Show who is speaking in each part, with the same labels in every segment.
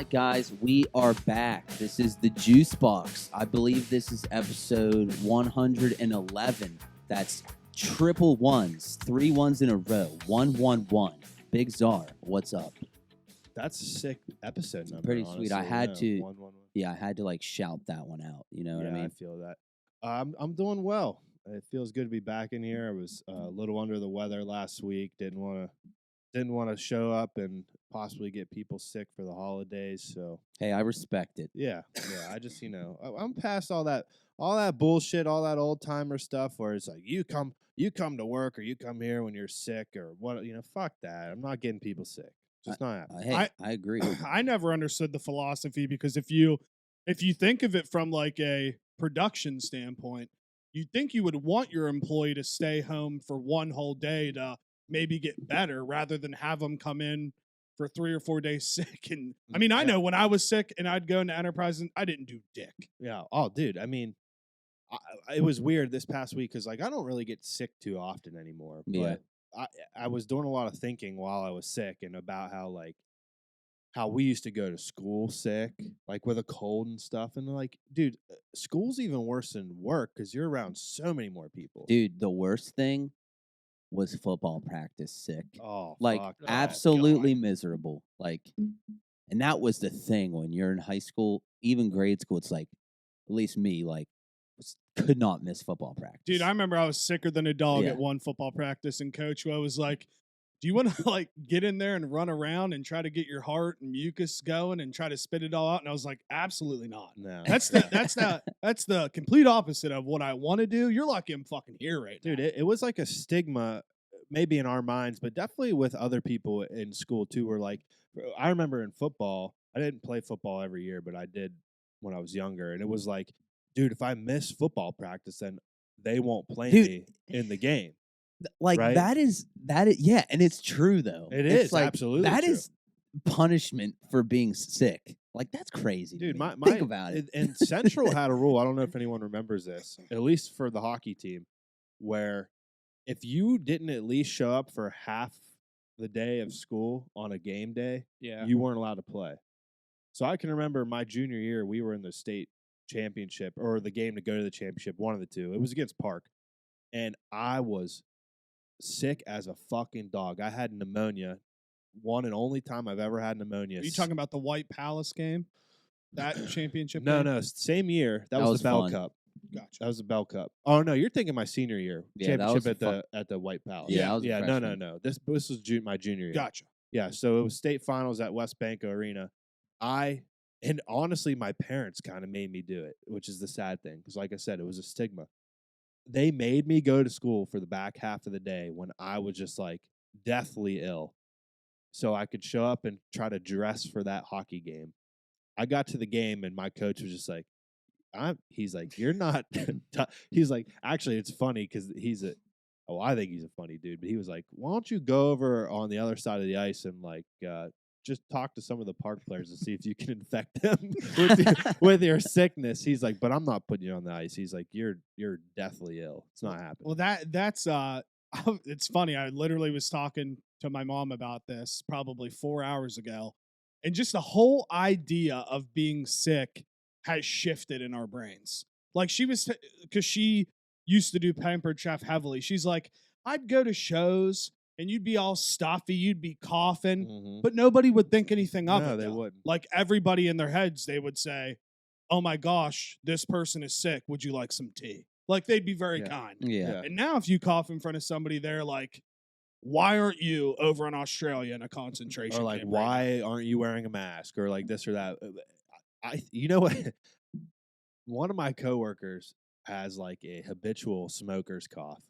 Speaker 1: right, guys, we are back. This is the Juice Box. I believe this is episode 111. That's triple ones, 3 ones in a row, 111. Big Czar, what's up?
Speaker 2: That's a sick episode number.
Speaker 1: Pretty
Speaker 2: honestly.
Speaker 1: sweet. I had to,
Speaker 2: 111.
Speaker 1: I had to like shout that one out. You know what I mean?
Speaker 2: I feel that. I'm doing well. It feels good to be back in here. I was a little under the weather last week. Didn't want to show up and possibly get people sick for the holidays. So
Speaker 1: Hey, I respect it.
Speaker 2: yeah. I just I'm past all that bullshit, all that old timer stuff where it's like you come to work or you come here when you're sick or what. Fuck that. I'm not getting people sick. Just not happening.
Speaker 1: Hey, I agree.
Speaker 3: I never understood the philosophy because if you think of it from like a production standpoint, you'd think you would want your employee to stay home for one whole day to maybe get better rather than have them come in for 3 or 4 days sick. And I mean, I know when I was sick and I'd go into Enterprise and I didn't do dick.
Speaker 2: Yeah. Oh, dude. I mean, it was weird this past week because, like, I don't really get sick too often anymore.
Speaker 1: Yeah.
Speaker 2: But I was doing a lot of thinking while I was sick and about how we used to go to school sick, like with a cold and stuff. And like, dude, school's even worse than work because you're around so many more people.
Speaker 1: Dude, the worst thing was football practice sick.
Speaker 2: Oh,
Speaker 1: like
Speaker 2: fuck that.
Speaker 1: absolutely miserable. Like, and that was the thing when you're in high school, even grade school. It's like, at least me, like, could not miss football practice.
Speaker 3: Dude, I remember I was sicker than a dog
Speaker 1: Yeah.
Speaker 3: at one football practice, and Coach was like, do you want to like get in there and run around and try to get your heart and mucus going and try to spit it all out? And I was like, absolutely not.
Speaker 2: No.
Speaker 3: That's the complete opposite of what I want to do. You're lucky I'm fucking here right now.
Speaker 2: Dude, it was like a stigma, maybe in our minds, but definitely with other people in school too. Where like, I remember in football, I didn't play football every year, but I did when I was younger, and it was like, dude, if I miss football practice, then they won't play me in the game.
Speaker 1: Like
Speaker 2: right?
Speaker 1: that is yeah, and it's true though.
Speaker 2: It's
Speaker 1: like,
Speaker 2: absolutely
Speaker 1: that
Speaker 2: true.
Speaker 1: is punishment for being sick. Like that's crazy,
Speaker 2: Dude.
Speaker 1: Think about it.
Speaker 2: And Central had a rule. I don't know if anyone remembers this, at least for the hockey team, where if you didn't at least show up for half the day of school on a game day, you weren't allowed to play. So I can remember my junior year, we were in the state championship or the game to go to the championship, one of the two. It was against Park, and I was sick as a fucking dog. I had pneumonia, one and only time I've ever had pneumonia.
Speaker 3: Are you talking about the White Palace game? That championship
Speaker 2: No,
Speaker 3: game?
Speaker 2: no, same year. That
Speaker 1: was
Speaker 2: was the Bell
Speaker 1: fun.
Speaker 2: Cup.
Speaker 3: Gotcha.
Speaker 2: That was the Bell Cup. Oh no, you're thinking my senior year
Speaker 1: Yeah, that
Speaker 2: championship
Speaker 1: was
Speaker 2: at the White Palace.
Speaker 1: Yeah, I was a
Speaker 2: no.
Speaker 1: freshman.
Speaker 2: This was my junior year.
Speaker 3: Gotcha.
Speaker 2: Yeah, so it was state finals at West Banco Arena. And honestly, my parents kind of made me do it, which is the sad thing because, like I said, it was a stigma. They made me go to school for the back half of the day when I was just like deathly ill, so I could show up and try to dress for that hockey game. I got to the game and my coach was just like, he's like, you're not. He's like, actually, it's funny because I think he's a funny dude, but he was like, why don't you go over on the other side of the ice and like just talk to some of the Park players and see if you can infect them with your sickness. He's like, but I'm not putting you on the ice. He's like, you're deathly ill. It's not happening.
Speaker 3: Well, that's it's funny. I literally was talking to my mom about this probably 4 hours ago, and just the whole idea of being sick has shifted in our brains. Like she was, because she used to do Pampered Chef heavily. She's like, I'd go to shows and you'd be all stuffy, you'd be coughing, but nobody would think anything of it.
Speaker 2: No, they
Speaker 3: though.
Speaker 2: wouldn't.
Speaker 3: Like everybody in their heads, they would say, oh my gosh, this person is sick. Would you like some tea? Like they'd be very kind.
Speaker 1: Yeah.
Speaker 3: And now if you cough in front of somebody, they're like, why aren't you over in Australia in a concentration
Speaker 2: Or like,
Speaker 3: camp right now?
Speaker 2: why aren't you wearing a mask? Or like this or that. You know what? One of my coworkers has like a habitual smoker's cough.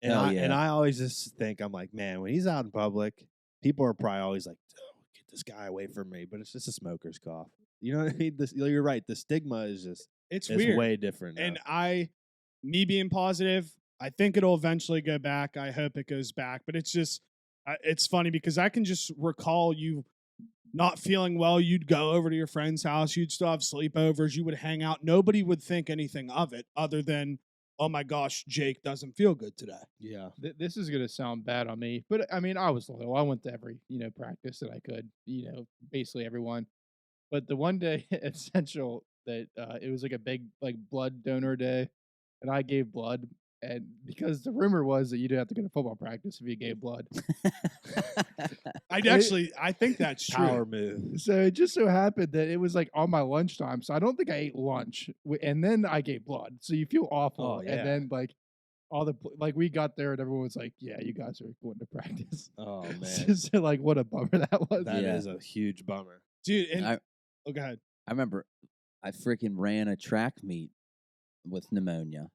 Speaker 2: And I always just think, I'm like, man, when he's out in public, people are probably always like, oh, get this guy away from me. But it's just a smoker's cough. You know what I mean? You're right. The stigma is just,
Speaker 3: It's
Speaker 2: it's
Speaker 3: weird.
Speaker 2: way different now.
Speaker 3: And me being positive, I think it'll eventually go back. I hope it goes back. But it's just, it's funny because I can just recall you not feeling well. You'd go over to your friend's house. You'd still have sleepovers. You would hang out. Nobody would think anything of it other than, oh my gosh, Jake doesn't feel good today.
Speaker 2: Yeah.
Speaker 4: This is going to sound bad on me, but I mean, I was loyal. I went to every, practice that I could, basically everyone. But the one day at Central that it was like a big like blood donor day, and I gave blood, and because the rumor was that you didn't have to go to football practice if you gave blood.
Speaker 3: I think that's true.
Speaker 2: Power move.
Speaker 4: So it just so happened that it was like on my lunchtime, so I don't think I ate lunch, and then I gave blood. So you feel awful,
Speaker 2: Oh, yeah.
Speaker 4: and then like all the like we got there and everyone was like, "Yeah, you guys are going to practice."
Speaker 2: Oh man,
Speaker 4: So like, what a bummer that was.
Speaker 2: that
Speaker 1: Yeah.
Speaker 2: is a huge bummer.
Speaker 3: Dude, and
Speaker 1: I-
Speaker 3: oh, go ahead.
Speaker 1: I remember I freaking ran a track meet with pneumonia.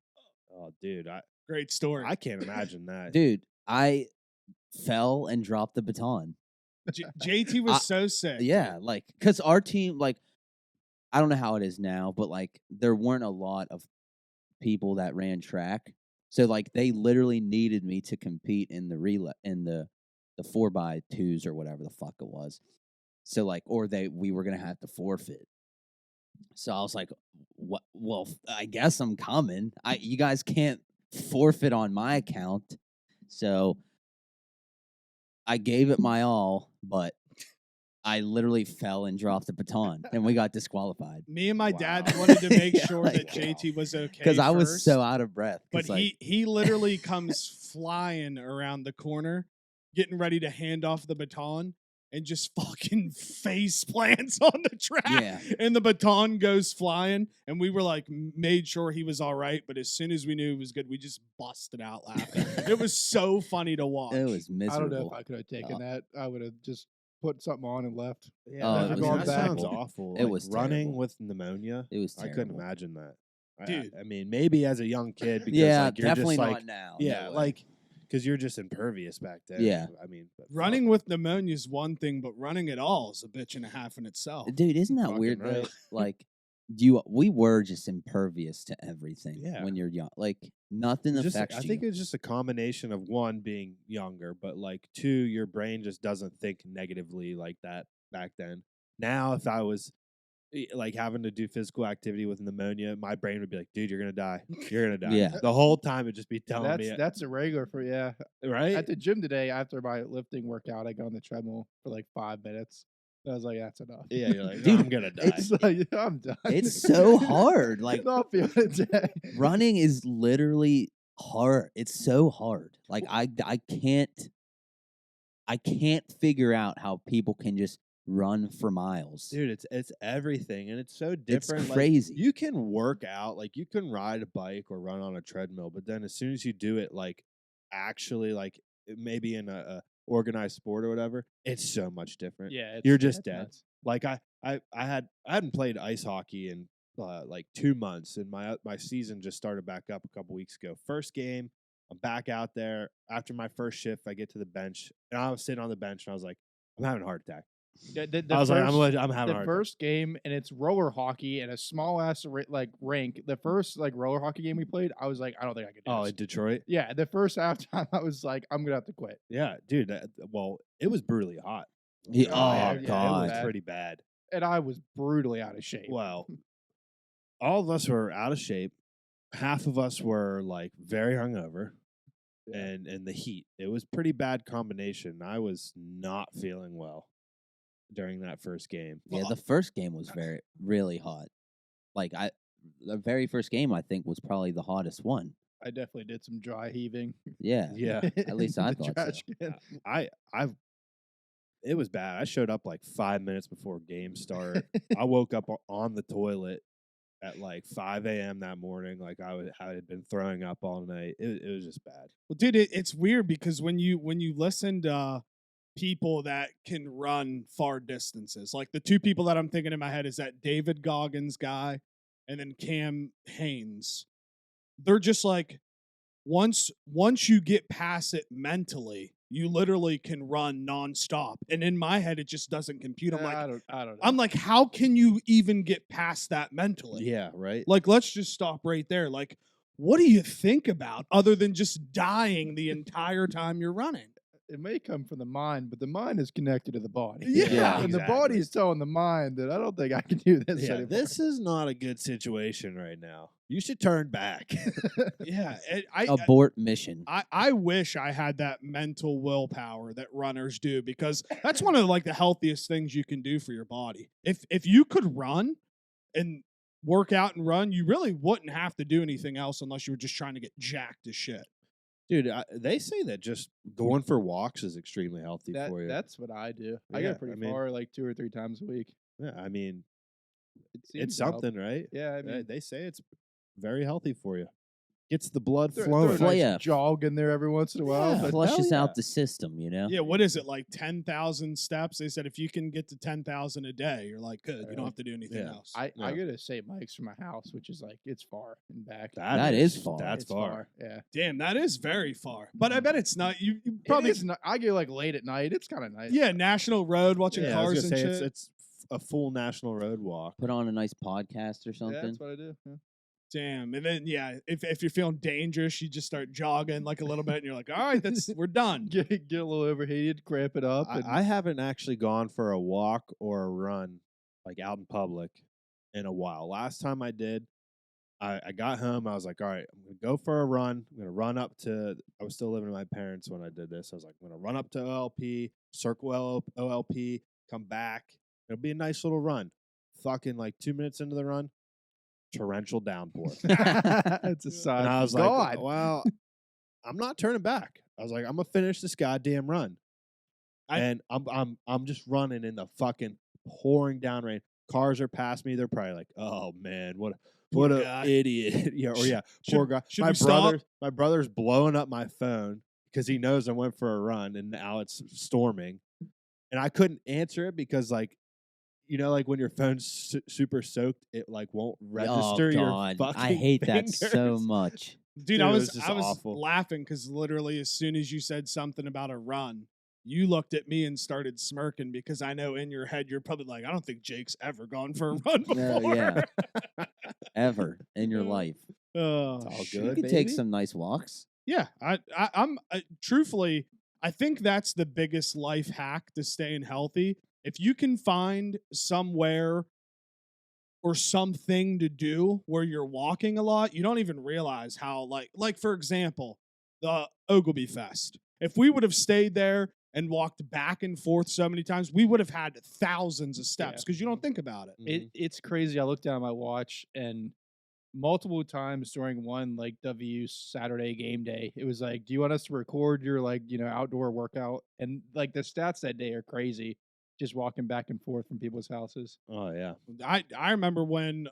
Speaker 2: Oh, dude,
Speaker 3: Great story.
Speaker 2: I can't imagine that.
Speaker 1: Dude, I fell and dropped the baton.
Speaker 3: JT was
Speaker 1: I-
Speaker 3: so sick.
Speaker 1: Yeah, like, because our team, like, I don't know how it is now, but, like, there weren't a lot of people that ran track. So, like, they literally needed me to compete in the relay, in the 4x2s or whatever the fuck it was. So, like, or we were going to have to forfeit. So I was like, "What? Well, I guess I'm coming. You guys can't forfeit on my account." So I gave it my all, but I literally fell and dropped the baton, and we got disqualified
Speaker 3: Me and my dad
Speaker 2: Wow.
Speaker 3: wanted to make
Speaker 1: Yeah,
Speaker 3: sure
Speaker 1: like-
Speaker 3: that JT was okay
Speaker 1: because I was
Speaker 3: first,
Speaker 1: so out of breath. 'cause,
Speaker 3: But
Speaker 1: like,
Speaker 3: he literally comes flying around the corner, getting ready to hand off the baton, and just fucking face plants on the track.
Speaker 1: Yeah.
Speaker 3: And the baton goes flying, and we were like, made sure he was all right. But as soon as we knew he was good, we just busted out laughing. It was so funny to watch.
Speaker 1: it was
Speaker 4: I
Speaker 1: miserable.
Speaker 4: don't know if I could have taken that. I would have just put something on and left.
Speaker 2: Yeah,
Speaker 1: Oh,
Speaker 2: that,
Speaker 1: it was
Speaker 2: that
Speaker 4: terrible.
Speaker 2: sounds awful.
Speaker 1: It
Speaker 2: Like,
Speaker 1: was
Speaker 2: running
Speaker 1: terrible.
Speaker 2: with pneumonia.
Speaker 1: It was
Speaker 2: I
Speaker 1: terrible.
Speaker 2: couldn't imagine that.
Speaker 3: Dude.
Speaker 2: I mean, maybe as a young kid, because
Speaker 1: Yeah,
Speaker 2: like, you're
Speaker 1: definitely
Speaker 2: just
Speaker 1: not
Speaker 2: like,
Speaker 1: now. no
Speaker 2: yeah,
Speaker 1: way.
Speaker 2: like because you're just impervious back then.
Speaker 1: Yeah.
Speaker 2: I mean, but fuck.
Speaker 3: Running with pneumonia is one thing, but running at all is a bitch and a half in itself.
Speaker 1: Dude, isn't that
Speaker 2: Fucking
Speaker 1: weird though?
Speaker 2: right.
Speaker 1: Like, we were just impervious to everything
Speaker 2: Yeah.
Speaker 1: when you're young. Like, nothing
Speaker 2: Just,
Speaker 1: affects
Speaker 2: I
Speaker 1: you.
Speaker 2: think it's just a combination of one being younger, but like two, your brain just doesn't think negatively like that back then. Now, if I was like having to do physical activity with pneumonia, my brain would be like, "Dude, you're gonna die. You're gonna die."
Speaker 1: Yeah.
Speaker 2: The whole time it'd just be telling me,
Speaker 4: That's a regular for
Speaker 2: right?
Speaker 4: At the gym today, after my lifting workout, I got on the treadmill for like 5 minutes. I was like, that's enough.
Speaker 2: Yeah, you're like,
Speaker 1: Dude,
Speaker 2: "I'm gonna die."
Speaker 4: It's like, I'm done.
Speaker 1: It's so hard. Like,
Speaker 4: not feeling it today.
Speaker 1: running is literally hard. It's so hard. Like, I can't figure out how people can just run for miles.
Speaker 2: Dude, it's everything, and it's so
Speaker 1: It's
Speaker 2: different. Like,
Speaker 1: crazy.
Speaker 2: you can work out, like you can ride a bike or run on a treadmill, but then as soon as you do it, like actually, like maybe in a organized sport or whatever, it's so much different.
Speaker 4: Yeah,
Speaker 2: You're just
Speaker 4: that's
Speaker 2: dead.
Speaker 4: nuts.
Speaker 2: Like I hadn't played ice hockey in like 2 months, and my season just started back up a couple weeks ago. First game, I'm back out there. After my first shift, I get to the bench, and I was sitting on the bench, and I was like, I'm having a heart attack.
Speaker 4: The
Speaker 2: I was like, I'm
Speaker 4: first-
Speaker 2: having a
Speaker 4: the
Speaker 2: heart
Speaker 4: first game, and it's roller hockey and a small ass rink. The first like roller hockey game we played, I was like, I don't think I could do
Speaker 2: attack. Oh,
Speaker 4: this.
Speaker 2: in Detroit.
Speaker 4: Yeah, the first halftime, I was like, I'm gonna have to quit.
Speaker 2: Yeah, dude. Well, it was brutally hot.
Speaker 1: Oh,
Speaker 4: yeah,
Speaker 1: God.
Speaker 2: it
Speaker 4: God.
Speaker 2: was pretty bad.
Speaker 4: And I was brutally out of shape.
Speaker 2: Well, all of us were out of shape. Half of us were like very hungover,
Speaker 4: Yeah.
Speaker 2: and the heat. It was pretty bad combination. I was not feeling well during that first game.
Speaker 1: Yeah, the first game was really hot. Like, the very first game I think was probably the hottest one.
Speaker 4: I definitely did some dry heaving.
Speaker 1: Yeah.
Speaker 2: Yeah,
Speaker 1: At least I
Speaker 4: in the
Speaker 1: thought so.
Speaker 4: trash can.
Speaker 2: it was bad. I showed up like 5 minutes before game start. I woke up on the toilet at like 5 a.m. that morning. Like I had been throwing up all night. It was just bad.
Speaker 3: Well, dude, it's weird because when you listen to people that can run far distances, like the two people that I'm thinking in my head is that David Goggins guy and then Cam Haynes. They're just like once you get past it mentally, you literally can run nonstop. And in my head, it just doesn't compute. I'm like,
Speaker 4: I don't know.
Speaker 3: I'm like, how can you even get past that mentally?
Speaker 2: Yeah, right.
Speaker 3: Like, let's just stop right there. Like, what do you think about other than just dying the entire time you're running?
Speaker 4: it may come from the mind, but the mind is connected to the body.
Speaker 3: Yeah,
Speaker 4: and the body is telling the mind that I don't think I can do this
Speaker 2: Yeah,
Speaker 4: anymore.
Speaker 2: this is not a good situation right now. You should turn back.
Speaker 3: Yeah,
Speaker 1: Abort mission.
Speaker 3: I wish I had that mental willpower that runners do, because that's one of like the healthiest things you can do for your body. If you could run and work out and run, you really wouldn't have to do anything else unless you were just trying to get jacked as shit.
Speaker 2: Dude, they say that just going for walks is extremely healthy for you.
Speaker 4: That's what I do. I
Speaker 2: Yeah,
Speaker 4: go pretty
Speaker 2: I mean-
Speaker 4: far, like 2 or 3 times a week.
Speaker 2: Yeah, I mean,
Speaker 4: It seems
Speaker 2: it's
Speaker 4: to help.
Speaker 2: something, right?
Speaker 4: Yeah, I mean,
Speaker 2: They say it's very healthy for you. Gets the blood
Speaker 4: throw
Speaker 2: flowing.
Speaker 4: a nice
Speaker 1: Yeah.
Speaker 4: jog in there every once in a while.
Speaker 2: Yeah.
Speaker 4: but
Speaker 1: Flushes
Speaker 2: hell
Speaker 1: out
Speaker 2: yeah.
Speaker 1: the system, you know?
Speaker 3: Yeah, what is it, like 10,000 steps? They said if you can get to 10,000 a day, you're like, good. You don't have to do anything
Speaker 2: Yeah.
Speaker 3: else.
Speaker 4: I
Speaker 2: Yeah.
Speaker 4: go to St. Mike's from my house, which is like it's far and back.
Speaker 1: That is far.
Speaker 2: That's
Speaker 4: It's
Speaker 2: far.
Speaker 4: Yeah,
Speaker 3: Damn, that is very far. But I bet it's not. You
Speaker 4: probably
Speaker 3: probably
Speaker 4: it's not, I go like late at night. It's kind of nice.
Speaker 3: yeah, National Road watching
Speaker 2: Yeah, I was
Speaker 3: cars
Speaker 2: gonna
Speaker 3: and
Speaker 2: say
Speaker 3: shit.
Speaker 2: it's a full national road walk.
Speaker 1: Put on a nice podcast or
Speaker 4: Yeah,
Speaker 1: something.
Speaker 4: that's what I do. Yeah.
Speaker 3: Damn, and then yeah, if you're feeling dangerous, you just start jogging like a little bit, and you're like, all right, we're done.
Speaker 4: Get a little overheated, cramp it up. and-
Speaker 2: I haven't actually gone for a walk or a run like out in public in a while. Last time I did, I got home. I was like, all right, I'm going to go for a run. I'm going to run up to, I was still living with my parents when I did this. I was like, I'm going to run up to OLP, circle OLP, come back. It'll be a nice little run. Fucking like 2 minutes into the run, torrential downpour.
Speaker 4: it's a sign.
Speaker 2: And I
Speaker 4: from
Speaker 2: was
Speaker 4: God.
Speaker 2: like, well, I'm not turning back. I was like, I'm going to finish this goddamn run. And I'm just running in the fucking pouring down rain. Cars are past me. They're probably like, "Oh man, what
Speaker 3: Poor
Speaker 2: a
Speaker 3: guy.
Speaker 2: idiot!" Yeah, or yeah, poor guy.
Speaker 3: should we stop?
Speaker 2: My brother's blowing up my phone because he knows I went for a run, and now it's storming, and I couldn't answer it because like, you know, like when your phone's super soaked, it like won't register
Speaker 1: Oh,
Speaker 2: your
Speaker 1: God.
Speaker 2: fucking
Speaker 1: I hate that so
Speaker 2: fingers.
Speaker 1: much.
Speaker 3: Dude, I
Speaker 2: Dude, it
Speaker 3: was
Speaker 2: was just
Speaker 3: I was
Speaker 2: awful.
Speaker 3: laughing because literally as soon as you said something about a run, you looked at me and started smirking because I know in your head you're probably like, I don't think Jake's ever gone for a run before.
Speaker 1: No, yeah. Ever in your life.
Speaker 3: Oh,
Speaker 2: It's all
Speaker 3: shit.
Speaker 1: You
Speaker 2: good.
Speaker 1: could take
Speaker 2: baby.
Speaker 1: some nice walks.
Speaker 3: Yeah, I'm truthfully, I think that's the biggest life hack to staying healthy. If you can find somewhere or something to do where you're walking a lot, you don't even realize how like for example, the Ogilvy Fest. If we would have stayed there and walked back and forth so many times, we would have had thousands of steps because you don't think about it.
Speaker 2: Mhm.
Speaker 4: It's crazy. I looked down at my watch and multiple times during one like WU Saturday game day, it was like, "Do you want us to record your like outdoor workout?" And like the stats that day are crazy. Just walking back and forth from people's houses.
Speaker 2: Oh yeah.
Speaker 3: I remember when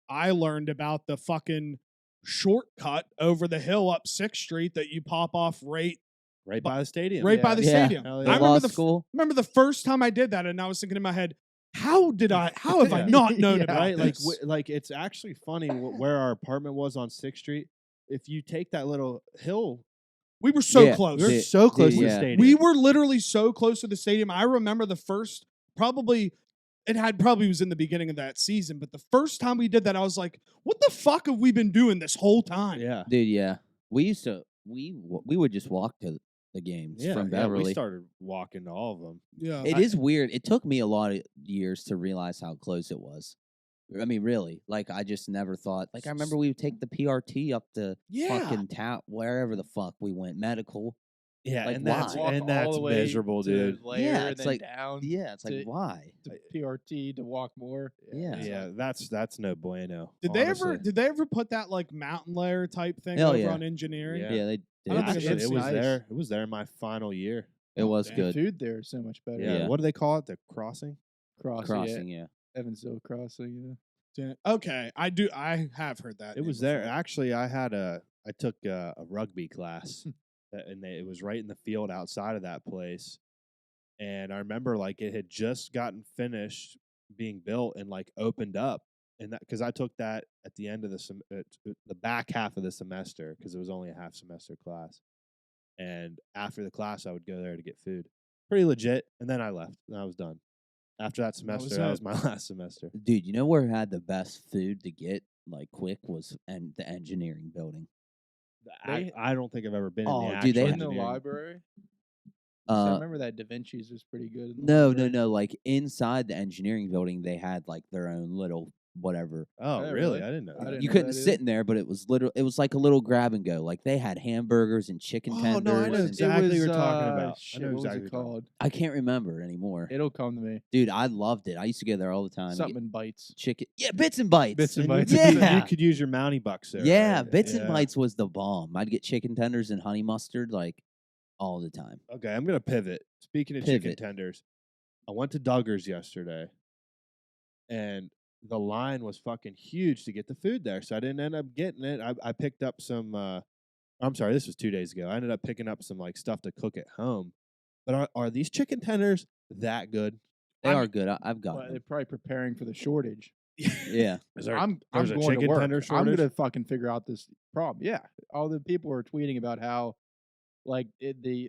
Speaker 3: I learned about the fucking shortcut over the hill up 6th Street that you pop off right
Speaker 2: Right by the stadium.
Speaker 3: by the
Speaker 1: Yeah.
Speaker 3: stadium.
Speaker 2: Hell
Speaker 3: I
Speaker 2: yeah.
Speaker 1: The law
Speaker 3: remember
Speaker 1: school.
Speaker 3: remember the first time I did that, and I was thinking in my head, how have I
Speaker 2: Yeah.
Speaker 3: not known
Speaker 4: Yeah.
Speaker 3: about
Speaker 2: Right, like
Speaker 3: this?
Speaker 2: like it's actually funny where our apartment was on 6th Street. If you take that little hill,
Speaker 3: We were so
Speaker 1: Yeah.
Speaker 3: close.
Speaker 2: we were
Speaker 1: Dude,
Speaker 2: so close to
Speaker 1: yeah.
Speaker 2: the stadium.
Speaker 3: We were literally so close to the stadium. I remember the first, probably was in the beginning of that season, but the first time we did that, I was like, what the fuck have we been doing this whole time?
Speaker 2: Yeah.
Speaker 1: Dude, yeah. We used to, we would just walk to the games
Speaker 2: Yeah,
Speaker 1: from
Speaker 2: yeah,
Speaker 1: Beverly.
Speaker 2: we started walking to all of them.
Speaker 3: Yeah.
Speaker 1: It is weird. It took me a lot of years to realize how close it was. I mean, really. Like, I just never thought. Like, I remember we would take the PRT up to fucking wherever the fuck we went, medical.
Speaker 2: Yeah,
Speaker 1: Like,
Speaker 2: and that's
Speaker 1: why?
Speaker 4: Walk
Speaker 2: and
Speaker 4: all
Speaker 2: that's
Speaker 4: the way
Speaker 2: miserable,
Speaker 4: to
Speaker 2: dude.
Speaker 4: Layer
Speaker 1: Yeah,
Speaker 4: and
Speaker 1: it's
Speaker 4: then
Speaker 1: like-
Speaker 4: down
Speaker 1: Yeah, it's like,
Speaker 4: to-
Speaker 1: why?
Speaker 4: to PRT to walk more.
Speaker 1: Yeah.
Speaker 2: Yeah, that's no bueno.
Speaker 3: Did
Speaker 2: honestly.
Speaker 3: they ever put that like mountain layer type thing
Speaker 1: Hell
Speaker 3: over
Speaker 1: yeah.
Speaker 3: on engineering?
Speaker 2: Yeah.
Speaker 1: Yeah, they
Speaker 3: I
Speaker 1: did.
Speaker 3: don't think I've
Speaker 2: Actually,
Speaker 3: ever
Speaker 2: it
Speaker 3: seen
Speaker 2: was
Speaker 4: nice.
Speaker 2: there. It was there my final year.
Speaker 1: It was
Speaker 3: damn.
Speaker 4: The
Speaker 1: good.
Speaker 4: food there is so much better.
Speaker 2: Yeah.
Speaker 1: Yeah.
Speaker 2: What do they call it? The crossing?
Speaker 4: Crossing,
Speaker 1: Yeah.
Speaker 4: Evansville Crossing.
Speaker 3: Okay, I have heard that.
Speaker 2: It
Speaker 3: name
Speaker 2: was there.
Speaker 3: before.
Speaker 2: Actually, I took a rugby class, and it was right in the field outside of that place. And I remember like it had just gotten finished being built and like opened up, and that because I took that at the end of the back half of the semester because it was only a half semester class. And after the class, I would go there to get food. Pretty legit. And then I left, and I was done. After that semester, that was my last semester.
Speaker 1: Dude, you know where I had the best food to get like quick was the engineering building.
Speaker 2: I don't think I've ever been
Speaker 1: Oh,
Speaker 2: in the
Speaker 1: dude, they
Speaker 2: actual
Speaker 1: had-
Speaker 4: In the
Speaker 2: engineering.
Speaker 4: library. So I
Speaker 1: Uh,
Speaker 4: remember that Da Vinci's was pretty good. in the
Speaker 1: no, no,
Speaker 4: library.
Speaker 1: no. Like inside the engineering building, they had like their own little whatever.
Speaker 2: Oh,
Speaker 4: Yeah,
Speaker 2: really?
Speaker 4: really?
Speaker 2: I didn't know
Speaker 4: I
Speaker 2: that.
Speaker 4: didn't
Speaker 1: You
Speaker 4: know
Speaker 1: couldn't
Speaker 4: that
Speaker 1: sit
Speaker 4: either.
Speaker 1: in there, but it was it was like a little grab and go. Like they had hamburgers and chicken
Speaker 2: Oh,
Speaker 1: tenders.
Speaker 2: no, I know
Speaker 1: and-
Speaker 2: exactly what you're
Speaker 4: was,
Speaker 2: talking about. I
Speaker 4: Shit,
Speaker 2: know
Speaker 4: what was
Speaker 2: exactly
Speaker 4: it
Speaker 2: what you're talking
Speaker 4: called?
Speaker 1: I can't remember anymore.
Speaker 4: It'll come to me.
Speaker 1: Dude, I loved it. I used to go there all the time. and
Speaker 4: Something
Speaker 1: get
Speaker 4: in bites.
Speaker 1: chicken. Yeah, Bits and Bites.
Speaker 4: Bits and
Speaker 2: And
Speaker 4: bites.
Speaker 1: Yeah.
Speaker 2: you could use your Mountie Bucks there.
Speaker 1: Yeah,
Speaker 2: right?
Speaker 1: Bits and
Speaker 2: Yeah.
Speaker 1: Bites was the bomb. I'd get chicken tenders and honey mustard like all the time.
Speaker 2: Okay, I'm gonna pivot. Speaking of chicken
Speaker 1: Pivot.
Speaker 2: tenders, I went to Duggar's yesterday, and the line was fucking huge to get the food there, so I didn't end up getting it. I picked up some. I'm sorry, this was 2 days ago. I ended up picking up some like stuff to cook at home. But are these chicken tenders that good?
Speaker 1: They
Speaker 3: I'm-
Speaker 1: are good. I've got
Speaker 4: But they're
Speaker 1: them.
Speaker 4: probably preparing for the shortage.
Speaker 1: Yeah.
Speaker 2: Is there,
Speaker 4: I'm
Speaker 2: there's a
Speaker 4: going to
Speaker 2: chicken
Speaker 4: work.
Speaker 2: tender
Speaker 4: I'm
Speaker 2: shortage?
Speaker 4: gonna fucking figure out this problem. Yeah, all the people are tweeting about how, like,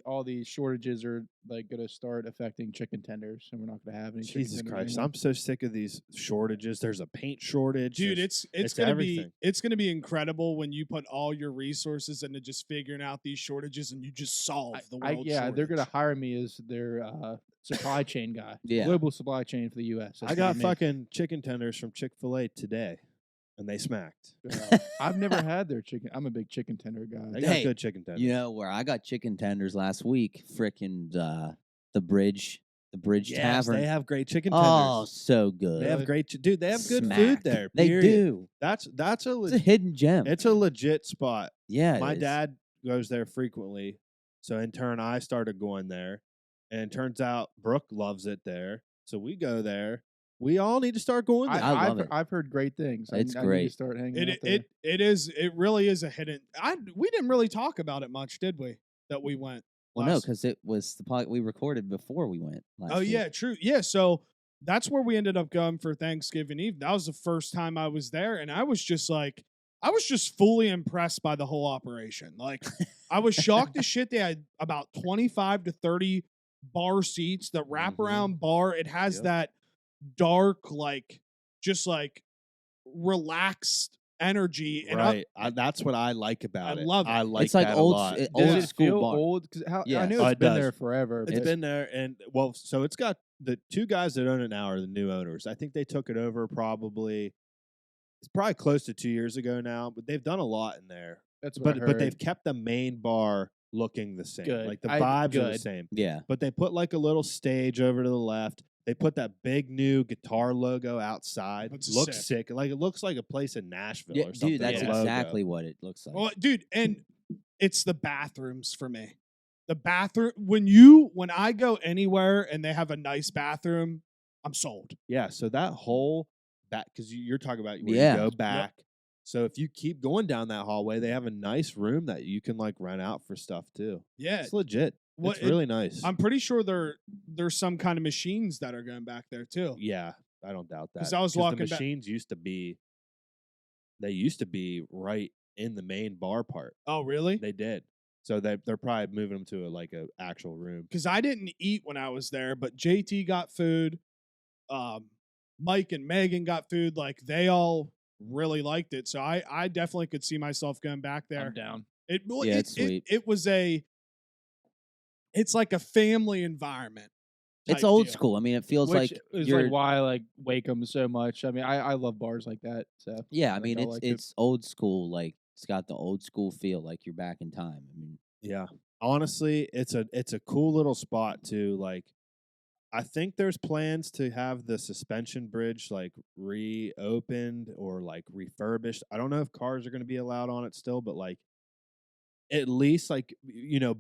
Speaker 4: all these shortages are like gonna start affecting chicken tenders, and we're not gonna have any. chicken
Speaker 2: Jesus
Speaker 4: tenders
Speaker 2: Christ,
Speaker 4: anymore.
Speaker 2: I'm so sick of these shortages. There's a paint shortage.
Speaker 3: Dude,
Speaker 2: there's-
Speaker 3: it's
Speaker 2: it's
Speaker 3: gonna
Speaker 2: everything.
Speaker 3: be incredible when you put all your resources into just figuring out these shortages and you just solve the world.
Speaker 4: They're gonna
Speaker 3: shortage.
Speaker 4: hire me as their supply chain guy.
Speaker 1: Yeah.
Speaker 4: Global supply chain for the U.S. That's
Speaker 2: I got
Speaker 4: gonna be me.
Speaker 2: fucking chicken tenders from Chick-fil-A today, and they smacked.
Speaker 4: I've never had their chicken. I'm a big chicken tender guy.
Speaker 2: They got
Speaker 1: Hey,
Speaker 2: good chicken tenders.
Speaker 1: You know where I got chicken tenders last week? Frickin' the Bridge
Speaker 2: Yes,
Speaker 1: Tavern.
Speaker 2: they have great chicken tenders.
Speaker 1: Oh, so good.
Speaker 2: They have great, dude. They have good food
Speaker 1: Smack.
Speaker 2: there.
Speaker 1: They
Speaker 2: period.
Speaker 1: do.
Speaker 2: That's a
Speaker 1: It's a
Speaker 2: legit.
Speaker 1: hidden gem.
Speaker 2: It's a legit spot.
Speaker 1: Yeah.
Speaker 2: My
Speaker 1: it is.
Speaker 2: dad goes there frequently, so in turn I started going there, and it turns out Brooke loves it there, so we go there. We all need to start going there.
Speaker 1: I love it.
Speaker 4: I've heard great things.
Speaker 1: It's
Speaker 4: I need to
Speaker 1: great.
Speaker 4: start hanging out there.
Speaker 3: It really is a hidden. We didn't really talk about it much, did we? That we went.
Speaker 1: Well, no,
Speaker 3: last-
Speaker 1: because it was the pod we recorded before we went. Last
Speaker 3: Oh
Speaker 1: week.
Speaker 3: yeah, true. Yeah, so that's where we ended up going for Thanksgiving Eve. That was the first time I was there, and I was just fully impressed by the whole operation. Like, I was shocked as shit. They had about 25 to 30 bar seats. The wraparound bar, it has
Speaker 2: Yep.
Speaker 3: that dark, like, just like relaxed energy. And
Speaker 2: right. That's what I like about it.
Speaker 3: love it.
Speaker 2: I like
Speaker 1: It's like
Speaker 2: that
Speaker 1: old
Speaker 2: a lot.
Speaker 1: s-
Speaker 4: Does
Speaker 1: old
Speaker 4: it
Speaker 1: school
Speaker 4: feel
Speaker 1: bar.
Speaker 4: old? 'Cause I
Speaker 1: Yes.
Speaker 4: know
Speaker 2: Oh,
Speaker 4: it's
Speaker 2: it
Speaker 4: been
Speaker 2: does.
Speaker 4: there forever.
Speaker 2: It's
Speaker 4: but-
Speaker 2: been there, and well, so it's got the two guys that own it now are the new owners. I think they took it over it's probably close to 2 years ago now, but they've done a lot in there.
Speaker 4: That's what I
Speaker 2: But they've
Speaker 4: heard.
Speaker 2: kept the main bar looking the same.
Speaker 4: Good.
Speaker 2: Like the
Speaker 4: I-
Speaker 2: vibes are the
Speaker 4: good.
Speaker 2: same.
Speaker 1: Yeah.
Speaker 2: But they put like a little stage over to the left. They put that big new guitar logo outside.
Speaker 3: That's
Speaker 2: Looks
Speaker 3: sick.
Speaker 2: sick. Like it looks like a place in Nashville
Speaker 1: Yeah,
Speaker 2: or something.
Speaker 1: dude, that's
Speaker 2: the logo.
Speaker 1: exactly what it looks like.
Speaker 3: Well, dude, and it's the bathrooms for me. The bathroom when I go anywhere and they have a nice bathroom, I'm sold.
Speaker 2: Yeah, so that whole back, because you're talking about where
Speaker 1: Yeah.
Speaker 2: you go
Speaker 1: Yep.
Speaker 2: back. So if you keep going down that hallway, they have a nice room that you can like rent out for stuff too.
Speaker 3: Yeah,
Speaker 2: It's legit.
Speaker 3: What-
Speaker 2: It's really nice.
Speaker 3: I'm pretty sure there's some kind of machines that are going back there too.
Speaker 2: Yeah, I don't doubt that.
Speaker 3: 'Cause I was
Speaker 2: 'Cause
Speaker 3: walking
Speaker 2: the
Speaker 3: back-
Speaker 2: machines used to be right in the main bar part.
Speaker 3: Oh, really?
Speaker 2: They did. So they're probably moving them to a actual room.
Speaker 3: Because I didn't eat when I was there, but JT got food. Mike and Megan got food. Like they all really liked it, so I definitely could see myself going back there.
Speaker 4: I'm down.
Speaker 1: Yeah, it's sweet.
Speaker 3: It's like a family environment.
Speaker 1: It's
Speaker 3: type
Speaker 1: old
Speaker 3: deal.
Speaker 1: school. I mean, it feels
Speaker 4: Which
Speaker 1: like
Speaker 4: is
Speaker 1: you're.
Speaker 4: like why I like Wakeham so much. I mean, I love bars like that. So
Speaker 1: Yeah, I
Speaker 4: like,
Speaker 1: mean,
Speaker 4: I
Speaker 1: it's
Speaker 4: liked it.
Speaker 1: it's old school. Like it's got the old school feel, like you're back in time. I mean,
Speaker 2: Yeah. Honestly, it's a cool little spot too. Like I think there's plans to have the suspension bridge like reopened or like refurbished. I don't know if cars are going to be allowed on it still, but like at least like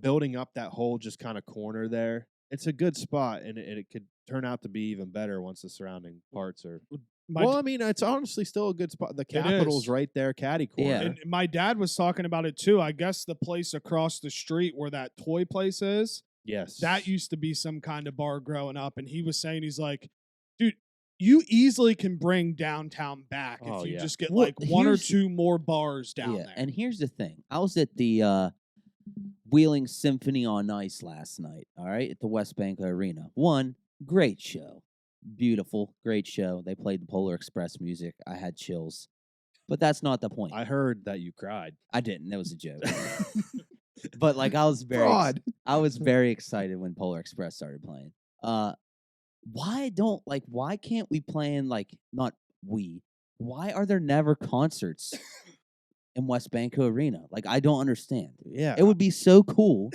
Speaker 2: building up that whole just kind of corner there. It's a good spot, and it could turn out to be even better once the surrounding parts are.
Speaker 3: My
Speaker 2: Well, I mean, it's honestly still a good spot. The Capitol's
Speaker 3: is.
Speaker 2: right there, caddy corner.
Speaker 1: Yeah.
Speaker 3: And my dad was talking about it too. I guess the place across the street where that toy place is,
Speaker 2: Yes,
Speaker 3: that used to be some kind of bar growing up. And he was saying, he's like, dude, you easily can bring downtown back
Speaker 2: Oh,
Speaker 3: if you
Speaker 2: yeah.
Speaker 3: just get
Speaker 1: Well,
Speaker 3: like one or
Speaker 1: here's-
Speaker 3: two more bars down
Speaker 1: yeah.
Speaker 3: there.
Speaker 1: And here's the thing: I was at the Wheeling Symphony on Ice last night. All right, at the West Bank Arena. One great show, beautiful, great show. They played the Polar Express music. I had chills, but that's not the point.
Speaker 2: I heard that you cried.
Speaker 1: I didn't. That was a joke. But like, I was very,
Speaker 4: Fraud.
Speaker 1: I was very excited when Polar Express started playing. Why can't we plan not we? Why are there never concerts in West Banco Arena? Like I don't understand.
Speaker 2: Yeah.
Speaker 1: It would be so cool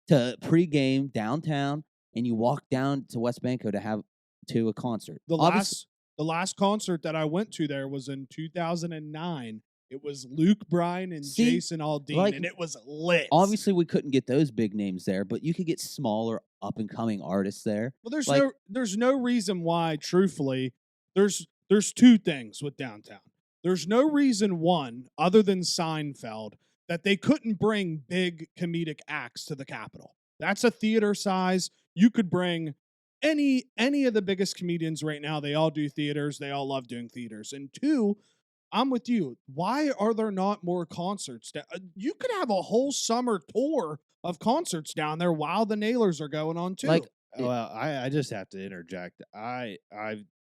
Speaker 1: to pregame downtown and you walk down to West Banco to a concert.
Speaker 3: The
Speaker 1: Obviously,
Speaker 3: last concert that I went to there was in 2009. It was Luke Bryan and
Speaker 1: See,
Speaker 3: Jason Aldean,
Speaker 1: like,
Speaker 3: and it was lit.
Speaker 1: obviously we couldn't get those big names there, but you could get smaller up and coming artists there.
Speaker 3: Well, there's
Speaker 1: like-
Speaker 3: there's no reason why, truthfully, there's two things with downtown. There's no reason, one, other than Seinfeld, that they couldn't bring big comedic acts to the Capitol. That's a theater size. You could bring any of the biggest comedians right now. They all do theaters. They all love doing theaters. And two, I'm with you. Why are there not more concerts? You could have a whole summer tour of concerts down there while the Nailers are going on too.
Speaker 1: Like,
Speaker 2: Well, I just have to interject.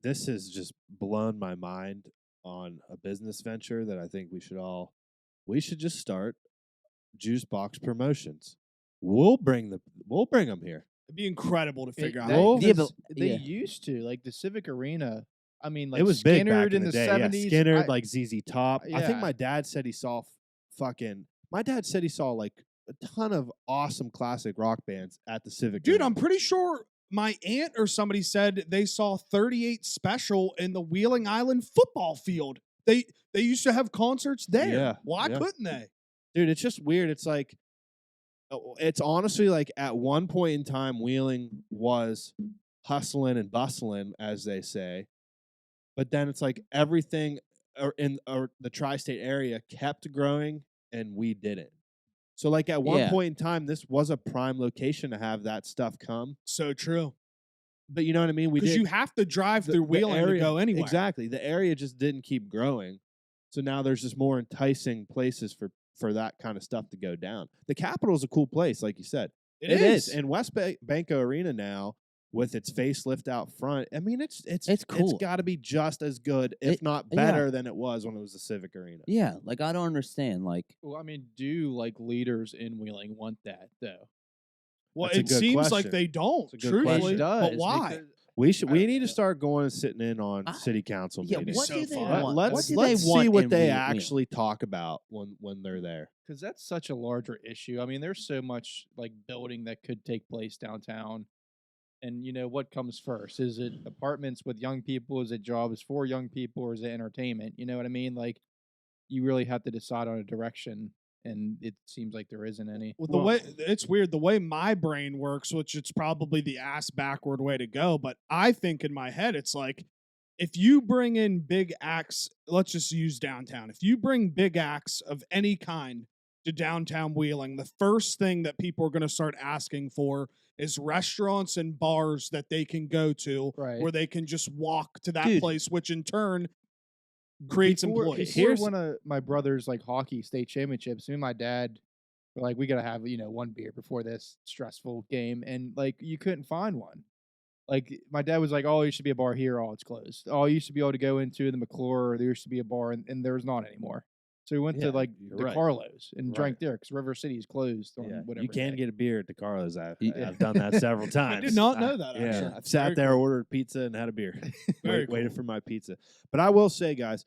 Speaker 2: This has just blown my mind on a business venture that I think we should just start Juice Box Promotions. We'll bring them here.
Speaker 3: It'd be incredible to figure out.
Speaker 2: Well,
Speaker 1: yeah, but-
Speaker 4: they
Speaker 1: yeah.
Speaker 4: used to like the Civic Arena. I mean, like
Speaker 2: It was big
Speaker 4: Skinner
Speaker 2: back in the day.
Speaker 4: '70s.
Speaker 2: Yeah, Skinner,
Speaker 4: I-
Speaker 2: like ZZ Top. I think
Speaker 4: yeah.
Speaker 2: my dad said he saw like a ton of awesome classic rock bands at the Civic.
Speaker 3: Dude,
Speaker 2: Arena.
Speaker 3: I'm pretty sure my aunt or somebody said they saw 38 Special in the Wheeling Island football field. They used to have concerts there.
Speaker 2: Yeah,
Speaker 3: Why
Speaker 2: yeah.
Speaker 3: couldn't they?
Speaker 2: Dude, it's just weird. It's like, it's honestly like at one point in time, Wheeling was hustling and bustling, as they say. But then it's like everything in the tri-state area kept growing and we didn't. So like at one
Speaker 1: Yeah.
Speaker 2: point in time, this was a prime location to have that stuff come.
Speaker 3: So true.
Speaker 2: But you know what I mean? We
Speaker 3: Because
Speaker 2: did
Speaker 3: you have to drive
Speaker 2: the-
Speaker 3: through
Speaker 2: the
Speaker 3: Wheeling to
Speaker 2: area-
Speaker 3: go anywhere.
Speaker 2: Exactly. The area just didn't keep growing. So now there's just more enticing places for that kind of stuff to go down. The Capitol is a cool place, like you said.
Speaker 3: It is.
Speaker 2: And West Banco Arena now, with its facelift out front, I mean, it's
Speaker 1: cool.
Speaker 2: It's got to be just as good, if not
Speaker 1: yeah.
Speaker 2: better, than it was when it was the Civic Arena.
Speaker 1: Yeah, like I don't understand. Like,
Speaker 4: Well, I mean, do like leaders in Wheeling want that though?
Speaker 3: Well,
Speaker 2: That's a
Speaker 3: it
Speaker 2: good
Speaker 3: seems
Speaker 2: question.
Speaker 3: like they don't,
Speaker 2: It's a good
Speaker 3: truthfully.
Speaker 2: question.
Speaker 3: But why?
Speaker 2: We
Speaker 4: I
Speaker 2: need to
Speaker 4: don't
Speaker 2: start going and sitting in on
Speaker 1: I-
Speaker 2: city council
Speaker 1: yeah,
Speaker 2: meetings.
Speaker 1: what
Speaker 3: so
Speaker 1: do they
Speaker 3: fun.
Speaker 1: want?
Speaker 2: Let's
Speaker 1: what do
Speaker 2: let's
Speaker 1: they want
Speaker 2: see what
Speaker 1: in
Speaker 2: they
Speaker 1: Wheeling?
Speaker 2: actually talk about when they're there.
Speaker 4: Because that's such a larger issue. I mean, there's so much like building that could take place downtown. And you know what comes first? Is it apartments with young people? Is it jobs for young people? Or is it entertainment? You know what I mean? Like, you really have to decide on a direction, and it seems like there isn't any.
Speaker 3: Well, the way it's weird, the way my brain works, which it's probably the ass backward way to go, but I think in my head it's like if you bring in big acts, let's just use downtown. If you bring big acts of any kind to downtown Wheeling, the first thing that people are going to start asking for is restaurants and bars that they can go to
Speaker 4: Right.
Speaker 3: where they can just walk to that
Speaker 1: Dude.
Speaker 3: place, which in turn creates employees.
Speaker 4: Before
Speaker 2: Here's-
Speaker 4: one of my brother's like hockey state championships, me and my dad were like, we gotta have one beer before this stressful game, and like you couldn't find one. Like my dad was like, "Oh, there used to be a bar here. Oh, it's closed. Oh, you used to be able to go into the McClure. Or there used to be a bar, and there's not anymore." So we went
Speaker 2: Yeah,
Speaker 4: to like
Speaker 2: you're
Speaker 4: the
Speaker 2: right.
Speaker 4: Carlos and
Speaker 2: Right.
Speaker 4: drank there because River City is closed on
Speaker 2: Yeah,
Speaker 4: whatever.
Speaker 2: you can
Speaker 4: day.
Speaker 2: get a beer at DeCarlo's. I've
Speaker 1: Yeah.
Speaker 2: done that several times.
Speaker 3: I did not know that,
Speaker 2: Yeah,
Speaker 3: actually.
Speaker 2: I've sat
Speaker 3: Very
Speaker 2: there,
Speaker 3: cool.
Speaker 2: ordered pizza, and had a beer.
Speaker 3: Very
Speaker 2: Waited
Speaker 3: cool.
Speaker 2: for my pizza. But I will say, guys,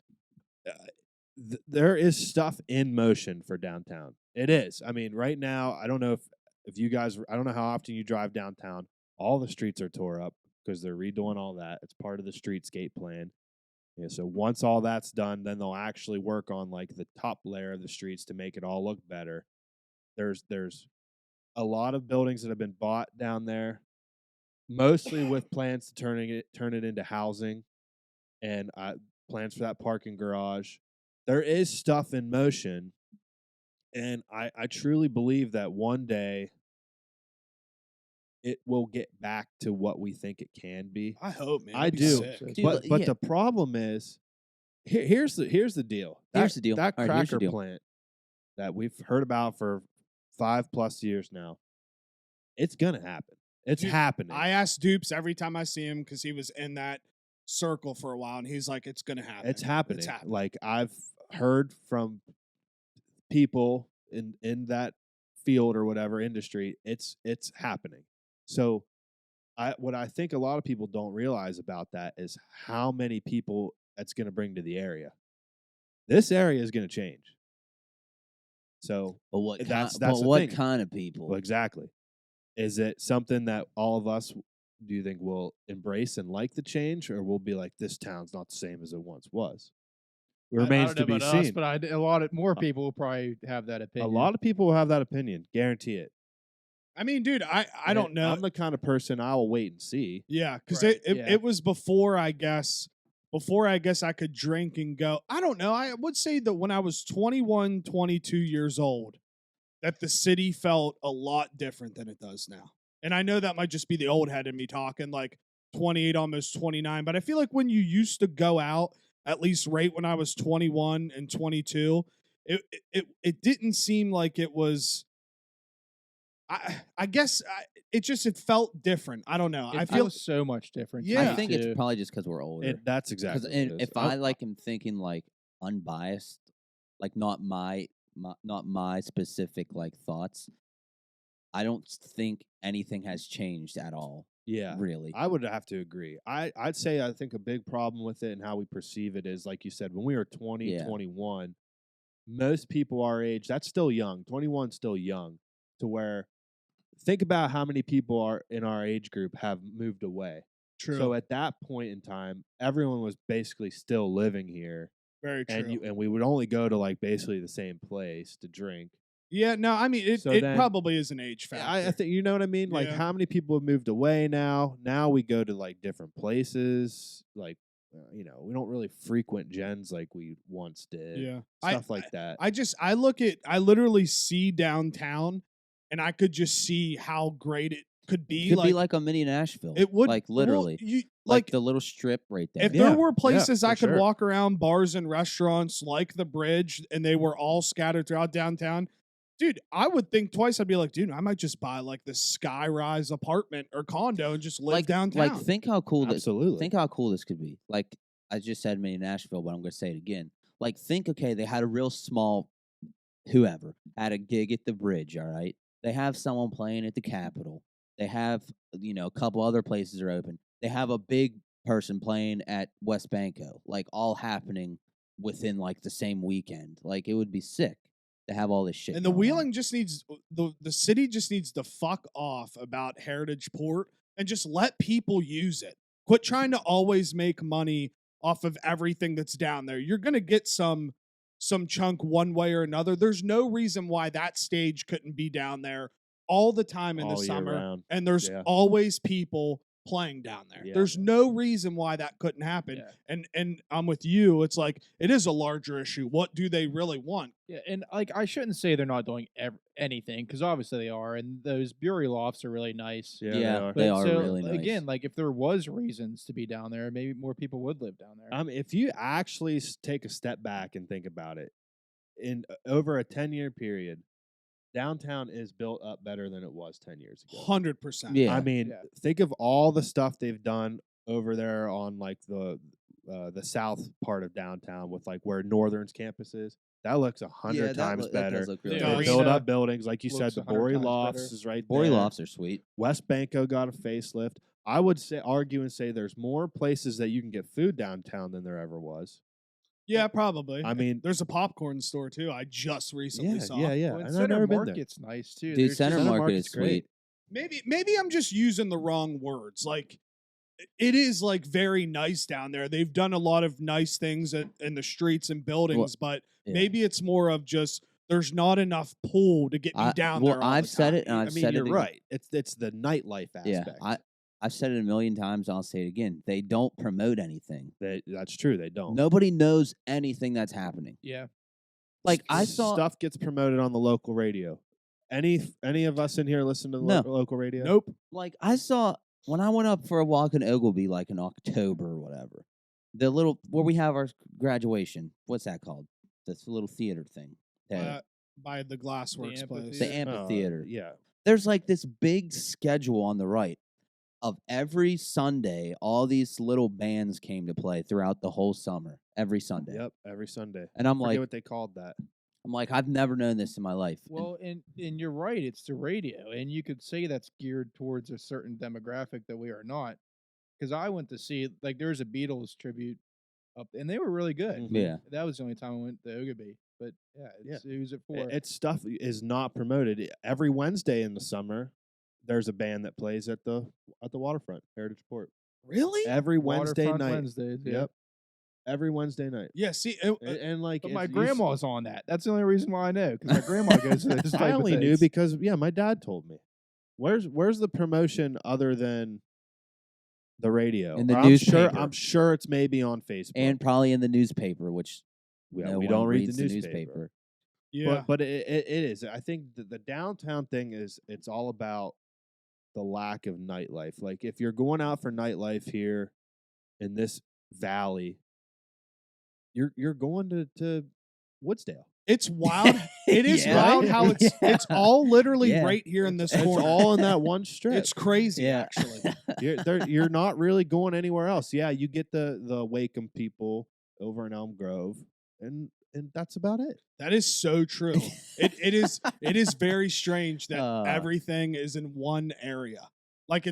Speaker 2: there is stuff in motion for downtown. It is. I mean, right now, I don't know if you guys, I don't know how often you drive downtown. All the streets are tore up because they're redoing all that. It's part of the streetscape plan. Yeah, so once all that's done, then they'll actually work on like the top layer of the streets to make it all look better. There's a lot of buildings that have been bought down there, mostly with plans to turn it into housing, and plans for that parking garage. There is stuff in motion, and I truly believe that one day it will get back to what we think it can be.
Speaker 3: I hope, man.
Speaker 2: I
Speaker 3: It'd be
Speaker 2: do.
Speaker 3: sick.
Speaker 1: Dude,
Speaker 2: But
Speaker 1: yeah.
Speaker 2: the problem is, here's the deal.
Speaker 1: Here's the deal.
Speaker 2: That
Speaker 1: All right, here's the
Speaker 2: cracker
Speaker 1: deal.
Speaker 2: plant that we've heard about for 5+ years now, it's gonna happen. It's
Speaker 3: Dude,
Speaker 2: happening.
Speaker 3: I ask Dupes every time I see him because he was in that circle for a while, and he's like, "It's gonna happen.
Speaker 2: It's happening.
Speaker 3: It's happening."
Speaker 2: Like I've heard from people in that field or whatever industry, it's happening. So what I think a lot of people don't realize about that is how many people that's going to bring to the area. This area is going to change. So
Speaker 1: But what
Speaker 2: that's
Speaker 1: but
Speaker 2: the
Speaker 1: what
Speaker 2: thing.
Speaker 1: kind of people?
Speaker 2: Well, exactly. Is it something that all of us do you think will embrace and like the change, or will be like, this town's not the same as it once was? It
Speaker 4: I
Speaker 2: remains
Speaker 4: don't
Speaker 2: to
Speaker 4: know
Speaker 2: be
Speaker 4: about
Speaker 2: seen.
Speaker 4: us, but a lot of more people will probably have that
Speaker 2: A
Speaker 4: opinion.
Speaker 2: lot of people will have that opinion. Guarantee it.
Speaker 3: I mean, dude, I
Speaker 2: And
Speaker 3: don't know.
Speaker 2: I'm the kind of person I will wait and see.
Speaker 3: Yeah, because
Speaker 4: Right,
Speaker 3: it was before I guess I could drink and go. I don't know. I would say that when I was 21, 22 years old, that the city felt a lot different than it does now. And I know that might just be the old head in me talking, like 28, almost 29. But I feel like when you used to go out, at least right when I was 21 and 22, it didn't seem like it was. I guess it felt different. I don't know.
Speaker 4: It
Speaker 3: I feel
Speaker 4: feels so much different. to
Speaker 3: Yeah.
Speaker 1: I
Speaker 4: me,
Speaker 1: think
Speaker 4: too.
Speaker 1: it's probably just because we're older.
Speaker 2: That's exactly what it is.
Speaker 1: If I like am thinking like unbiased, like not my specific like thoughts, I don't think anything has changed at all.
Speaker 2: Yeah,
Speaker 1: Really.
Speaker 2: I would have to agree. I'd say I think a big problem with it and how we perceive it is, like you said, when we were 20,
Speaker 1: Yeah.
Speaker 2: 21, most people our age, that's still young. 21 still young, to where think about how many people are in our age group have moved away.
Speaker 3: true.
Speaker 2: So at that point in time, everyone was basically still living here,
Speaker 3: Very true.
Speaker 2: and we would only go to like basically the same place to drink.
Speaker 3: Yeah, no, I mean
Speaker 2: So
Speaker 3: it
Speaker 2: then-
Speaker 3: probably is an age factor.
Speaker 2: I think, you know what I mean. Like,
Speaker 3: Yeah.
Speaker 2: how many people have moved away now? Now we go to like different places. Like, we don't really frequent gens like we once did.
Speaker 3: Yeah.
Speaker 2: Stuff like that.
Speaker 3: I literally see downtown, and I could just see how great it could be.
Speaker 1: It could be like a mini Nashville.
Speaker 3: it would
Speaker 1: like
Speaker 3: well,
Speaker 1: literally.
Speaker 3: you,
Speaker 1: like
Speaker 3: like
Speaker 1: the little strip right there.
Speaker 3: if
Speaker 2: Yeah,
Speaker 3: there were
Speaker 2: yeah,
Speaker 3: places I
Speaker 2: for
Speaker 3: could
Speaker 2: sure.
Speaker 3: walk around, bars and restaurants like the Bridge, and they were all scattered throughout downtown, dude, I would think twice. I'd be like, dude, I might just buy like this sky-rise apartment or condo and just live
Speaker 1: like
Speaker 3: downtown.
Speaker 1: Like think how cool this.
Speaker 2: Absolutely.
Speaker 1: Think how cool this could be. Like I just said, mini Nashville, but I'm going to say it again. Like think, okay, they had a real small, whoever had a gig at the Bridge. All right, they have someone playing at the Capitol. They have a couple other places are open. They have a big person playing at West Banco. Like all happening within like the same weekend. Like it would be sick to have all this shit.
Speaker 3: And the
Speaker 1: going on.
Speaker 3: Wheeling just needs the city just needs to fuck off about Heritage Port and just let people use it. Quit trying to always make money off of everything that's down there. You're gonna get some chunk one way or another. There's no reason why that stage couldn't be down there all the time in
Speaker 2: All
Speaker 3: the
Speaker 2: year
Speaker 3: summer.
Speaker 2: round.
Speaker 3: And there's
Speaker 2: Yeah.
Speaker 3: always people playing down there.
Speaker 2: Yeah,
Speaker 3: There's
Speaker 2: man.
Speaker 3: no reason why that couldn't happen.
Speaker 4: Yeah.
Speaker 3: And I'm with you. It's like it is a larger issue. What do they really want?
Speaker 4: Yeah, and like I shouldn't say they're not doing anything because obviously they are, and those brewery lofts are really nice.
Speaker 2: Yeah,
Speaker 1: Yeah,
Speaker 2: they are.
Speaker 1: they are
Speaker 4: so,
Speaker 1: really nice.
Speaker 4: Again, like if there was reasons to be down there, maybe more people would live down there.
Speaker 2: If you actually take a step back and think about it, in over a 10-year period, downtown is built up better than it was 10 years ago.
Speaker 3: 100%.
Speaker 1: Yeah.
Speaker 2: I mean,
Speaker 4: Yeah.
Speaker 2: think of all the stuff they've done over there on like the south part of downtown with like where Northern's campus is. That looks 100 times better.
Speaker 1: That does look really
Speaker 4: The
Speaker 2: They
Speaker 1: nice.
Speaker 2: build
Speaker 4: arena
Speaker 2: up buildings, like you said.
Speaker 4: looks
Speaker 2: The
Speaker 4: 100
Speaker 2: Bory
Speaker 4: times
Speaker 2: Lofts
Speaker 4: better.
Speaker 2: is right
Speaker 1: Bory
Speaker 2: there.
Speaker 1: Lofts are sweet.
Speaker 2: West Banco got a facelift. I would argue and say there's more places that you can get food downtown than there ever was.
Speaker 3: Yeah, probably.
Speaker 2: I mean,
Speaker 3: There's a popcorn store too. I just recently saw.
Speaker 2: yeah.
Speaker 4: Well, and
Speaker 2: And I've
Speaker 4: Center
Speaker 2: never been there.
Speaker 4: Market's nice too.
Speaker 1: Dude,
Speaker 4: There's
Speaker 1: Center
Speaker 4: just-
Speaker 1: Market
Speaker 2: Market's
Speaker 1: is
Speaker 2: great.
Speaker 1: sweet.
Speaker 3: Maybe I'm just using the wrong words. Like it is like very nice down there. They've done a lot of nice things in the streets and buildings, but
Speaker 1: Yeah.
Speaker 3: maybe it's more of just there's not enough pull to get me down there. all
Speaker 1: I've
Speaker 3: the
Speaker 1: said
Speaker 3: time.
Speaker 1: it, and I've
Speaker 2: I mean,
Speaker 1: said
Speaker 2: you're
Speaker 1: it.
Speaker 2: right. It's the nightlife
Speaker 1: Yeah,
Speaker 2: aspect.
Speaker 1: I've said it a million times. I'll say it again. They don't promote anything.
Speaker 2: That's true. They don't.
Speaker 1: Nobody knows anything that's happening.
Speaker 4: Yeah.
Speaker 1: Like I saw
Speaker 2: stuff gets promoted on the local radio. Any of us in here listen to the
Speaker 1: No.
Speaker 2: local radio?
Speaker 3: Nope.
Speaker 1: Like I saw when I went up for a walk in Ogleby, like in October or whatever. The little where we have our graduation. What's that called? This little theater thing.
Speaker 3: By the Glassworks place.
Speaker 1: The amphitheater.
Speaker 2: Yeah.
Speaker 1: There's like this big schedule on the right of every Sunday. All these little bands came to play throughout the whole summer. Every Sunday.
Speaker 2: Yep. Every Sunday.
Speaker 1: And I'm
Speaker 2: Forget
Speaker 1: like,
Speaker 2: what they called that.
Speaker 1: I'm like, I've never known this in my life. And-
Speaker 4: Well, and you're right. It's the radio, and you could say that's geared towards a certain demographic that we are not. Because I went to see like there's a Beatles tribute up, and they were really good.
Speaker 2: Mhm.
Speaker 1: yeah.
Speaker 4: That was the only time I went to Ogilvy. But yeah, who's it for?
Speaker 2: It's stuff is not promoted. Every Wednesday in the summer, there's a band that plays at the waterfront, Heritage Port.
Speaker 3: Really?
Speaker 2: Every Wednesday
Speaker 4: Waterfront
Speaker 2: night.
Speaker 4: Wednesdays. Yeah.
Speaker 2: Yep. Every Wednesday night.
Speaker 3: Yeah. See,
Speaker 2: And like,
Speaker 4: But my
Speaker 2: it's-
Speaker 4: grandma's on that. That's the only reason why I know, because my grandma goes to those type
Speaker 2: I
Speaker 4: of
Speaker 2: only knew
Speaker 4: things.
Speaker 2: because my dad told me. Where's the promotion other than the radio?
Speaker 1: In the
Speaker 2: Or
Speaker 1: newspaper.
Speaker 2: I'm sure it's maybe on Facebook.
Speaker 1: And probably in the newspaper, which
Speaker 2: we
Speaker 1: no
Speaker 2: we
Speaker 1: one
Speaker 2: don't read
Speaker 1: reads
Speaker 2: the newspaper.
Speaker 3: yeah.
Speaker 2: But it is. I think the downtown thing it's all about the lack of nightlife. Like if you're going out for nightlife here in this valley, you're going to Woodsdale.
Speaker 3: It's wild. It is
Speaker 1: Yeah.
Speaker 3: wild how it's
Speaker 1: Yeah.
Speaker 3: all literally
Speaker 1: Yeah.
Speaker 3: right here in this
Speaker 2: It's
Speaker 3: corner.
Speaker 2: all in that one strip.
Speaker 3: It's crazy,
Speaker 1: yeah.
Speaker 3: actually.
Speaker 2: You're not really going anywhere else. Yeah, you get the Wacom people over in Elm Grove, and that's about it.
Speaker 3: That is so true. It is very strange that
Speaker 1: Uh.
Speaker 3: everything is in one area. Like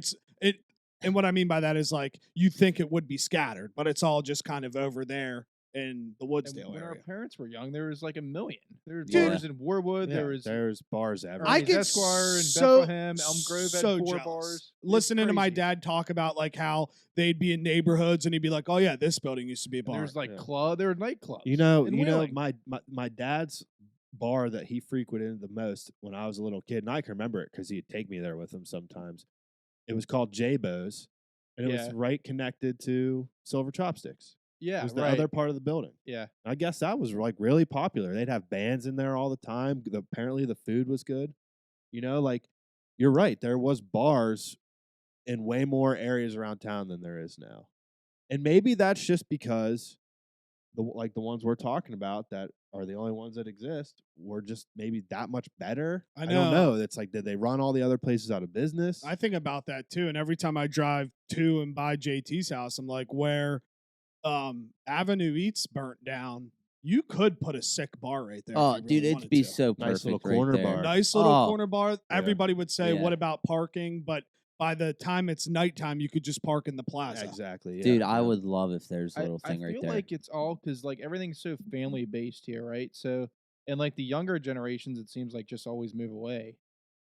Speaker 3: and what I mean by that is like you think it would be scattered, but it's all just kind of over there in the
Speaker 4: And
Speaker 3: Woodsdale
Speaker 4: when our
Speaker 3: area.
Speaker 4: parents were young, there was like a million. There were
Speaker 1: Dude.
Speaker 4: bars in Warwood.
Speaker 2: There's bars everywhere.
Speaker 3: I
Speaker 4: Ernie's
Speaker 3: get
Speaker 4: Esquire in
Speaker 3: so
Speaker 4: Bethlehem, Elm Grove had
Speaker 3: so
Speaker 4: 4
Speaker 3: jealous.
Speaker 4: bars. It's
Speaker 3: Listening to my
Speaker 4: crazy.
Speaker 3: dad talk about like how they'd be in neighborhoods and he'd be like, "Oh yeah, this building used to be a
Speaker 4: And
Speaker 3: bar."
Speaker 4: there's like
Speaker 2: Yeah.
Speaker 4: there were nightclubs.
Speaker 2: You know,
Speaker 4: in Wheeling.
Speaker 2: my dad's bar that he frequented the most when I was a little kid, and I can remember it because he'd take me there with him sometimes. It was called J-Bo's, and it was
Speaker 4: Yeah.
Speaker 2: right connected to Silver Chopsticks.
Speaker 4: Yeah,
Speaker 2: It was the
Speaker 4: right.
Speaker 2: other part of the building.
Speaker 4: Yeah.
Speaker 2: I guess that was like really popular. They'd have bands in there all the time. Apparently the food was good. You know, like you're right. There was bars in way more areas around town than there is now. And maybe that's just because the ones we're talking about that are the only ones that exist were just maybe that much better.
Speaker 3: I
Speaker 2: don't
Speaker 3: know.
Speaker 2: know. It's like, did they run all the other places out of business?
Speaker 3: I think about that too. And every time I drive to and by JT's house, I'm like, where Avenue Eats burnt down, you could put a sick bar right there.
Speaker 1: Oh,
Speaker 3: if you
Speaker 1: dude,
Speaker 3: really
Speaker 1: it'd
Speaker 3: wanted
Speaker 1: be
Speaker 3: to.
Speaker 1: so
Speaker 2: Nice little
Speaker 1: perfect right
Speaker 2: corner
Speaker 1: there.
Speaker 2: bar.
Speaker 3: Nice little
Speaker 1: Oh.
Speaker 3: corner bar. Everybody would say,
Speaker 1: Yeah.
Speaker 3: "What about parking?" But by the time it's nighttime, you could just park in the plaza.
Speaker 2: Exactly. Yeah,
Speaker 1: Dude, I
Speaker 2: yeah.
Speaker 1: would love if there's a little thing
Speaker 4: I
Speaker 1: right
Speaker 4: feel
Speaker 1: there.
Speaker 4: like it's all because like everything's so family based here, right? So and like the younger generations, it seems like just always move away,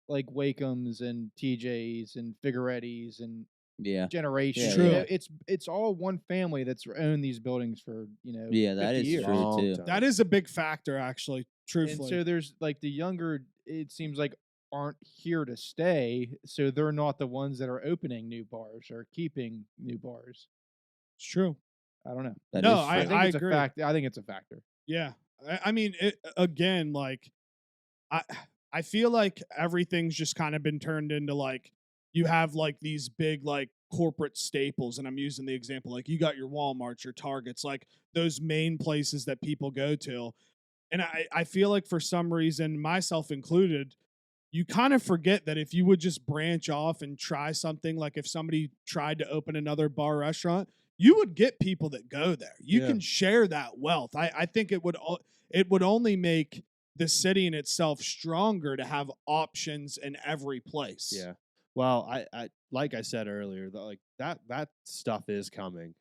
Speaker 4: like Wakems and TJs and Figueretti's and
Speaker 1: Yeah.
Speaker 4: generations.
Speaker 3: True.
Speaker 4: You know, it's all one family that's owned these buildings for
Speaker 1: Yeah, that
Speaker 4: 50
Speaker 1: is
Speaker 4: years.
Speaker 1: true
Speaker 2: Long
Speaker 1: too.
Speaker 2: time.
Speaker 3: That is a big factor, actually.
Speaker 4: And
Speaker 3: Truthfully,
Speaker 4: so there's like the younger, it seems like aren't here to stay, so they're not the ones that are opening new bars or keeping new bars.
Speaker 3: it's true.
Speaker 4: I don't know.
Speaker 1: That
Speaker 3: No,
Speaker 1: is
Speaker 4: I
Speaker 1: true.
Speaker 4: think it's
Speaker 3: agree.
Speaker 4: a fact. I think it's a factor.
Speaker 3: Yeah, I mean, again, like I feel like everything's just kind of been turned into like you have like these big like corporate staples, and I'm using the example like you got your Walmarts, your Targets, like those main places that people go to, and I feel like for some reason, myself included, you kind of forget that if you would just branch off and try something, like if somebody tried to open another bar restaurant, you would get people that go there. You
Speaker 2: Yeah.
Speaker 3: can share that wealth. I think it would only make the city in itself stronger to have options in every place.
Speaker 2: Yeah. Well, I like I said earlier, that stuff is coming.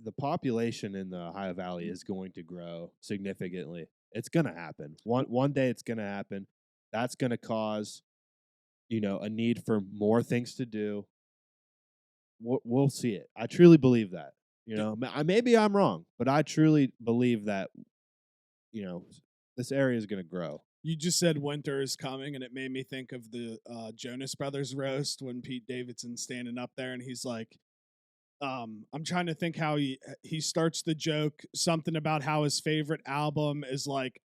Speaker 2: The population in the Ohio Valley is going to grow significantly. It's going to happen. One day it's going to happen. That's going to cause, a need for more things to do. We'll see it. I truly believe that. Maybe I'm wrong, but I truly believe that, this area is going to grow.
Speaker 3: You just said winter is coming, and it made me think of the Jonas Brothers roast when Pete Davidson's standing up there, and he's like, I'm trying to think how he starts the joke, something about how his favorite album is like,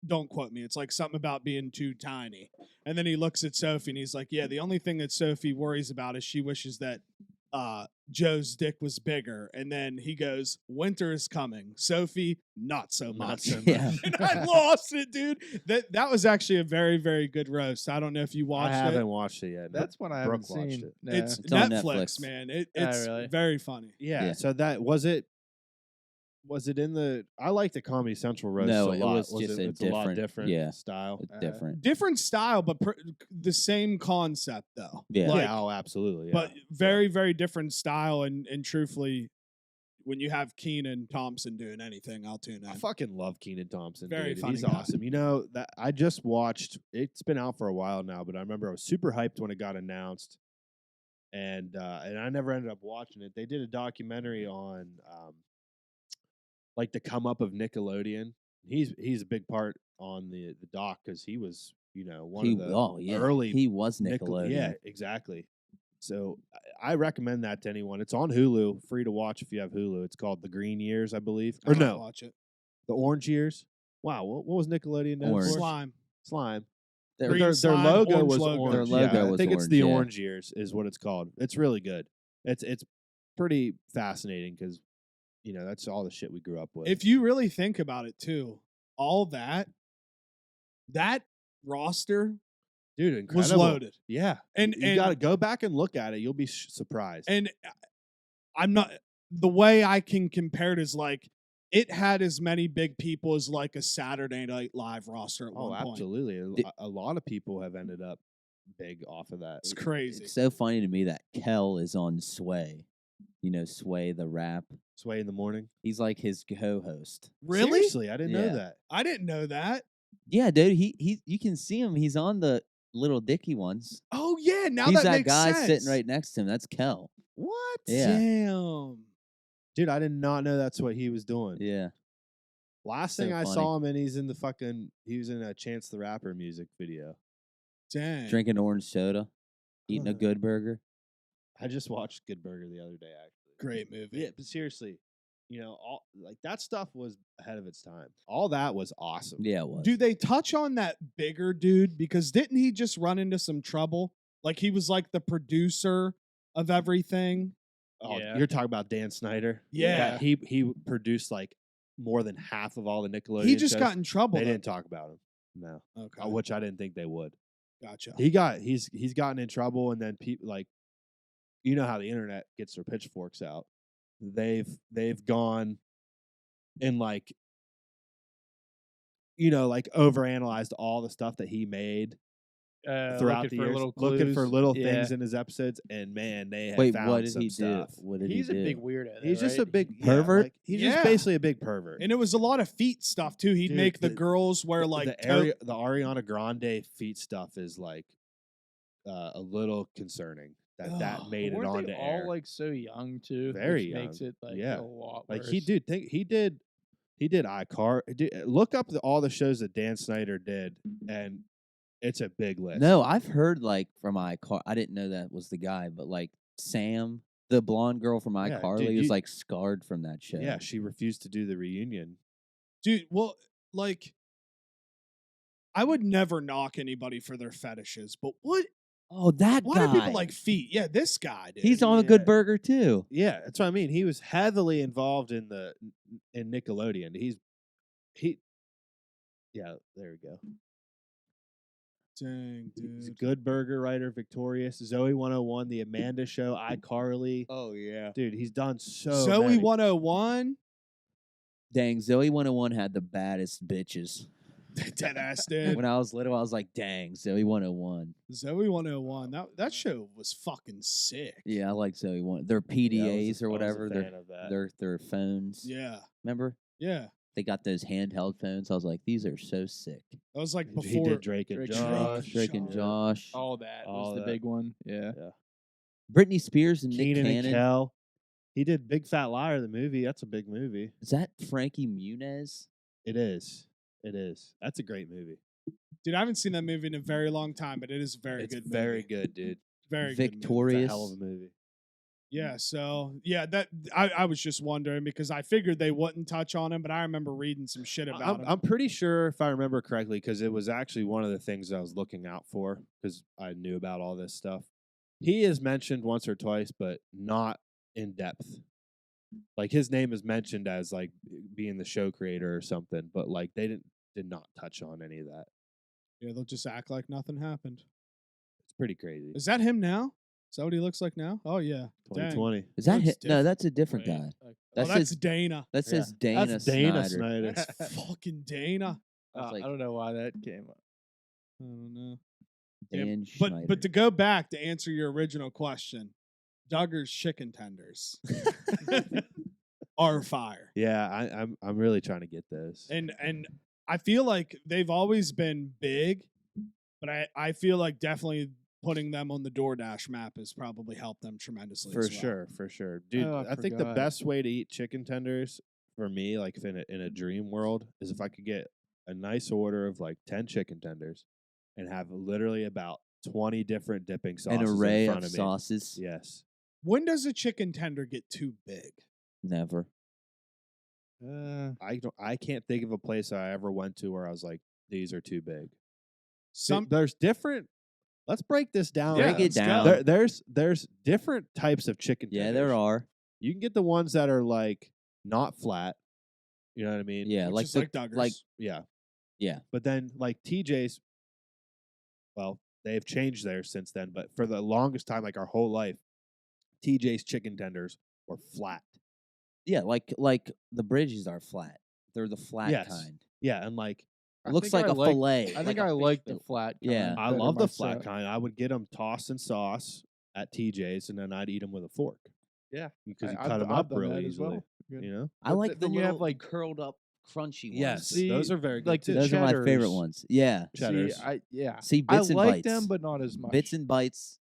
Speaker 3: don't quote me, it's like something about being too tiny. And then he looks at Sophie, and he's like, yeah, the only thing that Sophie worries about is she wishes that Joe's dick was bigger. And then he goes, winter is coming. Sophie, not so much.
Speaker 1: Yeah.
Speaker 3: And I lost it, dude. That was actually a very, very good roast. I don't know if you
Speaker 2: I
Speaker 3: watched
Speaker 2: haven't
Speaker 3: it.
Speaker 2: watched it yet.
Speaker 4: That's one I
Speaker 2: Brooke
Speaker 4: haven't
Speaker 2: watched
Speaker 4: seen.
Speaker 2: it.
Speaker 4: No.
Speaker 3: It's
Speaker 1: It's on
Speaker 3: Netflix,
Speaker 1: Netflix.
Speaker 3: man. It's
Speaker 4: really?
Speaker 3: very funny.
Speaker 2: Yeah.
Speaker 1: Yeah.
Speaker 2: So was it Was it in the? I like the Comedy Central roast
Speaker 1: No,
Speaker 2: a
Speaker 1: it
Speaker 2: lot.
Speaker 1: was just
Speaker 2: it's
Speaker 1: a
Speaker 2: a lot
Speaker 1: different-
Speaker 2: different
Speaker 1: yeah.
Speaker 2: style.
Speaker 1: It's different.
Speaker 3: Different style, but the same concept though.
Speaker 1: Yeah.
Speaker 3: Like,
Speaker 2: yeah, oh, absolutely. Yeah.
Speaker 3: but very, very different style. And truthfully, when you have Keenan Thompson doing anything, I'll tune in.
Speaker 2: I fucking love Keenan Thompson.
Speaker 3: Very
Speaker 2: dude.
Speaker 3: funny
Speaker 2: He's
Speaker 3: guy.
Speaker 2: awesome. You know that I just watched. It's been out for a while now, but I remember I was super hyped when it got announced, and I never ended up watching it. They did a documentary on like the come up of Nickelodeon. He's a big part on the doc because he was one of the early
Speaker 1: he was Nickelodeon.
Speaker 2: Yeah, exactly. So I recommend that to anyone. It's on Hulu, free to watch if you have Hulu. It's called The Green Years, I believe.
Speaker 3: I
Speaker 2: Or
Speaker 3: might
Speaker 2: no,
Speaker 3: watch it.
Speaker 2: The Orange Years. Wow, what was Nickelodeon known
Speaker 1: Orange.
Speaker 2: for?
Speaker 3: Slime.
Speaker 2: Slime.
Speaker 1: Their-
Speaker 3: Green
Speaker 2: Their
Speaker 3: slime,
Speaker 2: logo
Speaker 3: orange
Speaker 2: was
Speaker 3: logo.
Speaker 2: orange.
Speaker 1: Their logo
Speaker 2: yeah, I
Speaker 1: was
Speaker 2: think it's
Speaker 1: orange,
Speaker 2: the
Speaker 1: yeah.
Speaker 2: Orange Years is what it's called. It's really good. It's pretty fascinating because that's all the shit we grew up with.
Speaker 3: If you really think about it, too, all that roster
Speaker 2: Dude, incredible.
Speaker 3: was loaded.
Speaker 2: Yeah,
Speaker 3: And
Speaker 2: you got to go back and look at it. You'll be surprised.
Speaker 3: And I'm not, the way I can compare it is like it had as many big people as like a Saturday Night Live roster at
Speaker 2: oh,
Speaker 3: one point.
Speaker 2: absolutely. A lot of people have ended up big off of that.
Speaker 3: It's crazy.
Speaker 1: It's so funny to me that Kel is on Sway. You know, Sway the rap.
Speaker 2: Sway in the morning.
Speaker 1: He's like his co-host.
Speaker 3: Really?
Speaker 2: Seriously, I didn't
Speaker 1: Yeah.
Speaker 2: know that.
Speaker 3: I didn't know that.
Speaker 1: Yeah, dude. He you can see him. He's on the Little Dicky ones.
Speaker 3: Oh yeah, now
Speaker 1: He's
Speaker 3: that
Speaker 1: that
Speaker 3: makes
Speaker 1: guy
Speaker 3: sense.
Speaker 1: sitting right next to him. That's Kel.
Speaker 2: What?
Speaker 1: Yeah.
Speaker 3: Damn.
Speaker 2: Dude, I did not know that's what he was doing.
Speaker 1: Yeah.
Speaker 2: Last
Speaker 1: So
Speaker 2: thing I
Speaker 1: funny.
Speaker 2: saw him in, he was in a Chance the Rapper music video.
Speaker 3: Dang.
Speaker 1: Drinking orange soda, eating a
Speaker 2: Huh.
Speaker 1: good burger.
Speaker 2: I just watched Good Burger the other day, actually.
Speaker 3: Great movie.
Speaker 2: Yeah, but seriously, all like that stuff was ahead of its time. All that was awesome.
Speaker 1: Yeah, it was.
Speaker 3: Do they touch on that bigger dude? Because didn't he just run into some trouble? Like he was like the producer of everything.
Speaker 2: Oh,
Speaker 4: Yeah.
Speaker 2: you're talking about Dan Snyder?
Speaker 3: Yeah.
Speaker 2: He produced like more than half of all the Nickelodeon
Speaker 3: He just
Speaker 2: shows.
Speaker 3: got in trouble.
Speaker 2: They
Speaker 3: though.
Speaker 2: didn't talk about him. No.
Speaker 3: Okay.
Speaker 2: Which I didn't think they would.
Speaker 3: Gotcha.
Speaker 2: He's gotten in trouble, and then people like, how the internet gets their pitchforks out. They've gone and like overanalyzed all the stuff that he made throughout the years, looking for little things in his episodes, and man, they have
Speaker 1: Wait,
Speaker 2: found
Speaker 1: what did
Speaker 2: some
Speaker 1: he do?
Speaker 2: stuff.
Speaker 1: What did
Speaker 4: He's
Speaker 1: he
Speaker 4: a
Speaker 1: do?
Speaker 4: big weirdo.
Speaker 2: He's
Speaker 4: though,
Speaker 2: just a
Speaker 4: right?
Speaker 2: big
Speaker 1: pervert?
Speaker 2: he's
Speaker 3: Yeah.
Speaker 2: just basically a big pervert.
Speaker 3: And it was a lot of feet stuff too. He'd
Speaker 2: Dude,
Speaker 3: make the
Speaker 2: the-
Speaker 3: girls wear like
Speaker 2: the Ariana Grande feet stuff is like a little concerning that
Speaker 3: Ugh,
Speaker 2: made it
Speaker 4: Weren't
Speaker 2: onto
Speaker 4: they
Speaker 2: air.
Speaker 4: all like so young too?
Speaker 2: Very
Speaker 4: which makes
Speaker 2: young.
Speaker 4: it like
Speaker 2: Yeah.
Speaker 4: a lot
Speaker 2: Like
Speaker 4: worse.
Speaker 2: he did iCar. Look up all the shows that Dan Snyder did, and it's a big list.
Speaker 1: No, I've heard like from iCar. I didn't know that was the guy, but like Sam, the blonde girl from
Speaker 2: Yeah,
Speaker 1: iCarly,
Speaker 2: dude,
Speaker 1: was like scarred from that show.
Speaker 2: yeah, she refused to do the reunion.
Speaker 3: dude. Well, like I would never knock anybody for their fetishes, but what?
Speaker 1: Oh, that
Speaker 3: Why
Speaker 1: guy.
Speaker 3: do people like feet? Yeah, this guy, dude.
Speaker 1: He's on a
Speaker 2: Yeah.
Speaker 1: Good Burger too.
Speaker 2: Yeah, that's what I mean. He was heavily involved in Nickelodeon. Yeah, there we go.
Speaker 3: Dang,
Speaker 2: He's a
Speaker 3: dude.
Speaker 2: Good Burger writer, Victorious, Zoe 101, The Amanda Show, iCarly.
Speaker 1: Oh yeah.
Speaker 2: Dude, he's done so
Speaker 3: Zoe
Speaker 2: many.
Speaker 3: 101.
Speaker 1: Dang, Zoe 101 had the baddest bitches.
Speaker 3: Dead ass, dude.
Speaker 1: When I was little, I was like, dang, Zoe 101.
Speaker 3: Zoe 101. That show was fucking sick.
Speaker 1: Yeah, I like Zoe 1. Their
Speaker 2: Yeah, I
Speaker 1: PDAs
Speaker 2: was
Speaker 1: or
Speaker 2: a
Speaker 1: whatever.
Speaker 2: fan of that.
Speaker 1: Their phones.
Speaker 3: Yeah.
Speaker 1: Remember?
Speaker 3: Yeah.
Speaker 1: They got those handheld phones. I was like, these are so sick.
Speaker 3: That was like
Speaker 2: He
Speaker 3: before.
Speaker 2: did Drake and
Speaker 4: Drake and
Speaker 2: Josh.
Speaker 1: Drake and
Speaker 3: Josh.
Speaker 1: Josh.
Speaker 4: all that
Speaker 2: all
Speaker 4: was the
Speaker 2: that.
Speaker 4: big one. Yeah.
Speaker 1: Britney Spears and Nick
Speaker 2: Keenan and
Speaker 1: Cannon.
Speaker 2: Kel. He did Big Fat Liar, the movie. That's a big movie.
Speaker 1: Is that Frankie Muniz?
Speaker 2: It is. It is. That's a great movie.
Speaker 3: Dude, I haven't seen that movie in a very long time, but it is a very
Speaker 2: It's
Speaker 3: good.
Speaker 2: very
Speaker 3: movie.
Speaker 2: good, dude.
Speaker 3: Very good. movie.
Speaker 2: It's
Speaker 1: Victorious.
Speaker 2: a hell of a movie.
Speaker 3: Yeah. So yeah, that I was just wondering because I figured they wouldn't touch on him, but I remember reading some shit about him.
Speaker 2: I'm pretty sure, if I remember correctly, because it was actually one of the things I was looking out for because I knew about all this stuff. He is mentioned once or twice, but not in depth. Like his name is mentioned as like being the show creator or something, but like they did not touch on any of that.
Speaker 3: Yeah, they'll just act like nothing happened.
Speaker 2: It's pretty crazy.
Speaker 3: Is that him now? Is that what he looks like now? Oh yeah. Dang.
Speaker 2: 2020.
Speaker 1: Is that
Speaker 3: Looks
Speaker 1: No,
Speaker 3: different.
Speaker 1: that's a different
Speaker 3: Wait.
Speaker 1: guy.
Speaker 3: Oh,
Speaker 1: That
Speaker 3: that's
Speaker 1: says
Speaker 3: Dana.
Speaker 1: that says
Speaker 2: Yeah.
Speaker 1: Dana
Speaker 2: That's Dana
Speaker 1: Snyder.
Speaker 2: Snyder.
Speaker 3: That's fucking Dana.
Speaker 1: I was like,
Speaker 4: I don't know why that came up.
Speaker 3: I don't know.
Speaker 1: Dan
Speaker 3: But
Speaker 1: Schneider.
Speaker 3: to go back to answer your original question, Duggar's chicken tenders are fire.
Speaker 2: Yeah, I'm really trying to get those.
Speaker 3: And I feel like they've always been big, but I feel like definitely putting them on the DoorDash map has probably helped them tremendously.
Speaker 2: For
Speaker 3: as well.
Speaker 2: sure, dude.
Speaker 4: Oh, I
Speaker 2: I think the
Speaker 4: forgot.
Speaker 2: best way to eat chicken tenders for me, like in a dream world, is if I could get a nice order of like 10 chicken tenders and have literally about 20 different dipping sauces
Speaker 1: An array
Speaker 2: in front
Speaker 1: of
Speaker 2: of me.
Speaker 1: sauces.
Speaker 2: Yes.
Speaker 3: When does a chicken tender get too big?
Speaker 1: Never.
Speaker 2: I can't think of a place I ever went to where I was like, these are too big.
Speaker 3: Some
Speaker 2: There's different. Let's break this down.
Speaker 1: Break it
Speaker 3: let's go.
Speaker 1: down.
Speaker 2: There's different types of chicken tenders.
Speaker 1: Yeah, there are.
Speaker 2: You can get the ones that are like not flat. You know what I mean?
Speaker 1: Yeah,
Speaker 3: which
Speaker 1: like
Speaker 3: is
Speaker 1: the
Speaker 3: like Duggar's.
Speaker 2: Yeah.
Speaker 1: yeah.
Speaker 2: But then like TJ's, well, they've changed theirs since then. But for the longest time, like our whole life, TJ's chicken tenders were flat.
Speaker 1: Yeah, like the bridges are flat. They're the flat
Speaker 2: Yes.
Speaker 1: kind.
Speaker 2: Yeah, and like
Speaker 1: It looks like a fillet.
Speaker 4: I think
Speaker 1: a
Speaker 4: I
Speaker 1: fish
Speaker 4: like the
Speaker 1: fillet.
Speaker 4: flat.
Speaker 1: Yeah.
Speaker 4: kind
Speaker 2: I
Speaker 4: better
Speaker 2: love the flat
Speaker 4: myself.
Speaker 2: kind. I would get them tossed in sauce at TJ's, and then I'd eat them with a fork.
Speaker 4: Yeah,
Speaker 2: because you
Speaker 4: I've-
Speaker 2: cut them
Speaker 4: I've
Speaker 2: up
Speaker 4: done
Speaker 2: really
Speaker 4: that as
Speaker 2: easily.
Speaker 4: well. Good.
Speaker 2: You know.
Speaker 1: I
Speaker 4: But
Speaker 1: like
Speaker 4: th-
Speaker 1: the
Speaker 4: then you have,
Speaker 1: little
Speaker 4: like-
Speaker 1: curled up crunchy ones.
Speaker 2: Yes,
Speaker 4: See,
Speaker 2: those are very good.
Speaker 4: like the
Speaker 2: too.
Speaker 1: Those are my favorite
Speaker 4: cheddars.
Speaker 1: ones. Yeah.
Speaker 2: Cheddars.
Speaker 1: See, bits
Speaker 4: I
Speaker 1: and
Speaker 4: like
Speaker 1: bites.
Speaker 4: them, but not as much.
Speaker 1: Bits and bites.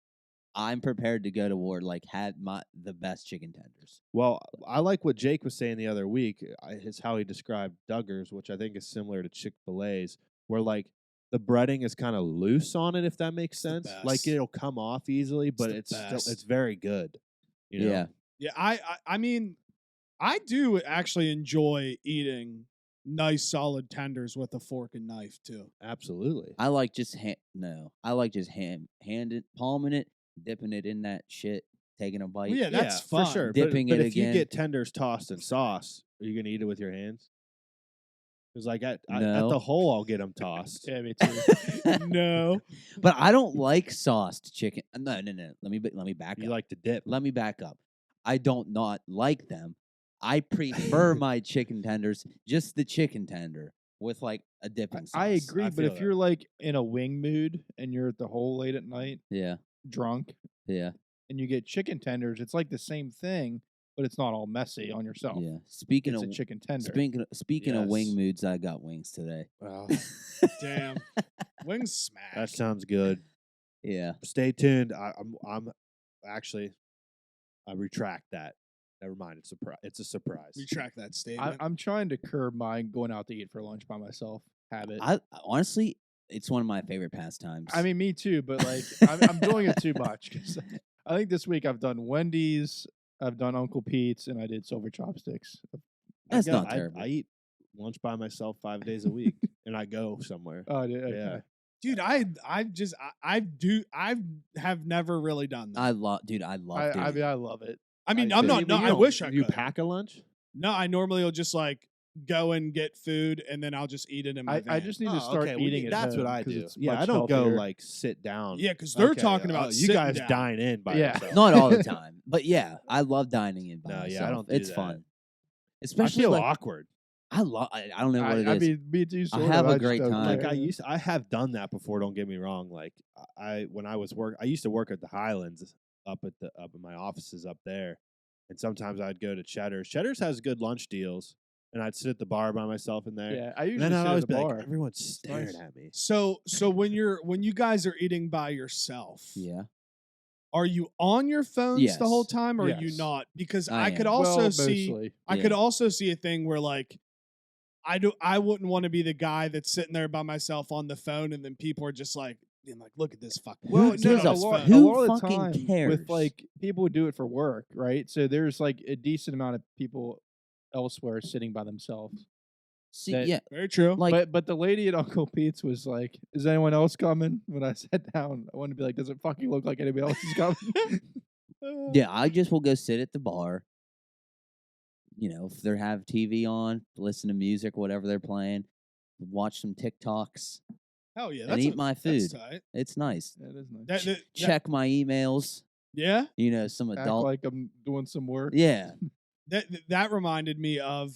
Speaker 1: I'm prepared to go to war. Like had the best chicken tenders.
Speaker 2: Well, I like what Jake was saying the other week. Is how he described Duggar's, which I think is similar to Chick-fil-A's, where like the breading is kind of loose on it, if that makes
Speaker 3: the
Speaker 2: sense. Like
Speaker 3: best.
Speaker 2: it'll come off easily, but
Speaker 3: the
Speaker 2: it's still
Speaker 3: best.
Speaker 2: it's very good. You know?
Speaker 1: Yeah.
Speaker 3: Yeah, I mean, I do actually enjoy eating nice solid tenders with a fork and knife too.
Speaker 2: Absolutely.
Speaker 1: I like just palming it, dipping it in that shit, taking a bite.
Speaker 3: Well, yeah, that's fun.
Speaker 2: for sure.
Speaker 1: Dipping
Speaker 2: but
Speaker 1: it
Speaker 2: if you
Speaker 1: again.
Speaker 2: get tenders tossed in sauce, are you gonna eat it with your hands? Because like at
Speaker 1: No.
Speaker 2: the hole, I'll get them tossed.
Speaker 4: Yeah, me too.
Speaker 3: No,
Speaker 1: But I don't like sauced chicken. No. Let me back
Speaker 2: You
Speaker 1: up.
Speaker 2: like to dip.
Speaker 1: Let me back up. I don't not like them. I prefer my chicken tenders, just the chicken tender with like a dipping sauce.
Speaker 4: I agree,
Speaker 2: I
Speaker 4: but
Speaker 2: feel
Speaker 4: if
Speaker 2: that.
Speaker 4: you're like in a wing mood and you're at the hole late at night,
Speaker 1: Yeah.
Speaker 4: drunk,
Speaker 1: Yeah.
Speaker 4: and you get chicken tenders, it's like the same thing, but it's not all messy on yourself.
Speaker 1: Yeah. Speaking
Speaker 4: It's
Speaker 1: of
Speaker 4: a chicken tender.
Speaker 1: speaking of wing
Speaker 2: Yes.
Speaker 1: moods, I got wings today.
Speaker 2: Wow,
Speaker 3: damn, wings smash.
Speaker 2: that sounds good.
Speaker 1: Yeah.
Speaker 2: Stay tuned. I'm actually I retract that. Never mind. It's a surprise.
Speaker 3: Retract that statement.
Speaker 4: I'm trying to curb my going out to eat for lunch by myself habit.
Speaker 1: I honestly, it's one of my favorite pastimes.
Speaker 4: I mean, me too, but like I'm doing it too much. 'Cause I think this week I've done Wendy's, I've done Uncle Pete's, and I did Silver Chopsticks.
Speaker 1: that's
Speaker 2: I
Speaker 1: not terrible.
Speaker 2: I eat lunch by myself 5 days a week, and I go somewhere.
Speaker 4: Oh, I did. Okay.
Speaker 2: Yeah.
Speaker 3: Dude, I have never really done that.
Speaker 1: I love doing
Speaker 4: I
Speaker 1: it.
Speaker 4: mean, I love it.
Speaker 3: I mean,
Speaker 4: I
Speaker 3: I'm
Speaker 4: could.
Speaker 3: not. No,
Speaker 2: You
Speaker 3: I
Speaker 2: don't-
Speaker 3: wish I
Speaker 2: You
Speaker 3: could.
Speaker 2: pack a lunch?
Speaker 3: No, I normally will just like go and get food and then I'll just eat it in my
Speaker 4: I
Speaker 3: van.
Speaker 4: just need to
Speaker 2: Oh,
Speaker 4: start
Speaker 2: okay, well,
Speaker 4: eating it.
Speaker 2: that's what I do.
Speaker 4: It's
Speaker 2: Yeah,
Speaker 4: much
Speaker 2: I don't go
Speaker 4: healthier.
Speaker 2: like sit down.
Speaker 3: Yeah, because they're
Speaker 2: Okay,
Speaker 3: talking about
Speaker 2: you
Speaker 3: sitting
Speaker 2: guys
Speaker 3: down.
Speaker 2: dine in by
Speaker 4: Yeah.
Speaker 2: yourself.
Speaker 1: Not all the time, but yeah, I love dining in by
Speaker 2: No,
Speaker 1: myself.
Speaker 2: yeah, I don't do
Speaker 1: It's
Speaker 2: that.
Speaker 1: fun,
Speaker 2: I
Speaker 1: especially
Speaker 2: feel
Speaker 1: like
Speaker 2: awkward.
Speaker 1: I don't know what it is.
Speaker 4: I mean, me too.
Speaker 1: I
Speaker 4: sort
Speaker 1: have
Speaker 4: of,
Speaker 1: a
Speaker 4: just
Speaker 1: great
Speaker 4: don't
Speaker 1: time.
Speaker 2: Like
Speaker 4: care.
Speaker 2: I have done that before. Don't get me wrong. Like I used to work at the Highlands up in my offices up there, and sometimes I'd go to Cheddar's. Cheddar's has good lunch deals, and I'd sit at the bar by myself in there.
Speaker 4: Yeah, I
Speaker 2: And
Speaker 4: usually
Speaker 2: then
Speaker 4: sit
Speaker 2: I'd
Speaker 4: at
Speaker 2: always
Speaker 4: the
Speaker 2: be
Speaker 4: bar.
Speaker 2: like, everyone's staring
Speaker 4: nice.
Speaker 2: at me.
Speaker 3: So when you guys are eating by yourself,
Speaker 1: Yeah,
Speaker 3: are you on your phones the whole
Speaker 1: Yes.
Speaker 3: time or are you
Speaker 4: Yes.
Speaker 3: not? Because
Speaker 1: I
Speaker 3: I could
Speaker 1: am.
Speaker 3: also
Speaker 4: Well,
Speaker 3: see
Speaker 4: mostly.
Speaker 3: I could
Speaker 1: Yeah.
Speaker 3: also see a thing where like I wouldn't want to be the guy that's sitting there by myself on the phone and then people are just like being like, look at this fucking
Speaker 1: Well,
Speaker 3: guy
Speaker 1: no,
Speaker 3: sitting
Speaker 1: no,
Speaker 3: on his phone."
Speaker 1: who
Speaker 4: a lot of the
Speaker 1: fucking
Speaker 4: time
Speaker 1: cares?
Speaker 4: with like people who do it for work, right? So there's like a decent amount of people elsewhere sitting by themselves.
Speaker 1: see,
Speaker 4: that-
Speaker 1: yeah,
Speaker 3: Very true.
Speaker 1: like
Speaker 4: but the lady at Uncle Pete's was like, "Is anyone else coming?" When I sat down, I wanted to be like, "Does it fucking look like anybody else is coming?"
Speaker 1: yeah, I just will go sit at the bar. You know, if they have TV on, listen to music, whatever they're playing, watch some TikToks,
Speaker 3: Hell yeah,
Speaker 1: and
Speaker 3: that's
Speaker 1: eat my
Speaker 3: that's
Speaker 1: food.
Speaker 3: tight.
Speaker 1: It's nice.
Speaker 4: That is nice.
Speaker 3: That-
Speaker 1: Check my emails.
Speaker 3: Yeah,
Speaker 1: You know, some
Speaker 4: Act
Speaker 1: adult.
Speaker 4: like I'm doing some work.
Speaker 1: Yeah.
Speaker 3: that reminded me of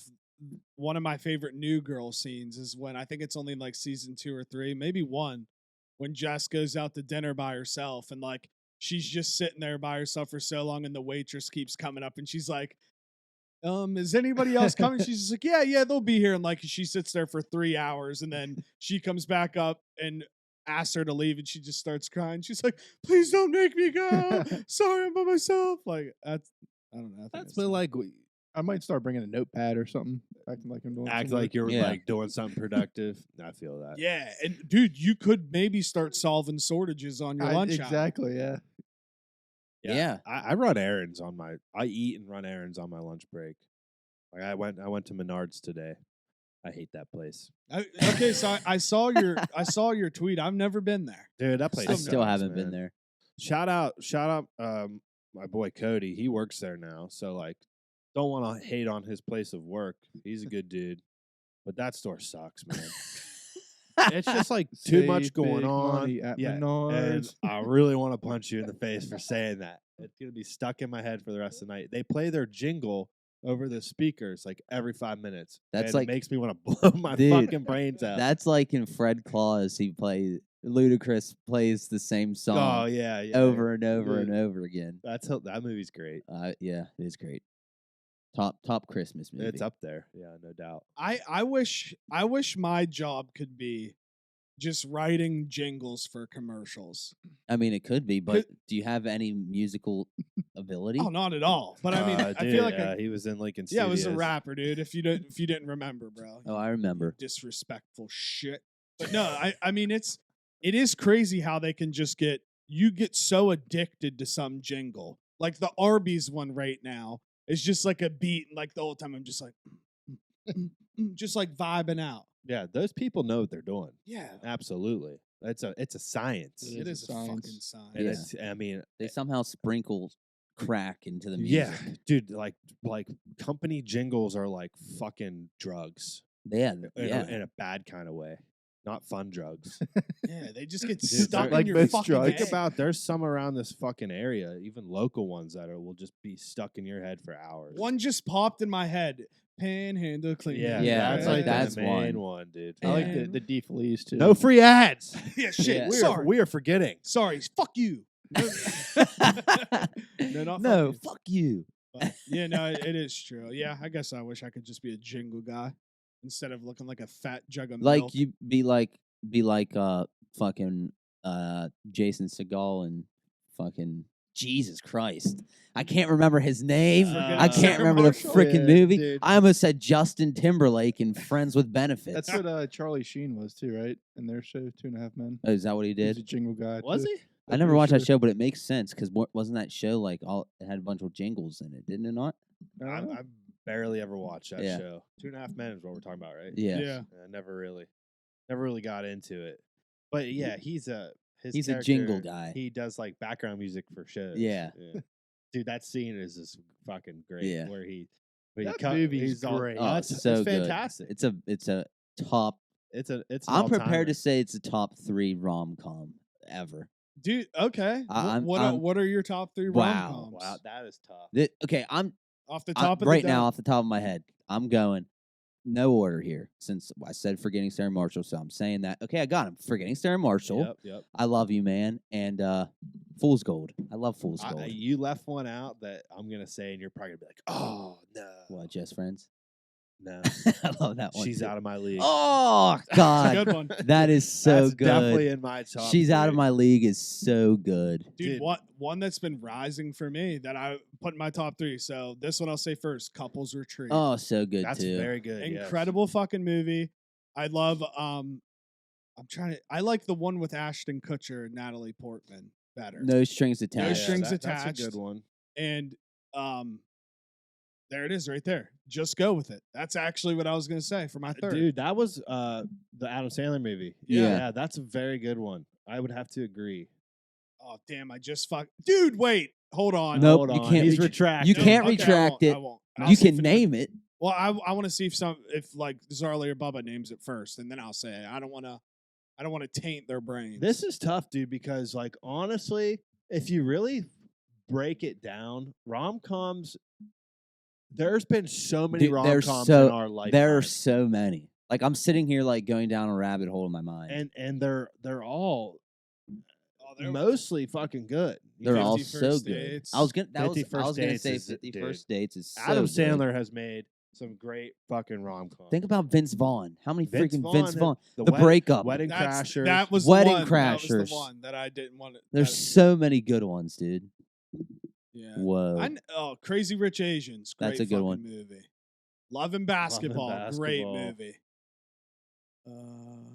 Speaker 3: one of my favorite New Girl scenes is when I think it's only like season 2 or 3, maybe 1, when Jess goes out to dinner by herself and like she's just sitting there by herself for so long and the waitress keeps coming up and she's like, is anybody else coming? She's just like, yeah, they'll be here. And like she sits there for 3 hours and then she comes back up and asks her to leave and she just starts crying. She's like, please don't make me go. Sorry, I'm by myself. Like that's I don't know. I think
Speaker 2: That's been like
Speaker 4: I might start bringing a notepad or something, acting like I'm doing.
Speaker 2: act
Speaker 4: some
Speaker 2: like
Speaker 4: work.
Speaker 2: you're
Speaker 1: Yeah.
Speaker 2: like doing something productive. I feel that.
Speaker 3: yeah, and dude, you could maybe start solving shortages on your lunch hour.
Speaker 4: Exactly. Yeah.
Speaker 1: Yeah.
Speaker 2: I run errands on my. I eat and run errands on my lunch break. Like I went to Menards today. I hate that place,
Speaker 3: Okay, so I saw your tweet. I've never been there.
Speaker 2: dude. That place.
Speaker 1: I still
Speaker 2: sucks,
Speaker 1: haven't
Speaker 2: man.
Speaker 1: been there.
Speaker 2: Shout out, my boy Cody. He works there now, so like, don't want to hate on his place of work. He's a good dude, but that store sucks, man. It's just like too much
Speaker 4: Save
Speaker 2: going
Speaker 4: big
Speaker 2: on.
Speaker 4: money at
Speaker 2: And
Speaker 4: Menards.
Speaker 2: I really want to punch you in the face for saying that. It's gonna be stuck in my head for the rest of the night. They play their jingle over the speakers like every 5 minutes.
Speaker 1: That's
Speaker 2: and
Speaker 1: like-
Speaker 2: it makes me want to blow my
Speaker 1: Dude,
Speaker 2: fucking brains out.
Speaker 1: That's like in Fred Claus, he plays Ludacris plays the same
Speaker 2: oh
Speaker 1: song
Speaker 2: yeah,
Speaker 1: over and over and
Speaker 2: Dude.
Speaker 1: over again.
Speaker 2: That movie's great.
Speaker 1: Yeah, it is great. Top Christmas movie.
Speaker 2: It's up there. Yeah, no doubt.
Speaker 3: I wish my job could be just writing jingles for commercials.
Speaker 1: I mean, it could be, but do you have any musical ability?
Speaker 3: Oh, not at all. But I mean, I feel like
Speaker 2: he was in Lincoln
Speaker 3: yeah, I was a
Speaker 2: Studios.
Speaker 3: rapper, dude. If you didn't remember, bro.
Speaker 1: Oh, I remember.
Speaker 3: Disrespectful shit. But no, I mean it is crazy how they can just get so addicted to some jingle. Like the Arby's one right now is just like a beat, and like the whole time I'm just like just like vibing out.
Speaker 2: Yeah, those people know what they're doing.
Speaker 3: Yeah.
Speaker 2: Absolutely. It's a science.
Speaker 4: It
Speaker 3: It
Speaker 4: is
Speaker 3: is
Speaker 4: a
Speaker 3: a
Speaker 4: science.
Speaker 3: fucking science.
Speaker 2: And
Speaker 1: Yeah.
Speaker 2: it's, I mean,
Speaker 1: They somehow sprinkle crack into the
Speaker 2: yeah,
Speaker 1: music.
Speaker 2: dude, like company jingles are like fucking drugs
Speaker 1: Yeah,
Speaker 2: in a bad kind of way, not fun drugs.
Speaker 3: Yeah, they just get
Speaker 2: Dude,
Speaker 3: stuck
Speaker 2: like
Speaker 3: in your
Speaker 4: most
Speaker 3: fucking
Speaker 4: drugs.
Speaker 2: Think
Speaker 3: head.
Speaker 2: about there's some around this fucking area, even local ones that will just be stuck in your head for hours.
Speaker 3: One just popped in my head. Panhandle clean.
Speaker 2: yeah,
Speaker 1: Yeah,
Speaker 2: that's
Speaker 1: like
Speaker 2: like
Speaker 1: that's
Speaker 2: the main one, dude.
Speaker 4: I like
Speaker 3: And-
Speaker 4: the D Fleas too.
Speaker 2: No free ads.
Speaker 3: Yeah, shit.
Speaker 1: Yeah.
Speaker 3: Sorry.
Speaker 2: We are forgetting.
Speaker 3: Sorry. Fuck you. No, not
Speaker 1: no,
Speaker 3: fuck
Speaker 1: fuck you.
Speaker 3: But, yeah, no, it is true. Yeah, I guess I wish I could just be a jingle guy instead of looking like a fat jug of
Speaker 1: Like
Speaker 3: milk.
Speaker 1: you be like fucking Jason Segal and fucking Jesus Christ. I can't remember his name. I
Speaker 3: Forget
Speaker 1: can't
Speaker 3: Sarah
Speaker 1: remember the
Speaker 3: Marshall?
Speaker 1: freaking
Speaker 4: Yeah,
Speaker 1: movie.
Speaker 4: dude.
Speaker 1: I almost said Justin Timberlake and Friends with Benefits.
Speaker 4: That's what Charlie Sheen was too, right? In their show, 2.5 Men.
Speaker 1: Oh, is that what he
Speaker 4: He was
Speaker 1: did?
Speaker 4: a jingle guy.
Speaker 2: Was
Speaker 4: too.
Speaker 2: he?
Speaker 1: I never watched that show, but it makes sense because wasn't that show like it had a bunch of jingles in it, didn't it not?
Speaker 2: I barely ever watched that
Speaker 1: Yeah.
Speaker 2: show. 2.5 Men is what we're talking about, right?
Speaker 1: Yeah.
Speaker 3: Yeah.
Speaker 2: I never really got into it. But yeah, he's a
Speaker 1: jingle
Speaker 2: character,
Speaker 1: guy.
Speaker 2: He does like background music for shows.
Speaker 1: Yeah.
Speaker 2: Dude, that scene is just fucking great.
Speaker 1: Yeah.
Speaker 2: Where
Speaker 4: That movie's
Speaker 2: he's all-
Speaker 4: great.
Speaker 1: Oh,
Speaker 2: it's
Speaker 1: so
Speaker 2: it's
Speaker 1: good.
Speaker 2: fantastic.
Speaker 1: It's a top.
Speaker 2: It's an
Speaker 1: I'm prepared
Speaker 2: all-timer.
Speaker 1: to say it's a top 3 rom-com ever.
Speaker 3: Dude, okay.
Speaker 1: I'm-
Speaker 3: What are your top 3
Speaker 1: Wow.
Speaker 3: rom-coms?
Speaker 2: Wow, that is tough.
Speaker 1: Okay, I'm
Speaker 3: Off the
Speaker 1: I-
Speaker 3: top of the
Speaker 1: right
Speaker 3: dome.
Speaker 1: now off the top of my head. I'm going no order here since I said Forgetting Sarah Marshall, so I'm saying that. Okay, I got him. Forgetting Sarah Marshall.
Speaker 2: Yep.
Speaker 1: I love you, man, and Fool's Gold. I love Fool's Gold.
Speaker 2: You left one out that I'm gonna say, and you're probably gonna be like, "Oh no,
Speaker 1: What, Just Friends?
Speaker 2: no,
Speaker 1: I love that one.
Speaker 2: she's
Speaker 1: too.
Speaker 2: out of my league."
Speaker 1: Oh
Speaker 3: That's a
Speaker 1: God,
Speaker 3: good one.
Speaker 1: that is so
Speaker 2: That's
Speaker 1: good.
Speaker 2: definitely in my top.
Speaker 1: She's out of
Speaker 2: 3.
Speaker 1: my league is so good.
Speaker 3: Dude,
Speaker 2: Dude.
Speaker 3: one that's been rising for me that I put in my top 3. So this one I'll say first, Couples Retreat.
Speaker 1: Oh, so good
Speaker 2: That's
Speaker 1: too.
Speaker 2: very good. yes.
Speaker 3: Incredible fucking movie. I love I like the one with Ashton Kutcher and Natalie Portman better.
Speaker 1: No strings
Speaker 3: No
Speaker 1: attached.
Speaker 3: strings
Speaker 2: That's a
Speaker 3: attached.
Speaker 2: good one.
Speaker 3: And there it is right there. Just go with it. That's actually what I was gonna say for my third.
Speaker 2: Dude, that was the Adam Sandler movie.
Speaker 1: Yeah.
Speaker 2: that's a very good one. I would have to agree.
Speaker 3: Oh damn, I just Dude, wait. Hold on.
Speaker 1: Nope,
Speaker 2: Hold
Speaker 1: you
Speaker 2: on.
Speaker 1: can't
Speaker 2: He's
Speaker 1: retr-
Speaker 2: retracting.
Speaker 1: You
Speaker 3: No,
Speaker 1: can't
Speaker 3: okay,
Speaker 1: retract
Speaker 3: I
Speaker 1: it.
Speaker 3: won't. I'll
Speaker 1: You
Speaker 3: say
Speaker 1: can
Speaker 3: for-
Speaker 1: name it.
Speaker 3: Well, I want to see if like Zarly or Bubba names it first, and then I'll say it. I don't want to taint their brains.
Speaker 2: This is tough, dude, because like honestly, if you really break it down, rom-coms, there's been so many
Speaker 1: Dude,
Speaker 2: rom-coms in our lifetime.
Speaker 1: there are so many. Like I'm sitting here like going down a rabbit hole in my mind.
Speaker 2: and they're all
Speaker 3: they're-
Speaker 2: mostly fucking good.
Speaker 1: They're all
Speaker 3: 50
Speaker 1: so
Speaker 3: First
Speaker 1: good.
Speaker 3: Dates.
Speaker 1: I was gonna
Speaker 2: 50 First Dates
Speaker 1: say
Speaker 2: is-
Speaker 1: 50
Speaker 2: dude.
Speaker 1: First Dates is so
Speaker 2: Adam
Speaker 1: good.
Speaker 2: Sandler has made some great fucking rom-coms.
Speaker 1: Think about Vince Vaughn. How many
Speaker 2: Vince
Speaker 1: freaking
Speaker 2: Vaughn,
Speaker 1: Vince Vaughn? The
Speaker 2: Wed-
Speaker 1: Breakup.
Speaker 2: Wedding
Speaker 3: That's-
Speaker 2: Crashers.
Speaker 3: That was
Speaker 1: Wedding
Speaker 3: the one. That was
Speaker 1: Crashers.
Speaker 3: the one that I didn't want to.
Speaker 1: There's so many good ones, dude.
Speaker 3: Yeah.
Speaker 1: Whoa.
Speaker 3: Crazy Rich Asians. Great
Speaker 1: That's a good
Speaker 3: fucking
Speaker 1: one.
Speaker 3: movie. Love and Basketball. Great
Speaker 2: Basketball.
Speaker 3: movie.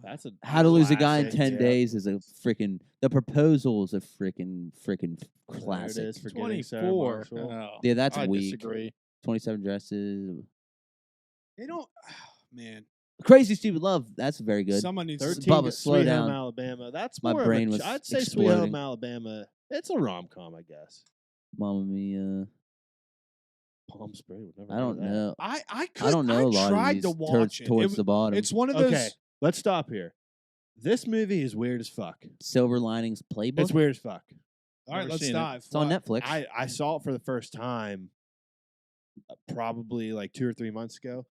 Speaker 2: That's a
Speaker 1: How to Lose a Guy in
Speaker 2: classic,
Speaker 1: 10
Speaker 2: yeah.
Speaker 1: Days is a freaking. The Proposal is a freaking classic.
Speaker 2: There it is, Forgetting Sarah
Speaker 4: 24.
Speaker 2: Marshall.
Speaker 4: Oh,
Speaker 1: Yeah, that's
Speaker 4: I
Speaker 1: weak.
Speaker 4: disagree.
Speaker 1: 27 Dresses.
Speaker 3: They don't. Man,
Speaker 1: Crazy Stupid Love. That's very good.
Speaker 3: someone needs
Speaker 2: 13
Speaker 3: to.
Speaker 1: Bubba,
Speaker 2: to
Speaker 1: slow
Speaker 2: Sweet
Speaker 1: down.
Speaker 2: Home Alabama. That's
Speaker 1: My
Speaker 2: more
Speaker 1: brain
Speaker 2: of
Speaker 1: was
Speaker 2: a, I'd say Sweet Home
Speaker 1: exploding.
Speaker 2: Alabama. It's a rom-com, I guess.
Speaker 1: Mamma Mia.
Speaker 2: Palm Springs. Would never
Speaker 1: I
Speaker 2: heard
Speaker 1: don't
Speaker 2: of that.
Speaker 1: know.
Speaker 3: I
Speaker 1: I don't know a lot
Speaker 3: tried
Speaker 1: of these
Speaker 3: to watch it.
Speaker 1: towards the bottom.
Speaker 3: It's one of those.
Speaker 2: Okay, let's stop here. This movie is weird as fuck.
Speaker 1: Silver Linings Playbook.
Speaker 2: It's weird as fuck.
Speaker 3: All right,
Speaker 4: Never
Speaker 3: let's
Speaker 4: seen it.
Speaker 3: dive.
Speaker 1: It's on
Speaker 3: What?
Speaker 1: Netflix.
Speaker 2: I saw it for the first time probably like 2 or 3 months ago.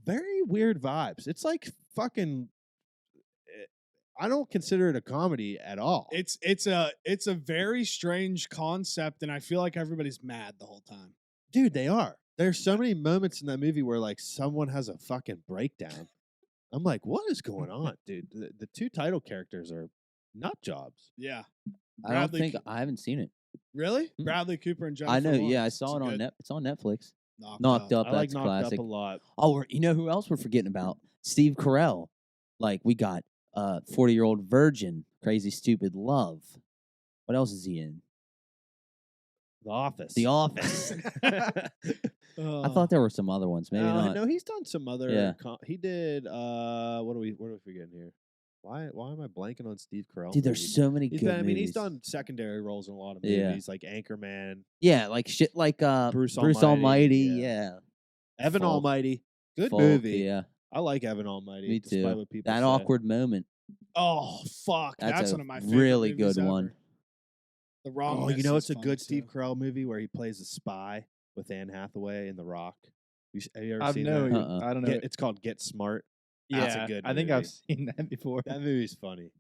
Speaker 2: Very weird vibes. It's like fucking. I don't consider it a comedy at all.
Speaker 3: It's a very strange concept, and I feel like everybody's mad the whole time.
Speaker 2: Dude, they are. There's so many moments in that movie where like someone has a fucking breakdown. I'm like, what is going on, dude? The two title characters are nut jobs.
Speaker 3: Yeah,
Speaker 1: I don't
Speaker 3: Bradley
Speaker 1: think
Speaker 3: Co-
Speaker 1: I haven't seen it.
Speaker 3: really?
Speaker 1: Mm.
Speaker 3: Bradley Cooper and Jennifer
Speaker 1: I know. Yeah, I
Speaker 3: Lawrence.
Speaker 1: saw it
Speaker 3: It's
Speaker 1: on
Speaker 3: good.
Speaker 1: Net. It's on Netflix.
Speaker 3: Knocked Up.
Speaker 1: Up.
Speaker 2: I like
Speaker 1: That's
Speaker 2: Knocked
Speaker 1: classic.
Speaker 2: Up a lot.
Speaker 1: Oh, you know who else we're forgetting about? Steve Carell. Like we got 40-Year-Old Virgin, Crazy Stupid Love. What else is he in?
Speaker 2: The Office.
Speaker 1: The Office. I thought there were some other ones. Maybe not.
Speaker 2: No, he's done some other.
Speaker 1: Yeah.
Speaker 2: He did. What are we forgetting here? Why am I blanking on Steve Carell?
Speaker 1: Dude, there's
Speaker 2: movies?
Speaker 1: so many
Speaker 2: He's
Speaker 1: good
Speaker 2: been, I mean,
Speaker 1: movies.
Speaker 2: he's done secondary roles in a lot of
Speaker 1: Yeah.
Speaker 2: movies, like Anchorman,
Speaker 1: Yeah, like shit like
Speaker 2: Bruce
Speaker 1: Almighty.
Speaker 2: Almighty,
Speaker 1: Yeah.
Speaker 2: Evan
Speaker 1: Folk.
Speaker 2: Almighty. Good
Speaker 1: Folk,
Speaker 2: movie.
Speaker 1: Yeah.
Speaker 2: I like Evan Almighty.
Speaker 1: Me
Speaker 2: despite
Speaker 1: too.
Speaker 2: What people
Speaker 1: That
Speaker 2: say.
Speaker 1: awkward moment.
Speaker 3: Oh fuck,
Speaker 1: That's a
Speaker 3: one of my favorite
Speaker 1: really
Speaker 3: movies
Speaker 1: good
Speaker 3: ever.
Speaker 1: one.
Speaker 3: The Wrong.
Speaker 2: Oh, you
Speaker 3: Miss
Speaker 2: know,
Speaker 3: is
Speaker 2: it's a
Speaker 3: funny,
Speaker 2: good
Speaker 3: too.
Speaker 2: Steve Carell movie where he plays a spy with Anne Hathaway in The Rock. Have you ever
Speaker 4: I've
Speaker 2: seen
Speaker 4: no,
Speaker 2: that?
Speaker 1: Uh-uh.
Speaker 4: I don't know.
Speaker 2: It's called Get Smart.
Speaker 4: yeah,
Speaker 2: That's a good
Speaker 4: I think I've
Speaker 2: movie.
Speaker 4: seen that before.
Speaker 2: That movie's funny.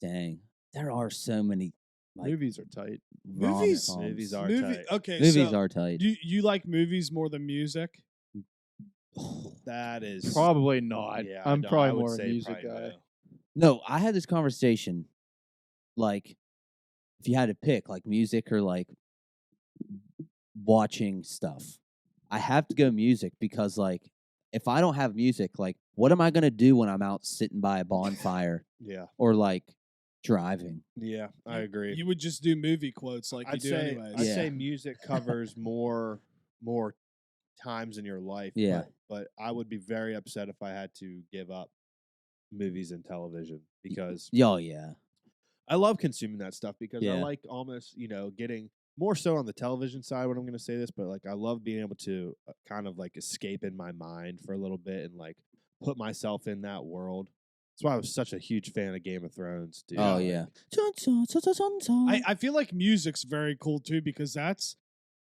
Speaker 1: Dang. There are so many like
Speaker 4: Movies are tight.
Speaker 3: Movies-
Speaker 1: rom-coms.
Speaker 2: Movies are
Speaker 3: Movie.
Speaker 2: tight.
Speaker 3: Okay,
Speaker 1: Movies
Speaker 3: so
Speaker 1: are tight.
Speaker 3: you like movies more than music?
Speaker 2: That is
Speaker 4: Probably not.
Speaker 2: Yeah, I
Speaker 4: I'm
Speaker 2: know, I
Speaker 4: probably
Speaker 2: would
Speaker 4: more a
Speaker 2: say
Speaker 4: music
Speaker 2: probably
Speaker 4: guy.
Speaker 2: no.
Speaker 1: No, I had this conversation. Like, if you had to pick, like music or like watching stuff, I have to go music because, like, if I don't have music, like, what am I gonna do when I'm out sitting by a bonfire
Speaker 2: Yeah,
Speaker 1: or like driving?
Speaker 2: yeah, I agree.
Speaker 3: You would just do movie quotes like
Speaker 2: I'd
Speaker 3: you do
Speaker 2: say
Speaker 3: anyways.
Speaker 2: I'd
Speaker 1: Yeah.
Speaker 2: say music covers more times in your life.
Speaker 1: Yeah.
Speaker 2: but I would be very upset if I had to give up movies and television because
Speaker 1: Oh yeah,
Speaker 2: I love consuming that stuff because I
Speaker 1: Yeah.
Speaker 2: like almost getting more so on the television side when I'm going to say this, but like I love being able to kind of like escape in my mind for a little bit and like put myself in that world. That's why I was such a huge fan of Game of Thrones, dude.
Speaker 1: oh
Speaker 2: Like,
Speaker 1: yeah.
Speaker 3: I feel like music's very cool too because that's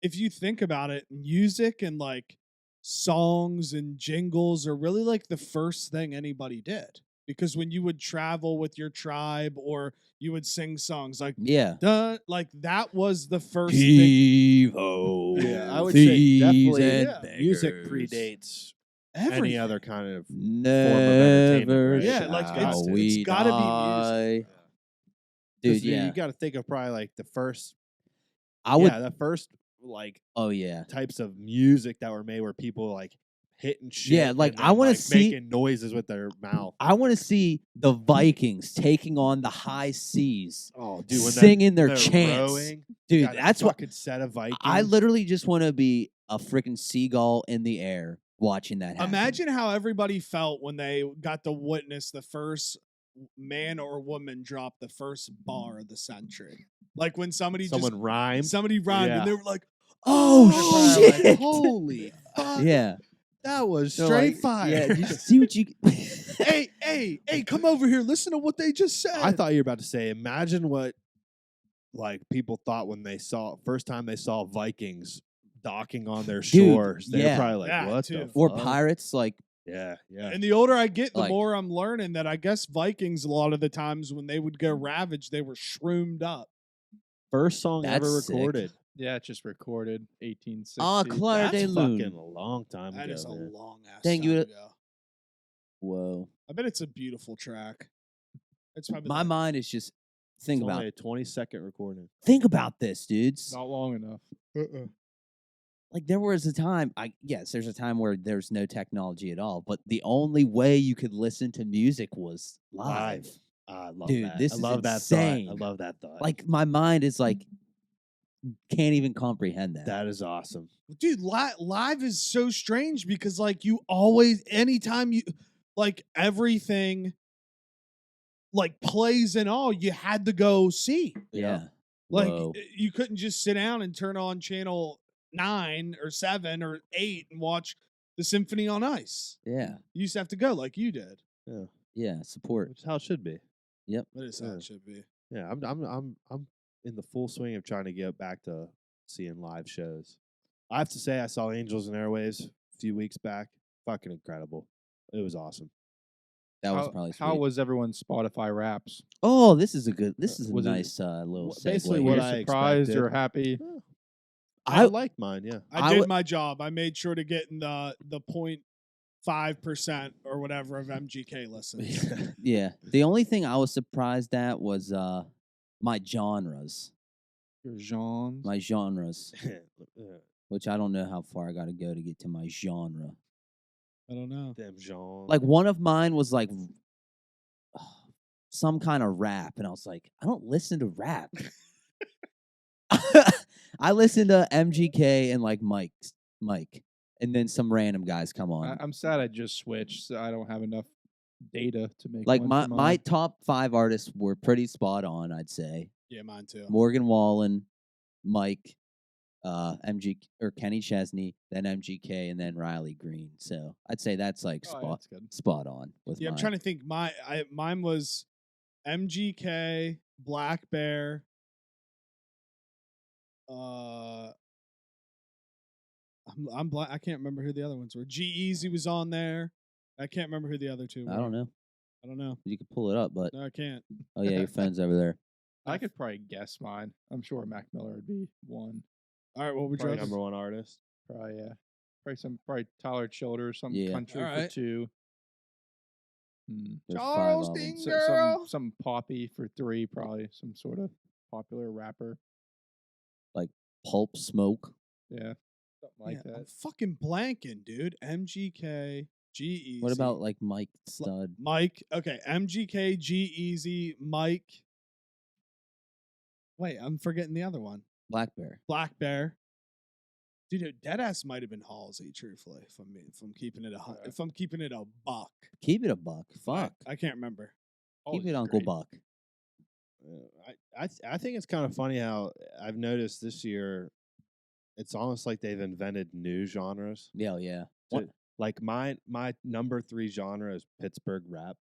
Speaker 3: if you think about it, music and like songs and jingles are really like the first thing anybody did. Because when you would travel with your tribe or you would sing songs like
Speaker 1: Yeah.
Speaker 3: like that was the first thing.
Speaker 1: Heave-ho,
Speaker 2: Yeah, I would say
Speaker 1: thieves
Speaker 2: definitely
Speaker 1: and
Speaker 2: music
Speaker 1: beggars.
Speaker 2: predates
Speaker 3: Everything.
Speaker 2: any other kind of
Speaker 1: Never
Speaker 2: right?
Speaker 3: Yeah, like,
Speaker 1: shall
Speaker 3: it's
Speaker 1: we
Speaker 3: gotta be
Speaker 1: die.
Speaker 3: music.
Speaker 1: Dude, yeah.
Speaker 2: You got to think of probably like the first.
Speaker 1: I would.
Speaker 2: the first like
Speaker 1: Oh yeah.
Speaker 2: types of music that were made where people like hitting shit.
Speaker 1: Yeah, like,
Speaker 2: and
Speaker 1: I
Speaker 2: then,
Speaker 1: wanna
Speaker 2: like,
Speaker 1: see-
Speaker 2: making noises with their mouth.
Speaker 1: I want to see the Vikings taking on the high seas,
Speaker 2: Oh, dude, when
Speaker 1: singing their
Speaker 2: they're
Speaker 1: chants.
Speaker 2: rowing,
Speaker 1: Dude,
Speaker 2: got a
Speaker 1: that's what
Speaker 2: fucking set of Vikings.
Speaker 1: I literally just want to be a freaking seagull in the air watching that happen.
Speaker 3: Imagine how everybody felt when they got to witness the first man or woman drop the first bar of the century. Like when somebody
Speaker 2: rhymed.
Speaker 3: somebody rhymed
Speaker 2: Yeah.
Speaker 3: and they were like,
Speaker 1: Oh,
Speaker 2: They're probably
Speaker 1: shit.
Speaker 2: Holy fuck!
Speaker 1: Yeah.
Speaker 2: That was
Speaker 1: They're
Speaker 2: straight
Speaker 1: like,
Speaker 2: fire.
Speaker 1: Yeah. Did you see what you?
Speaker 3: hey, come over here, listen to what they just said.
Speaker 2: I thought you were about to say, imagine what like people thought when they saw first time they saw Vikings docking on their
Speaker 1: Dude,
Speaker 2: shores, they
Speaker 1: yeah.
Speaker 2: were probably like,
Speaker 3: That
Speaker 2: "What
Speaker 3: too.
Speaker 2: the
Speaker 1: Or
Speaker 2: fuck?"
Speaker 1: pirates, like
Speaker 2: Yeah, yeah.
Speaker 3: And the older I get, the
Speaker 1: Like-
Speaker 3: more I'm learning that I guess Vikings, a lot of the times when they would go ravage, they were shroomed up.
Speaker 2: First song ever
Speaker 1: That's sick.
Speaker 2: recorded.
Speaker 4: Yeah, it's just recorded 1860.
Speaker 1: Ah, Claire
Speaker 2: That's
Speaker 1: de
Speaker 2: fucking
Speaker 1: Lune.
Speaker 2: a long time
Speaker 3: That
Speaker 2: ago.
Speaker 3: is a
Speaker 2: man.
Speaker 3: long ass
Speaker 1: Dang,
Speaker 3: time
Speaker 1: you-
Speaker 3: ago.
Speaker 1: Whoa.
Speaker 3: I bet it's a beautiful track. It's probably
Speaker 1: My
Speaker 3: like-
Speaker 1: mind is just think
Speaker 2: It's
Speaker 1: about
Speaker 2: only a 20-second recording.
Speaker 1: think about this, dudes.
Speaker 4: Not long enough.
Speaker 1: Like there was a time, there's a time where there's no technology at all, but the only way you could listen to music was live.
Speaker 2: I love
Speaker 1: Dude,
Speaker 2: that.
Speaker 1: this
Speaker 2: I
Speaker 1: is
Speaker 2: love that
Speaker 1: insane.
Speaker 2: thought. I love that thought.
Speaker 1: Like my mind is like can't even comprehend that.
Speaker 2: that is awesome.
Speaker 3: Dude, live is so strange because like you always, anytime you, like everything, like plays and all, you had to go see.
Speaker 1: Yeah.
Speaker 3: Like
Speaker 1: Whoa.
Speaker 3: you couldn't just sit down and turn on channel 9 or 7 or 8 and watch the Symphony on Ice.
Speaker 1: Yeah.
Speaker 3: You used to have to go like you did.
Speaker 1: Yeah. Support.
Speaker 2: Which is how it should be.
Speaker 3: That is how
Speaker 2: Yeah.
Speaker 3: it should be.
Speaker 2: Yeah, I'm in the full swing of trying to get back to seeing live shows. I have to say, I saw Angels and Airwaves a few weeks back. Fucking incredible. It was awesome.
Speaker 1: That was probably sweet.
Speaker 4: How was everyone's Spotify Wraps?
Speaker 1: Oh, this is a
Speaker 4: was it-
Speaker 1: nice little segue.
Speaker 2: basically
Speaker 4: Were
Speaker 2: what
Speaker 4: you
Speaker 2: I
Speaker 4: surprised or
Speaker 2: expected.
Speaker 4: happy?
Speaker 2: I like mine, yeah.
Speaker 3: I
Speaker 1: I
Speaker 3: did
Speaker 1: would-
Speaker 3: my job. I made sure to get in the 0.5% or whatever of MGK listens.
Speaker 1: Yeah. The only thing I was surprised at was my genres.
Speaker 4: Your Jeans?
Speaker 1: My genres.
Speaker 2: Yeah,
Speaker 1: Which I don't know how far I gotta go to get to my genre.
Speaker 3: I don't know.
Speaker 2: Damn Jean.
Speaker 1: Like one of mine was like some kind of rap, and I was like, I don't listen to rap. I listen to MGK and like Mike, and then some random guys come on.
Speaker 4: I'm sad I just switched, so I don't have enough data to make
Speaker 1: Like
Speaker 4: one
Speaker 1: my
Speaker 4: for
Speaker 1: my
Speaker 4: mine.
Speaker 1: top 5 artists were pretty spot on, I'd say.
Speaker 3: Yeah, mine too.
Speaker 1: Morgan Wallen, Mike, MG or Kenny Chesney, then MGK, and then Riley Green. So I'd say that's like
Speaker 4: Oh, yeah, that's good.
Speaker 1: spot on with
Speaker 3: Yeah, I'm
Speaker 1: mine.
Speaker 3: trying to think. Mine was MGK, Black Bear. I'm black. I can't remember who the other ones were. G-Eazy was on there. I can't remember who the other two were.
Speaker 1: I don't know.
Speaker 3: I don't know.
Speaker 1: You could pull it up, but
Speaker 3: No, I can't.
Speaker 1: oh yeah, your phone's over there.
Speaker 4: I could probably guess mine. I'm sure Mac Miller would be one.
Speaker 3: All right, what would
Speaker 2: Probably
Speaker 3: yours?
Speaker 2: number one artist.
Speaker 4: Probably, yeah. Probably Tyler Childers, some
Speaker 1: Yeah.
Speaker 4: country
Speaker 3: Alright.
Speaker 4: for 2. Hmm.
Speaker 1: There's 5 of 'em.
Speaker 3: Charleston.
Speaker 4: Some poppy for 3, probably some sort of popular rapper.
Speaker 1: Pulp Smoke.
Speaker 4: Yeah, something like
Speaker 3: Yeah, I'm
Speaker 4: that.
Speaker 3: fucking blanking, dude. MGK, G-Eazy.
Speaker 1: What about like Mike Stud?
Speaker 3: Mike? Okay, MGK, G-Eazy, Mike. Wait, I'm forgetting the other one.
Speaker 1: Black Bear.
Speaker 3: Black Bear. Dude, Deadass might have been Halsey. Truthfully, if I'm keeping it
Speaker 4: Okay.
Speaker 3: if I'm keeping it a buck.
Speaker 1: Keep it a buck. Fuck.
Speaker 3: I can't remember.
Speaker 1: Keep
Speaker 4: Always
Speaker 1: it Uncle
Speaker 4: great.
Speaker 1: Buck.
Speaker 2: I think it's kind of funny how I've noticed this year, it's almost like they've invented new genres.
Speaker 1: Yeah, yeah.
Speaker 2: So, like my number 3 genre is Pittsburgh rap.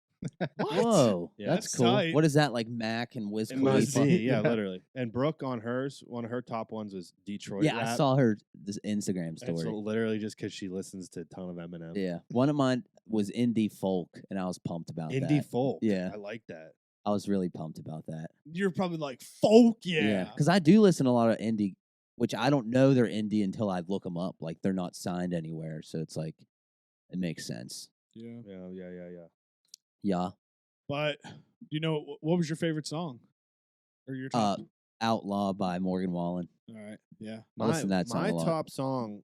Speaker 1: Whoa,
Speaker 2: Yeah.
Speaker 1: that's
Speaker 3: That's
Speaker 1: cool.
Speaker 3: tight.
Speaker 1: What is that like, Mac and Wiz
Speaker 2: And
Speaker 1: Khalifa?
Speaker 2: Mos-Dee, yeah,
Speaker 4: Yeah.
Speaker 2: literally. And Brooke on hers, one of her top ones was Detroit
Speaker 1: Yeah,
Speaker 2: rap.
Speaker 1: I saw her this Instagram
Speaker 2: And
Speaker 1: story.
Speaker 2: so literally just because she listens to a ton of Eminem.
Speaker 1: Yeah, one of mine was indie folk, and I was pumped about
Speaker 2: Indie
Speaker 1: that.
Speaker 2: folk.
Speaker 1: Yeah.
Speaker 2: I like that.
Speaker 1: I was really pumped about that.
Speaker 3: You're probably like folk, yeah.
Speaker 1: Because I do listen to a lot of indie, which I don't know they're indie until I look them up. Like they're not signed anywhere, so it's like it makes sense.
Speaker 3: Yeah.
Speaker 2: Yeah.
Speaker 1: Yeah,
Speaker 3: But you know what was your favorite song? Or your top?
Speaker 1: Outlaw by Morgan Wallen.
Speaker 3: All right. Yeah.
Speaker 1: I listen to that song
Speaker 2: my
Speaker 1: a lot.
Speaker 2: top song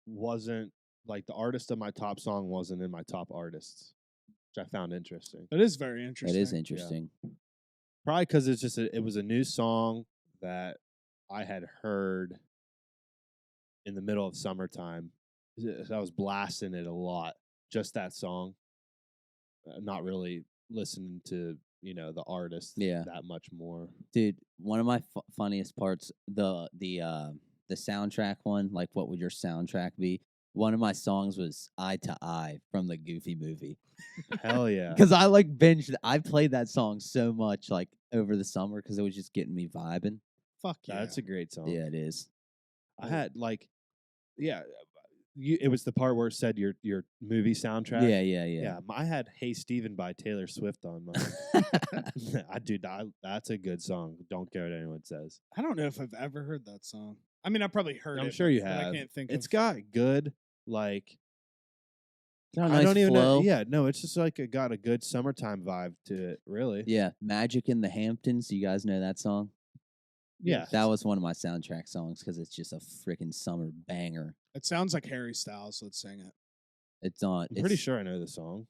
Speaker 2: wasn't like the artist of my top song wasn't in my top artists, which I found interesting.
Speaker 3: That is very interesting.
Speaker 1: It is interesting.
Speaker 2: Probably because it's just it was a new song that I had heard in the middle of summertime. I was blasting it a lot, just that song. Not really listening to the artist
Speaker 1: Yeah.
Speaker 2: that much more.
Speaker 1: Dude, one of my funniest parts, the soundtrack one, like what would your soundtrack be, one of my songs was "Eye to Eye" from the Goofy movie.
Speaker 2: Hell yeah.
Speaker 1: Because I like binged. I played that song so much like over the summer because it was just getting me vibing.
Speaker 3: Fuck yeah.
Speaker 2: That's a great song.
Speaker 1: Yeah, it is.
Speaker 2: I had it was the part where it said your movie soundtrack.
Speaker 1: Yeah.
Speaker 2: I had "Hey Stephen" by Taylor Swift on mine. That's a good song. Don't care what anyone says.
Speaker 3: I don't know if I've ever heard that song. I mean, I probably heard it.
Speaker 2: I'm sure you
Speaker 3: but
Speaker 2: have.
Speaker 3: I can't think
Speaker 2: It's
Speaker 3: of
Speaker 2: got good like.
Speaker 1: Got a
Speaker 2: I
Speaker 1: nice
Speaker 2: don't even know.
Speaker 1: flow.
Speaker 2: Yeah, no, it's just like it got a good summertime vibe to it. Really.
Speaker 1: Yeah, "Magic in the Hamptons." You guys know that song?
Speaker 2: Yeah.
Speaker 1: That was one of my soundtrack songs because it's just a freaking summer banger.
Speaker 3: It sounds like Harry Styles. Let's sing it.
Speaker 1: It's on.
Speaker 2: I'm pretty sure I know the song.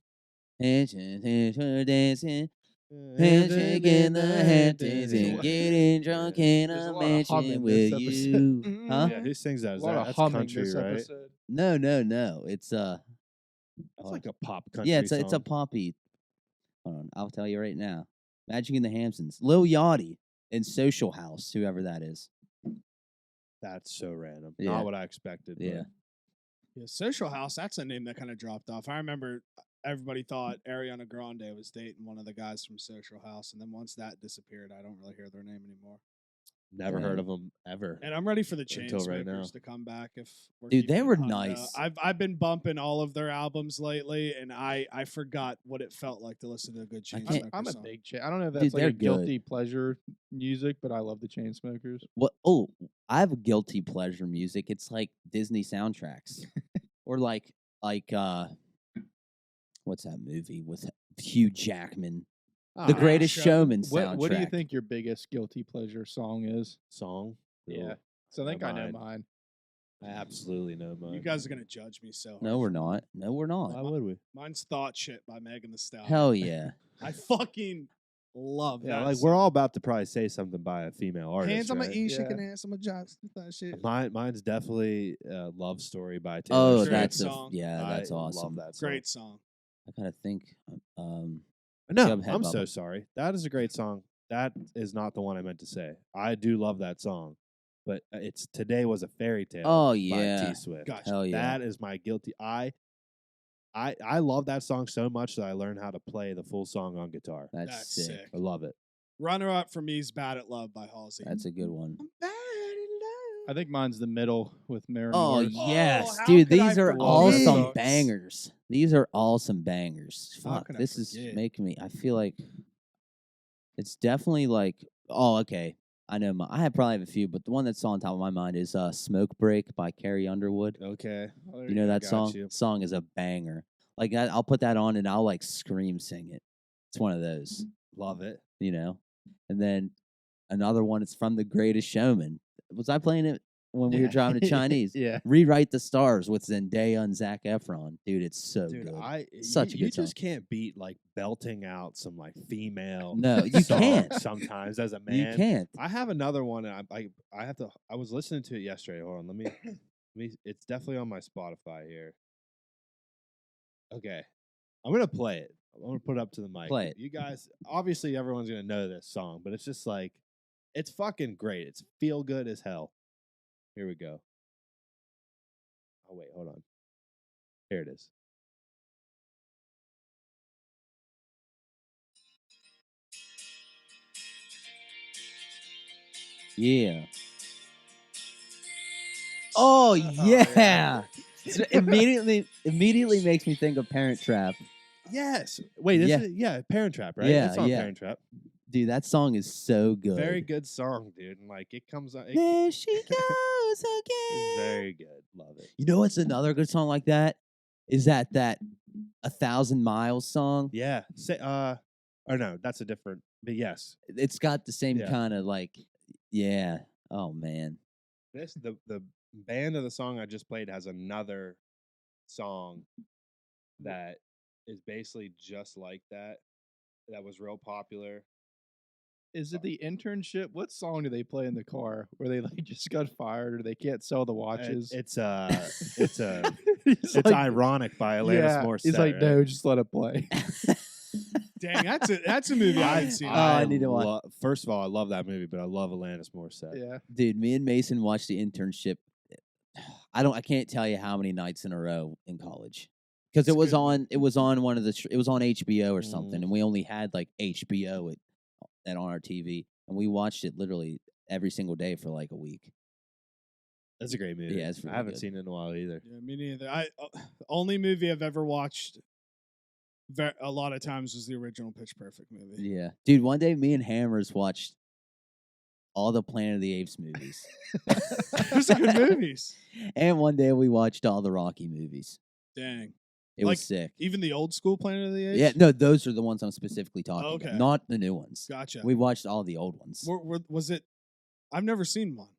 Speaker 1: Dancing, magic in the Hamptons, and getting drunk in
Speaker 4: There's a
Speaker 1: a
Speaker 4: lot of humming
Speaker 1: mansion
Speaker 4: this
Speaker 1: with
Speaker 4: episode.
Speaker 1: you. Huh?
Speaker 2: Yeah, who sings that?
Speaker 4: A
Speaker 2: Is
Speaker 4: lot
Speaker 2: that
Speaker 4: of
Speaker 2: that's
Speaker 4: humming
Speaker 2: country,
Speaker 4: this
Speaker 2: right?
Speaker 4: episode.
Speaker 1: No. It's
Speaker 2: That's
Speaker 1: Oh.
Speaker 2: like a pop country.
Speaker 1: yeah, it's a
Speaker 2: song.
Speaker 1: poppy. Hold on, I'll tell you right now. Magic in the Hamptons, Lil Yachty and Social House, whoever that is.
Speaker 2: That's so random.
Speaker 1: Yeah.
Speaker 2: Not what I expected. but
Speaker 1: Yeah.
Speaker 3: Yeah, Social House. That's a name that kind of dropped off. I remember everybody thought Ariana Grande was dating one of the guys from Social House, and then once that disappeared, I don't really hear their name anymore.
Speaker 2: Never
Speaker 1: Yeah.
Speaker 2: heard of them ever.
Speaker 3: And I'm ready for the
Speaker 2: Until right now.
Speaker 3: Chainsmokers to come back. If we're
Speaker 1: Dude,
Speaker 3: keeping
Speaker 1: they
Speaker 3: it
Speaker 1: were
Speaker 3: Hundo.
Speaker 1: nice.
Speaker 3: I've been bumping all of their albums lately, and I forgot what it felt like to listen to a good
Speaker 1: I
Speaker 3: Chainsmokers
Speaker 1: can't-
Speaker 4: I'm a
Speaker 3: song.
Speaker 4: big I don't know if
Speaker 1: Dude,
Speaker 4: that's like
Speaker 1: they're
Speaker 4: a
Speaker 1: good.
Speaker 4: guilty pleasure music, but I love the Chainsmokers.
Speaker 1: What? Oh, I have a guilty pleasure music. It's like Disney soundtracks, or like what's that movie with Hugh Jackman? The
Speaker 2: Ah,
Speaker 1: Greatest
Speaker 3: Showman.
Speaker 1: Showman soundtrack.
Speaker 4: What do you think your biggest guilty pleasure song is?
Speaker 2: song.
Speaker 4: Yeah.
Speaker 2: Ooh,
Speaker 4: So I think I know
Speaker 2: mine.
Speaker 4: mine.
Speaker 2: I absolutely know mine.
Speaker 3: You guys are gonna judge me so hard.
Speaker 1: No, we're not. No, we're
Speaker 2: Why
Speaker 1: not.
Speaker 2: would we?
Speaker 3: Mine's "Thought Shit" by Megan Thee Stallion.
Speaker 1: Hell yeah.
Speaker 3: I fucking love
Speaker 2: Yeah,
Speaker 3: that.
Speaker 2: like we're all about to probably say something by a female artist.
Speaker 3: hands on my
Speaker 2: right?
Speaker 3: E,
Speaker 4: Yeah.
Speaker 3: shaking hands on my jocks. That shit.
Speaker 2: Mine's definitely "Love Story" by Taylor
Speaker 1: Oh,
Speaker 2: Swift.
Speaker 3: Great
Speaker 1: that's
Speaker 3: song.
Speaker 1: that's
Speaker 2: I
Speaker 1: awesome.
Speaker 2: Love that song.
Speaker 3: Great song.
Speaker 1: I gotta think.
Speaker 2: No,
Speaker 1: Jughead
Speaker 2: I'm so
Speaker 1: Bubba.
Speaker 2: sorry. That is a great song. That is not the one I meant to say. I do love that song, but it's "Today Was a Fairy Tale."
Speaker 1: Oh
Speaker 2: by
Speaker 1: yeah.
Speaker 2: T Swift.
Speaker 3: Gotcha.
Speaker 1: Hell yeah.
Speaker 2: That is my guilty. I love that song so much that I learned how to play the full song on guitar.
Speaker 1: That's sick.
Speaker 2: I love it.
Speaker 3: Runner up for me is "Bad at Love" by Halsey.
Speaker 1: That's a good one.
Speaker 3: I'm bad at
Speaker 4: I think mine's the middle with Mary.
Speaker 1: Oh
Speaker 4: Morris.
Speaker 1: yes,
Speaker 3: how
Speaker 1: dude.
Speaker 3: could I
Speaker 1: These are
Speaker 3: forget?
Speaker 1: all some
Speaker 3: Songs.
Speaker 1: bangers. These are all some bangers.
Speaker 3: How
Speaker 1: Fuck,
Speaker 3: could I
Speaker 1: this is
Speaker 3: forget?
Speaker 1: making me. I feel like it's definitely like. Oh, okay. I know. I probably have a few, but the one that's on top of my mind is "Smoke Break" by Carrie Underwood.
Speaker 2: Okay.
Speaker 4: Oh, there
Speaker 1: You know that
Speaker 2: got
Speaker 1: song?
Speaker 2: you.
Speaker 1: Song is a banger. Like I'll put that on and I'll like scream sing it. It's one of those,
Speaker 2: Love it.
Speaker 1: you know. And then another one. It's from The Greatest Showman. Was I playing it when we were
Speaker 4: Yeah.
Speaker 1: driving to Chinese?
Speaker 4: Yeah.
Speaker 1: Rewrite the Stars with Zendaya and Zac Efron. Dude, it's so
Speaker 2: Dude,
Speaker 1: good.
Speaker 2: you
Speaker 1: Such a good
Speaker 2: just
Speaker 1: song.
Speaker 2: can't beat like belting out some like female.
Speaker 1: No, you
Speaker 2: songs
Speaker 1: can't.
Speaker 2: Sometimes as a man,
Speaker 1: You can't.
Speaker 2: I have another one. And I have to. I was listening to it yesterday. Hold on. Let me. It's definitely on my Spotify here. Okay, I'm gonna play it. I'm gonna put it up to the mic.
Speaker 1: Play it.
Speaker 2: You guys, obviously, everyone's gonna know this song, but it's just like, it's fucking great. It's feel good as hell. Here we go. Oh wait, hold on. Here it is.
Speaker 1: Yeah. Oh yeah. So immediately makes me think of Parent Trap.
Speaker 2: Yes. Wait. This
Speaker 1: Yeah.
Speaker 2: is Parent Trap, right?
Speaker 1: Yeah,
Speaker 2: It's on
Speaker 1: yeah.
Speaker 2: Parent Trap.
Speaker 1: Dude, that song is so good.
Speaker 2: Very good song, dude. And like it comes on.
Speaker 1: There she goes
Speaker 2: It's
Speaker 1: again.
Speaker 2: very good. Love it.
Speaker 1: You know what's another good song like that? Is that 1,000 Miles song?
Speaker 2: Yeah. Say or no, that's a different. But yes,
Speaker 1: It's got the same
Speaker 2: Yeah.
Speaker 1: kind of like, yeah. Oh man.
Speaker 2: the band of the song I just played has another song that is basically just like that. That was real popular.
Speaker 4: Is it the internship? What song do they play in the car where they like just got fired or they can't sell the watches?
Speaker 2: It's
Speaker 4: He's
Speaker 2: it's
Speaker 4: like-
Speaker 2: ironic by Alanis Morissette.
Speaker 4: He's like,
Speaker 2: right?
Speaker 4: no, just let it play.
Speaker 3: Dang, that's a movie I haven't seen.
Speaker 1: I need to watch.
Speaker 2: First of all, I love that movie, but I love Alanis Morissette.
Speaker 4: Yeah.
Speaker 1: Dude, me and Mason watched The Internship I can't tell you how many nights in a row in college. Because
Speaker 3: It's
Speaker 1: it was
Speaker 3: good,
Speaker 1: on
Speaker 3: man.
Speaker 1: it was on one of the it was on HBO or something,
Speaker 2: Mhm.
Speaker 1: and we only had like HBO at on our TV, and we watched it literally every single day for like a week.
Speaker 2: That's a great movie.
Speaker 1: Yeah, it's
Speaker 2: I
Speaker 1: really
Speaker 2: haven't
Speaker 1: good.
Speaker 2: seen it in a while either.
Speaker 3: Yeah, me neither. Only movie I've ever watched a lot of times was the original Pitch Perfect movie.
Speaker 1: Yeah, dude. One day, me and Hammers watched all the Planet of the Apes movies,
Speaker 3: Those are good movies.
Speaker 1: and one day we watched all the Rocky movies.
Speaker 3: Dang.
Speaker 1: It
Speaker 3: Like,
Speaker 1: was sick.
Speaker 3: Even the old school Planet of the Apes?
Speaker 1: Yeah, no, those are the ones I'm specifically talking
Speaker 3: Okay.
Speaker 1: about, not the new ones.
Speaker 3: Gotcha.
Speaker 1: We watched all the old ones.
Speaker 3: Was it? I've never seen one.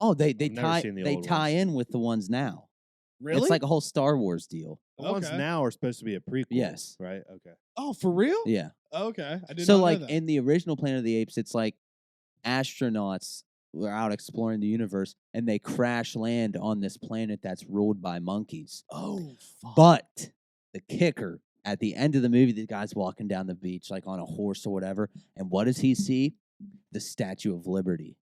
Speaker 1: Oh, they
Speaker 2: I've never
Speaker 1: tie
Speaker 2: seen the
Speaker 1: they
Speaker 2: old
Speaker 1: tie
Speaker 2: ones.
Speaker 1: in with the ones now.
Speaker 3: Really?
Speaker 1: It's like a whole Star Wars deal.
Speaker 2: The ones
Speaker 3: Okay.
Speaker 2: now are supposed to be a prequel.
Speaker 1: Yes.
Speaker 2: Right? Okay.
Speaker 3: Oh, for real?
Speaker 1: Yeah.
Speaker 3: Okay. I didn't
Speaker 1: So
Speaker 3: know
Speaker 1: like
Speaker 3: that.
Speaker 1: in the original Planet of the Apes, it's like astronauts were out exploring the universe and they crash land on this planet that's ruled by monkeys.
Speaker 3: Oh, fuck.
Speaker 1: But the kicker at the end of the movie, the guy's walking down the beach like on a horse or whatever, and what does he see? The Statue of Liberty.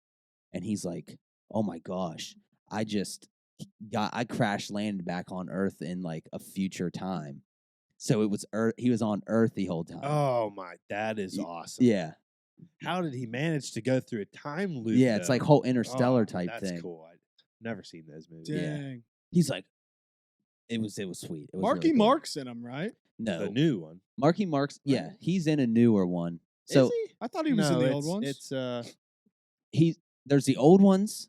Speaker 1: And he's like, "Oh my gosh, I crash landed back on Earth in like a future time." So it was Earth. He was on Earth the whole time.
Speaker 2: Oh my, that is
Speaker 1: Y-
Speaker 2: awesome.
Speaker 1: Yeah,
Speaker 2: How did he manage to go through a time loop?
Speaker 1: yeah. It's like
Speaker 2: though?
Speaker 1: whole interstellar
Speaker 2: Oh,
Speaker 1: type
Speaker 2: that's
Speaker 1: thing.
Speaker 2: cool. I've never seen those movies.
Speaker 1: Yeah.
Speaker 3: Dang.
Speaker 1: He's like, it was sweet. It was
Speaker 3: Marky
Speaker 1: really cool.
Speaker 3: Mark's in them, right?
Speaker 1: No,
Speaker 2: The new one.
Speaker 1: Marky Mark's. Yeah, he's in a newer one. So
Speaker 2: is he?
Speaker 3: I thought he was in
Speaker 2: No,
Speaker 3: the old ones.
Speaker 2: It's
Speaker 1: there's the old ones,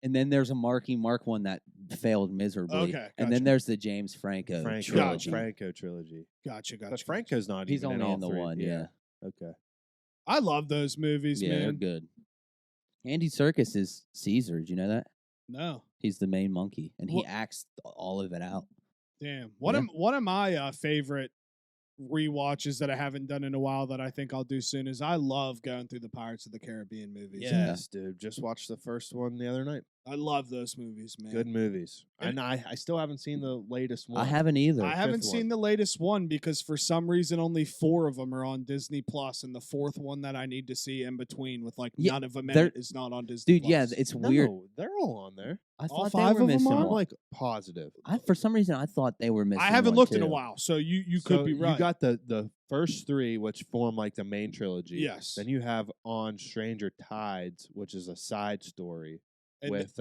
Speaker 1: and then there's a Marky Mark one that failed miserably.
Speaker 3: Okay,
Speaker 1: And then
Speaker 3: gotcha.
Speaker 1: there's the James Franco, trilogy.
Speaker 2: Franco trilogy.
Speaker 3: Gotcha.
Speaker 2: But Franco's not
Speaker 1: He's
Speaker 2: even
Speaker 1: only
Speaker 2: all
Speaker 1: in the
Speaker 2: three.
Speaker 1: one. Yeah,
Speaker 2: Okay.
Speaker 3: I love those movies,
Speaker 1: yeah, they're
Speaker 3: man.
Speaker 1: good. Andy Serkis is Caesar. Do you know that?
Speaker 3: No.
Speaker 1: He's the main monkey, and he
Speaker 3: What-
Speaker 1: acts all of it out.
Speaker 3: Damn.
Speaker 1: Yeah.
Speaker 3: One of my favorite rewatches that I haven't done in a while that I think I'll do soon is I love going through the Pirates of the Caribbean movies.
Speaker 2: Yes, dude. Just watched the first one the other night.
Speaker 3: I love those movies, man.
Speaker 2: Good movies.
Speaker 3: And-
Speaker 2: And I still haven't seen the latest one.
Speaker 1: I haven't either.
Speaker 3: I haven't
Speaker 2: fifth
Speaker 3: seen
Speaker 2: one.
Speaker 3: the latest one because for some reason only 4 of them are on Disney Plus, and the 4th one that I need to see in between with like
Speaker 1: Yeah,
Speaker 3: none of them in
Speaker 1: they're-
Speaker 3: it is not on Disney.
Speaker 1: Dude, yeah,
Speaker 3: Plus.
Speaker 1: it's
Speaker 2: No,
Speaker 1: weird.
Speaker 2: they're all on there.
Speaker 1: I
Speaker 3: all
Speaker 1: thought
Speaker 3: 5
Speaker 1: they were
Speaker 3: of 'em
Speaker 1: missing
Speaker 3: are?
Speaker 2: I'm
Speaker 1: one.
Speaker 2: like positive.
Speaker 1: For some reason, I thought they were missing.
Speaker 3: I haven't
Speaker 1: one,
Speaker 3: looked in a
Speaker 1: too.
Speaker 3: while, so you
Speaker 2: So
Speaker 3: could be right.
Speaker 2: You got the first 3, which form like the main trilogy.
Speaker 3: Yes.
Speaker 2: Then you have On Stranger Tides, which is a side story
Speaker 3: And
Speaker 2: with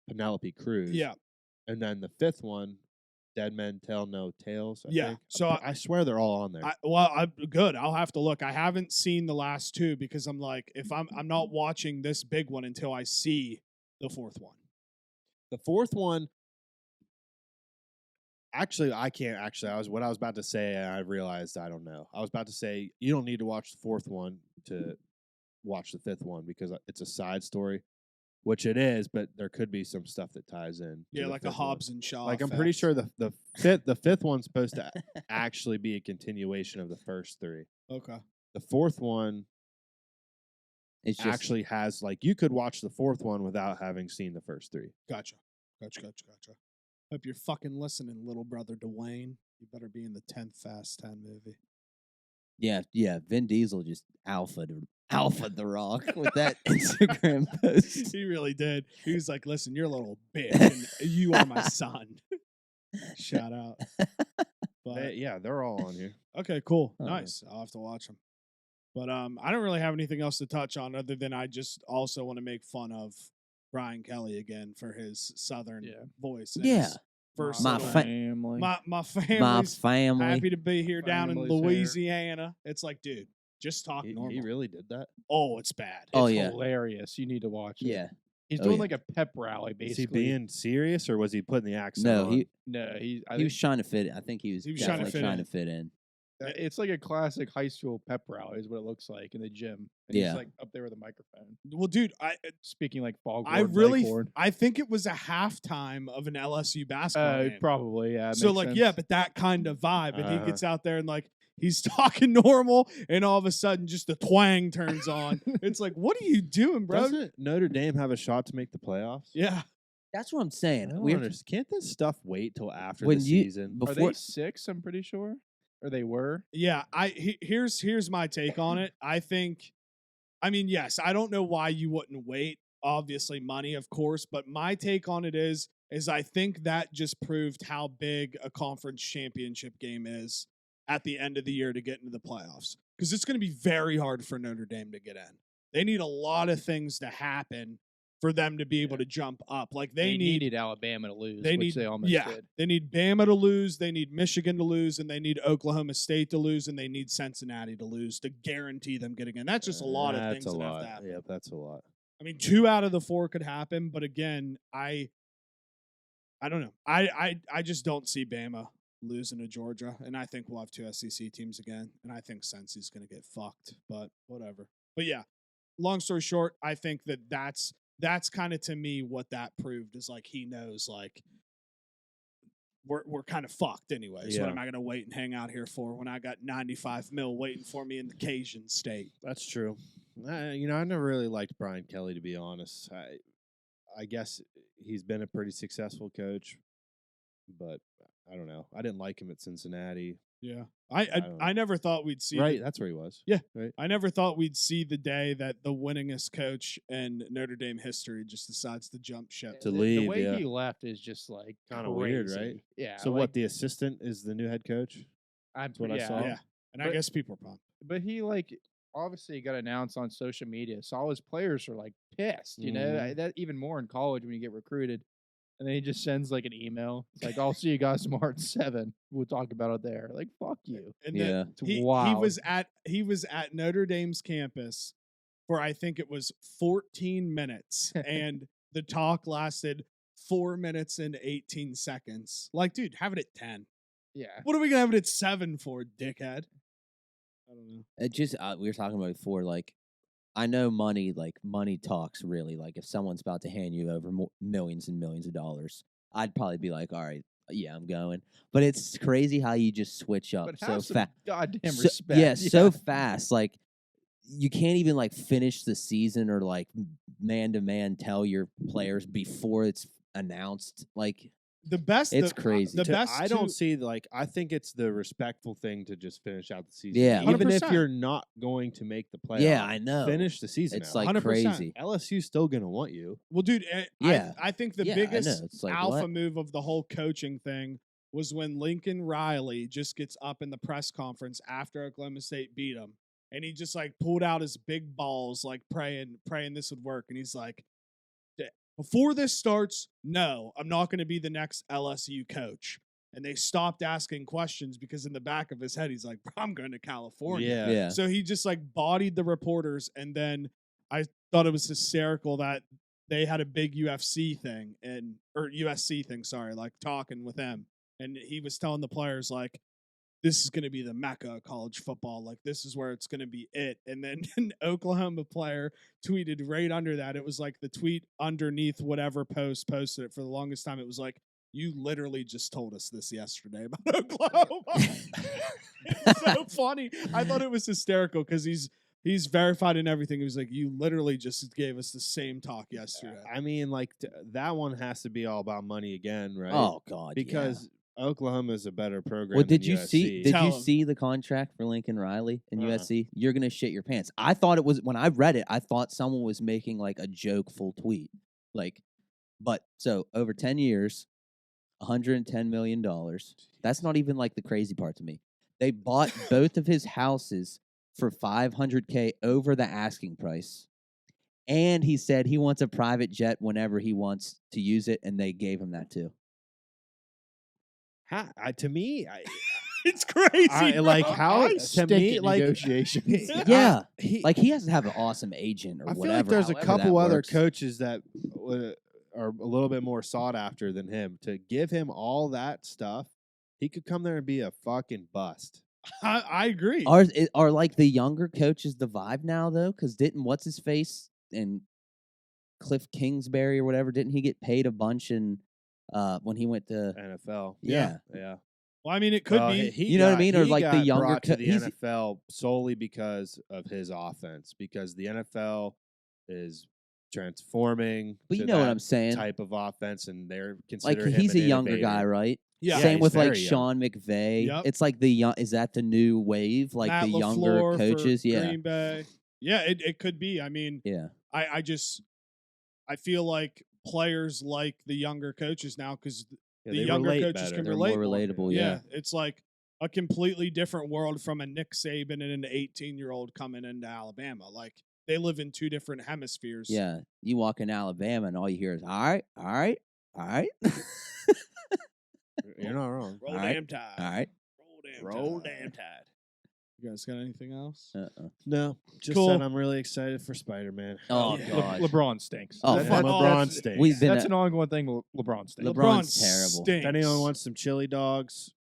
Speaker 2: Penelope Cruz.
Speaker 3: yeah,
Speaker 2: And then the 5th one, Dead Men Tell No Tales. I
Speaker 3: Yeah,
Speaker 2: think.
Speaker 3: so
Speaker 2: I swear they're all on there.
Speaker 3: I'm good. I'll have to look. I haven't seen the last 2 because I'm like, if I'm not watching this big one until I see the 4th one.
Speaker 2: The 4th one, actually, I can't. Actually, what I was about to say, and I realized I don't know. I was about to say you don't need to watch the 4th one to watch the 5th one because it's a side story, which it is. But there could be some stuff that ties in.
Speaker 3: Yeah,
Speaker 2: to the
Speaker 3: like a
Speaker 2: 5th one.
Speaker 3: Hobbs and Shaw.
Speaker 2: Like I'm pretty
Speaker 3: effect.
Speaker 2: sure the fifth one's supposed to actually be a continuation of the first 3.
Speaker 3: Okay.
Speaker 2: The 4th one
Speaker 1: It's just
Speaker 2: actually has like you could watch the 4th one without having seen the first 3.
Speaker 3: Gotcha. Hope you're fucking listening, little brother Dwayne. You better be in the 10th Fast 10 movie.
Speaker 1: yeah. Vin Diesel just alpha the Rock with that Instagram post.
Speaker 3: He really did. He was like, listen, you're a little bitch, and you are my son. Shout out. But
Speaker 2: Yeah, they're all on here.
Speaker 3: okay, cool.
Speaker 1: Oh, yeah.
Speaker 3: Nice. I'll have to watch them. But I don't really have anything else to touch on other than I just also want to make fun of Brian Kelly again for his southern
Speaker 4: Yeah.
Speaker 3: voice. and
Speaker 1: Yeah.
Speaker 3: his First
Speaker 1: My
Speaker 3: little-
Speaker 4: family.
Speaker 3: my
Speaker 1: My
Speaker 3: family's
Speaker 1: family.
Speaker 3: happy to be here down in
Speaker 4: Family's here.
Speaker 3: Louisiana. It's like, dude, just talk
Speaker 2: He
Speaker 3: normal.
Speaker 2: really did that.
Speaker 3: Oh, it's bad.
Speaker 1: Oh,
Speaker 4: It's
Speaker 1: yeah.
Speaker 4: hilarious. You need to watch it.
Speaker 1: Yeah.
Speaker 4: He's
Speaker 1: Oh,
Speaker 4: doing
Speaker 1: yeah.
Speaker 4: like a pep rally,
Speaker 2: Is
Speaker 4: basically.
Speaker 2: he being serious or was he putting the accent
Speaker 1: No,
Speaker 2: on?
Speaker 1: he
Speaker 4: No,
Speaker 1: he was trying to fit. I think he was
Speaker 3: He was trying to
Speaker 1: definitely
Speaker 3: fit
Speaker 1: trying
Speaker 3: in.
Speaker 1: to fit in.
Speaker 4: It's like a classic high school pep rally, is what it looks like in the gym. And
Speaker 1: Yeah.
Speaker 4: he's like up there with a microphone,
Speaker 3: Well, dude,
Speaker 4: speaking like Foghorn.
Speaker 3: I think it was a halftime of an LSU basketball game.
Speaker 4: Probably, yeah.
Speaker 3: So
Speaker 4: makes
Speaker 3: like,
Speaker 4: sense.
Speaker 3: yeah, but that kind of vibe, and he
Speaker 2: Uh-huh.
Speaker 3: gets out there and like he's talking normal, and all of a sudden just the twang turns on. It's like, what are you doing, bro?
Speaker 2: Doesn't Notre Dame have a shot to make the playoffs?
Speaker 3: Yeah,
Speaker 1: That's what I'm
Speaker 2: I
Speaker 1: saying.
Speaker 2: don't
Speaker 1: We have to-
Speaker 2: understand. Can't this stuff wait till after
Speaker 1: When
Speaker 2: the
Speaker 1: you-
Speaker 2: season?
Speaker 1: bef-
Speaker 4: Are
Speaker 1: before-
Speaker 4: they 6? I'm pretty sure, or they were.
Speaker 3: yeah. Here's my take on it. I mean, yes, I don't know why you wouldn't wait. Obviously, money, of course, but my take on it is is I think that just proved how big a conference championship game is at the end of the year to get into the playoffs. Because it's going to be very hard for Notre Dame to get in. They need a lot of things to happen for them to be able to jump up. Like they
Speaker 4: needed Alabama to lose, which they almost did.
Speaker 3: They need Bama to lose, they need Michigan to lose, and they need Oklahoma State to lose, and they need Cincinnati to lose to guarantee them getting in. That's just a lot of things that have to happen.
Speaker 2: Yeah, that's a lot.
Speaker 3: I mean, 2 out of the 4 could happen, but again, I don't know. I just don't see Bama losing to Georgia, and I think we'll have 2 SEC teams again, and I think Cincy's going to get fucked, but whatever. But yeah, long story short, I think that's kind of to me what that proved is like he knows like we're kind of fucked anyway. So what am I going to wait and hang out here for when I got 95 mil waiting for me in the Cajun state?
Speaker 2: That's true. I never really liked Brian Kelly, to be honest. I guess he's been a pretty successful coach, but I don't know. I didn't like him at Cincinnati.
Speaker 3: Yeah. I never thought we'd see
Speaker 2: that's where he was.
Speaker 3: Yeah.
Speaker 2: Right.
Speaker 3: I never thought we'd see the day that the winningest coach in Notre Dame history just decides to jump ship.
Speaker 2: To leave,
Speaker 4: the way he left is just like
Speaker 2: kind of weird, right?
Speaker 4: Yeah.
Speaker 2: So what? The assistant is the new head coach?
Speaker 4: That's
Speaker 2: what I saw.
Speaker 3: Yeah. And I guess people are pumped.
Speaker 4: But he like obviously got announced on social media, so all his players are like pissed. You know, that even more in college when you get recruited. And then he just sends like an email. It's like, I'll see you guys tomorrow at 7. We'll talk about it there. Like, fuck you.
Speaker 3: And then he was at Notre Dame's campus for I think it was 14 minutes. And the talk lasted 4 minutes and 18 seconds. Like, dude, have it at 10.
Speaker 4: Yeah.
Speaker 3: What are we gonna have it at 7 for, dickhead? I don't know.
Speaker 1: It just we were talking about before, like I know money talks really. Like if someone's about to hand you over millions and millions of dollars, I'd probably be like, all right, yeah, I'm going. But it's crazy how you just switch up so fast.
Speaker 4: Goddamn respect.
Speaker 1: Yeah, so fast. Like you can't even like finish the season or like man to man tell your players before it's announced. Like it's crazy.
Speaker 2: I don't see I think it's the respectful thing to just finish out the season.
Speaker 1: Yeah,
Speaker 2: even
Speaker 3: 100%.
Speaker 2: if you're not going to make the playoffs.
Speaker 1: Yeah, I know.
Speaker 2: Finish the season.
Speaker 1: It's
Speaker 2: out.
Speaker 1: like
Speaker 3: 100%.
Speaker 1: crazy.
Speaker 2: LSU's still gonna want you.
Speaker 3: Well, dude, I think the biggest
Speaker 1: like,
Speaker 3: alpha move of the whole coaching thing was when Lincoln Riley just gets up in the press conference after Oklahoma State beat him, and he just like pulled out his big balls, like praying this would work, and he's like, before this starts, no, I'm not going to be the next LSU coach. And they stopped asking questions because in the back of his head, he's like, I'm going to California.
Speaker 1: Yeah.
Speaker 3: So he just like bodied the reporters. And then I thought it was hysterical that they had a big UFC thing or USC thing, like talking with them. And he was telling the players like, this is going to be the mecca of college football. Like, this is where it's going to be it. And then an Oklahoma player tweeted right under that. It was like the tweet underneath whatever posted it for the longest time. It was like, you literally just told us this yesterday about Oklahoma. It's so funny. I thought it was hysterical because he's verified in everything. He was like, you literally just gave us the same talk yesterday.
Speaker 2: I mean, like that one has to be all about money again, right?
Speaker 1: Oh God,
Speaker 2: because Oklahoma is a better program.
Speaker 1: Well, did
Speaker 2: than
Speaker 1: you
Speaker 2: USC.
Speaker 1: see? Did you see the contract for Lincoln Riley in USC? You're gonna shit your pants. I thought it was when I read it. I thought someone was making like a jokeful tweet, but so over 10 years, $110 million. That's not even like the crazy part to me. They bought both of his houses for $500K over the asking price, and he said he wants a private jet whenever he wants to use it, and they gave him that too.
Speaker 2: To me,
Speaker 3: it's crazy.
Speaker 2: To me,
Speaker 4: negotiations.
Speaker 1: Yeah, he has to have an awesome agent or whatever.
Speaker 2: I feel like there's a couple
Speaker 1: that
Speaker 2: other
Speaker 1: works.
Speaker 2: coaches that are a little bit more sought after than him. To give him all that stuff, he could come there and be a fucking bust.
Speaker 3: I agree.
Speaker 1: Are like the younger coaches the vibe now though? Because didn't what's his face and Cliff Kingsbury or whatever? Didn't he get paid a bunch when he went to
Speaker 2: NFL?
Speaker 1: Yeah.
Speaker 2: Yeah.
Speaker 3: Well, I mean, it could be.
Speaker 1: You know what I mean? Or like the younger
Speaker 2: brought to the NFL solely because of his offense, because the NFL is transforming.
Speaker 1: But you know what I'm saying?
Speaker 2: Type of offense, and they're
Speaker 1: like
Speaker 2: considering
Speaker 1: he's a
Speaker 2: him an
Speaker 1: younger
Speaker 2: innovator.
Speaker 1: guy, right?
Speaker 3: Yeah.
Speaker 1: Same with like
Speaker 2: very young.
Speaker 1: Sean McVay.
Speaker 3: Yep.
Speaker 1: It's like the young. Is that the new wave? Like
Speaker 3: Matt
Speaker 1: the younger
Speaker 3: LaFleur
Speaker 1: coaches?
Speaker 3: for
Speaker 1: Yeah.
Speaker 3: Green Bay. Yeah, it could be. I mean,
Speaker 1: Yeah.
Speaker 3: I feel like players like the younger coaches now because
Speaker 2: Yeah,
Speaker 3: the
Speaker 2: they
Speaker 3: younger
Speaker 2: relate
Speaker 3: coaches
Speaker 2: better.
Speaker 3: can
Speaker 1: They're
Speaker 3: relate
Speaker 1: more
Speaker 3: more.
Speaker 1: relatable.
Speaker 3: Yeah.
Speaker 1: Yeah.
Speaker 3: It's like a completely different world from a Nick Saban and an 18-year-old coming into Alabama. Like they live in two different hemispheres.
Speaker 1: Yeah. You walk in Alabama and all you hear is, all right, all right, all right.
Speaker 2: You're not wrong.
Speaker 3: Roll
Speaker 1: All right.
Speaker 3: damn tide.
Speaker 1: All right.
Speaker 3: Roll damn tide. You guys got anything else?
Speaker 2: No, just
Speaker 3: Cool.
Speaker 2: said I'm really excited for Spider-Man.
Speaker 1: Oh,
Speaker 3: Yeah.
Speaker 1: God.
Speaker 4: LeBron stinks.
Speaker 1: Oh,
Speaker 2: Yeah,
Speaker 1: fuck.
Speaker 2: LeBron
Speaker 4: that's-
Speaker 2: stinks.
Speaker 1: We've been
Speaker 4: That's
Speaker 1: at-
Speaker 4: an ongoing thing. LeBron stinks.
Speaker 1: LeBron's terrible.
Speaker 3: Stinks.
Speaker 2: If anyone wants some chili dogs,